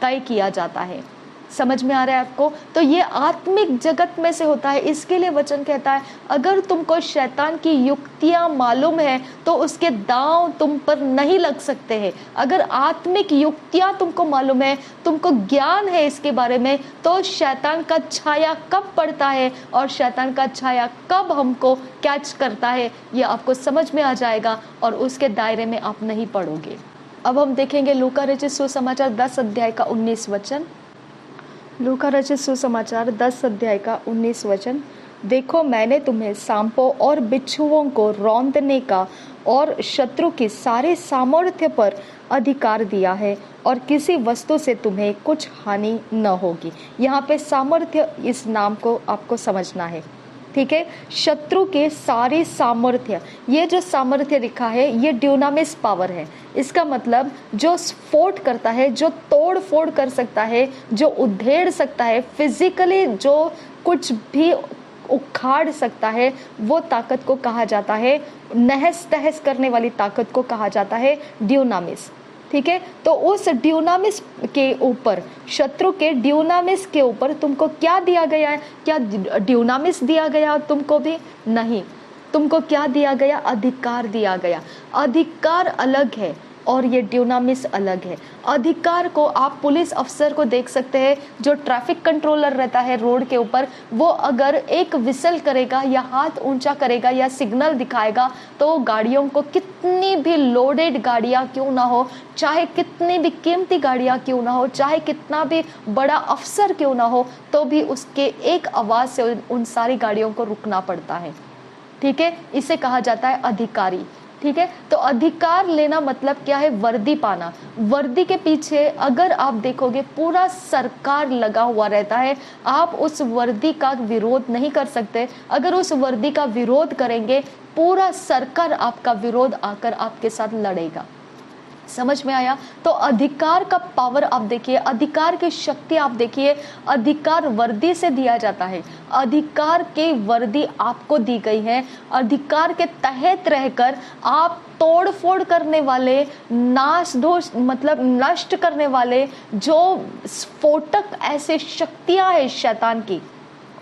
तय किया जाता है। समझ में आ रहा है आपको? तो ये आत्मिक जगत में से होता है। इसके लिए वचन कहता है, अगर तुमको शैतान की युक्तियां मालूम है तो उसके दांव तुम पर नहीं लग सकते हैं। अगर आत्मिक युक्तियां तुमको मालूम है, तुमको ज्ञान है इसके बारे में, तो शैतान का छाया कब पड़ता है और शैतान का छाया कब हमको कैच करता है, ये आपको समझ में आ जाएगा और उसके दायरे में आप नहीं पड़ोगे। अब हम देखेंगे लूका रचित सुसमाचार 10 अध्याय का 19 वचन। लूका रचित सुसमाचार 10 अध्याय का 19 वचन। देखो, मैंने तुम्हें सांपों और बिच्छुओं को रौंदने का और शत्रु की सारे सामर्थ्य पर अधिकार दिया है और किसी वस्तु से तुम्हें कुछ हानि न होगी। यहाँ पे सामर्थ्य, इस नाम को आपको समझना है। ठीक है, शत्रु के सारे सामर्थ्य, ये जो सामर्थ्य लिखा है ये ड्यूनामिस पावर है। इसका मतलब जो स्फोट करता है, जो तोड़ फोड़ कर सकता है, जो उधेड़ सकता है, फिजिकली जो कुछ भी उखाड़ सकता है, वो ताकत को कहा जाता है, नहस तहस करने वाली ताकत को कहा जाता है ड्यूनामिस। ठीक है, तो उस ड्यूनामिस के ऊपर, शत्रु के ड्यूनामिस के ऊपर तुमको क्या दिया गया है? क्या ड्यूनामिस दिया गया तुमको भी? नहीं, तुमको क्या दिया गया? अधिकार दिया गया। अधिकार अलग है और ये ड्यूनामिस अलग है। अधिकार को आप पुलिस अफसर को देख सकते हैं, जो ट्रैफिक कंट्रोलर रहता है रोड के ऊपर, वो अगर एक विसल करेगा या हाथ ऊंचा करेगा या सिग्नल दिखाएगा तो गाड़ियों को, कितनी भी लोडेड गाड़ियां क्यों ना हो, चाहे कितनी भी कीमती गाड़ियां क्यों ना हो, चाहे कितना भी बड़ा अफसर क्यों ना हो, तो भी उसके एक आवाज से उन सारी गाड़ियों को रुकना पड़ता है। ठीक है, इसे कहा जाता है अधिकारी। ठीक है। तो अधिकार लेना मतलब क्या है? वर्दी पाना। वर्दी के पीछे अगर आप देखोगे पूरा सरकार लगा हुआ रहता है, आप उस वर्दी का विरोध नहीं कर सकते। अगर उस वर्दी का विरोध करेंगे, पूरा सरकार आपका विरोध आकर आपके साथ लड़ेगा। समझ में आया? तो अधिकार का पावर आप देखिए, अधिकार की शक्ति आप देखिए। अधिकार वर्दी से दिया जाता है, अधिकार की वर्दी आपको दी गई है। अधिकार के तहत रहकर आप तोड़ फोड़ करने वाले, नाश दोष मतलब नष्ट करने वाले जो स्फोटक ऐसे शक्तियां हैं शैतान की,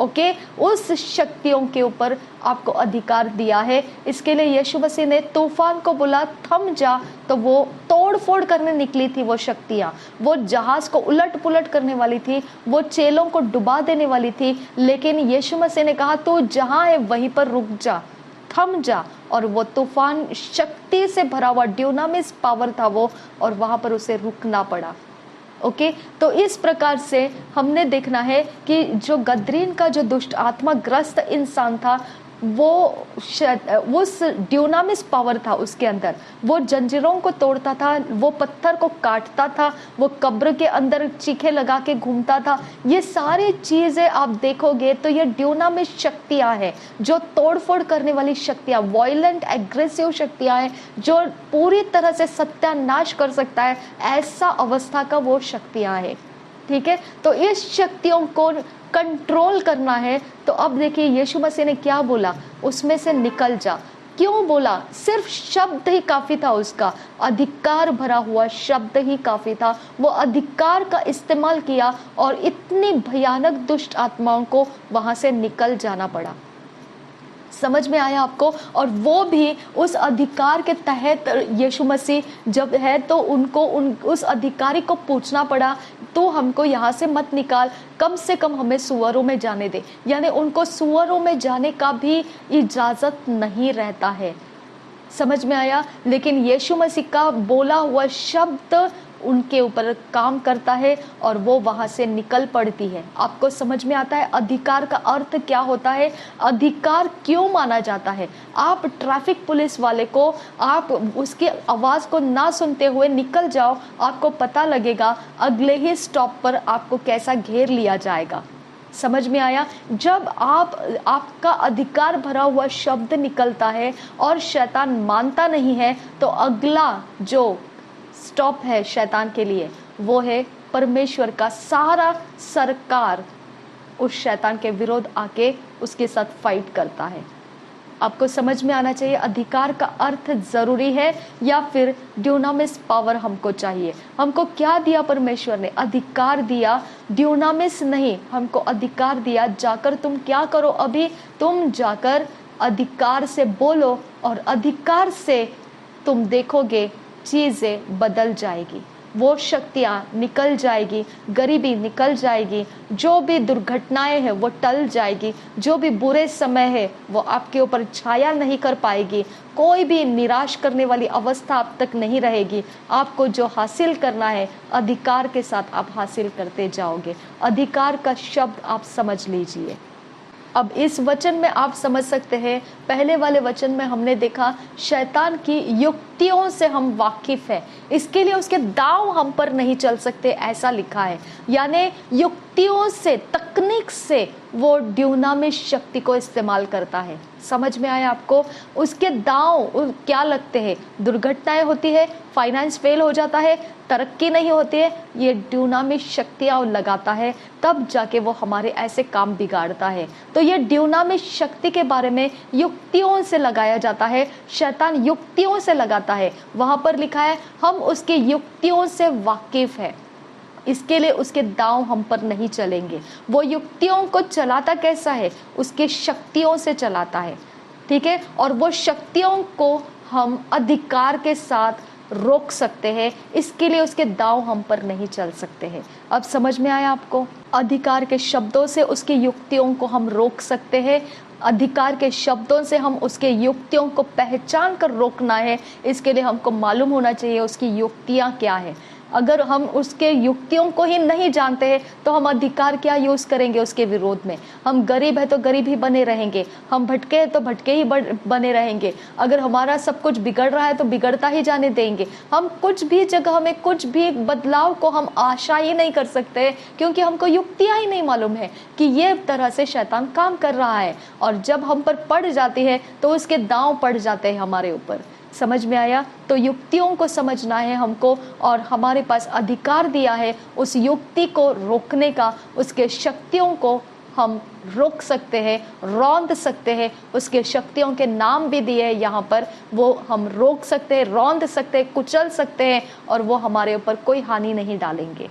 ओके, उस शक्तियों के ऊपर आपको अधिकार दिया है। इसके लिए यीशु मसीह ने तूफान को बोला थम जा, तो वो तोड़ फोड़ करने निकली थी। वो शक्तियां, वो जहाज को उलट पुलट करने वाली थी, वो चेलों को डुबा देने वाली थी, लेकिन यीशु मसीह ने कहा तू जहां है वहीं पर रुक जा, थम जा। और वो तूफान शक्ति से भरा हुआ ड्यूनामिस पावर था वो, और वहां पर उसे रुकना पड़ा। ओके, तो इस प्रकार से हमने देखना है कि जो गदरीन का जो दुष्ट आत्मा ग्रस्त इंसान था, वो उस ड्यूनामिस पावर था उसके अंदर। वो जंजीरों को तोड़ता था, वो पत्थर को काटता था, वो कब्र के अंदर चीखे लगा के घूमता था। ये सारी चीजें आप देखोगे तो ये ड्यूनामिस शक्तियां हैं, जो तोड़फोड़ करने वाली शक्तियां, वायलेंट एग्रेसिव शक्तियां हैं, जो पूरी तरह से सत्यानाश कर सकता है, ऐसा अवस्था का वो शक्तियां हैं। ठीक है, तो इस शक्तियों को कंट्रोल करना है। तो अब देखिए यीशु मसीह ने क्या बोला, उसमें से निकल जा। क्यों बोला? सिर्फ शब्द ही काफी था उसका, अधिकार भरा हुआ शब्द ही काफी था। वो अधिकार का इस्तेमाल किया और इतनी भयानक दुष्ट आत्माओं को वहां से निकल जाना पड़ा। समझ में आया आपको? और वो भी उस अधिकार के तहत यीशु मसीह जब है तो उनको उस अधिकारी को पूछना पड़ा, तो हमको यहाँ से मत निकाल, कम से कम हमें सुअरों में जाने दे। यानी उनको सुअरों में जाने का भी इजाजत नहीं रहता है। समझ में आया? लेकिन यीशु मसीह का बोला हुआ शब्द उनके ऊपर काम करता है और वो वहां से निकल पड़ती है। आपको समझ में आता है अधिकार का अर्थ क्या होता है? अधिकार क्यों माना जाता है? आप ट्रैफिक पुलिस वाले को, आप उसकी आवाज को ना सुनते हुए निकल जाओ, आपको पता लगेगा अगले ही स्टॉप पर आपको कैसा घेर लिया जाएगा। समझ में आया? जब आपका अधिकार भरा हुआ शब्द निकलता है और शैतान मानता नहीं है, तो अगला जो स्टॉप है शैतान के लिए वो है परमेश्वर का सारा सरकार उस शैतान के विरोध आके उसके साथ फाइट करता है। आपको समझ में आना चाहिए अधिकार का अर्थ जरूरी है या फिर ड्यूनामिस पावर हमको चाहिए। हमको क्या दिया परमेश्वर ने? अधिकार दिया, ड्यूनामिस नहीं। हमको अधिकार दिया, जाकर तुम क्या करो? अभी तुम जाकर अधिकार से बोलो और अधिकार से तुम देखोगे चीजें बदल जाएगी, वो शक्तियां निकल जाएगी, गरीबी निकल जाएगी, जो भी दुर्घटनाएं हैं वो टल जाएगी, जो भी बुरे समय है वो आपके ऊपर छाया नहीं कर पाएगी, कोई भी निराश करने वाली अवस्था आप तक नहीं रहेगी। आपको जो हासिल करना है अधिकार के साथ आप हासिल करते जाओगे। अधिकार का शब्द आप समझ लीजिए। अब इस वचन में आप समझ सकते हैं, पहले वाले वचन में हमने देखा शैतान की युक्तियों से हम वाकिफ है, इसके लिए उसके दांव हम पर नहीं चल सकते, ऐसा लिखा है। यानी युक्तियों से, तकनीक से वो ड्यूनामिस शक्ति को इस्तेमाल करता है। समझ में आया आपको? उसके दांव क्या लगते हैं? दुर्घटनाएं होती है, फाइनेंस फेल हो जाता है, तरक्की नहीं होती है, ये ड्यूनामिस शक्तियां लगाता है, तब जाके वो हमारे ऐसे काम बिगाड़ता है। तो ये ड्यूनामिस शक्ति के बारे में युक्तियों से लगाया जाता है, शैतान युक्तियों से लगाता है। वहां पर लिखा है हम उसके युक्तियों से वाकिफ है, इसके लिए उसके दांव हम पर नहीं चलेंगे। वो युक्तियों को चलाता कैसा है? उसके शक्तियों से चलाता है, ठीक है। और वो शक्तियों को हम अधिकार के साथ रोक सकते हैं, इसके लिए उसके दांव हम पर नहीं चल सकते हैं। अब समझ में आया आपको? अधिकार के शब्दों से उसकी युक्तियों को हम रोक सकते हैं, अधिकार के शब्दों से हम उसके युक्तियों को पहचान कर रोकना है। इसके लिए हमको मालूम होना चाहिए उसकी युक्तियां क्या है। अगर हम उसके युक्तियों को ही नहीं जानते हैं तो हम अधिकार क्या यूज करेंगे उसके विरोध में। हम गरीब है तो गरीब ही बने रहेंगे, हम भटके हैं तो भटके ही बने रहेंगे। अगर हमारा सब कुछ बिगड़ रहा है तो बिगड़ता ही जाने देंगे। हम कुछ भी जगह में कुछ भी बदलाव को हम आशा ही नहीं कर सकते, क्योंकि हमको युक्तियां ही नहीं मालूम है कि ये तरह से शैतान काम कर रहा है। और जब हम पर पड़ जाती है तो उसके दांव पड़ जाते हैं हमारे ऊपर। समझ में आया? तो युक्तियों को समझना है हमको, और हमारे पास अधिकार दिया है उस युक्ति को रोकने का। उसके शक्तियों को हम रोक सकते हैं, रौंद सकते हैं। उसके शक्तियों के नाम भी दिए हैं यहाँ पर, वो हम रोक सकते हैं, रौंद सकते हैं, कुचल सकते हैं, और वो हमारे ऊपर कोई हानि नहीं डालेंगे।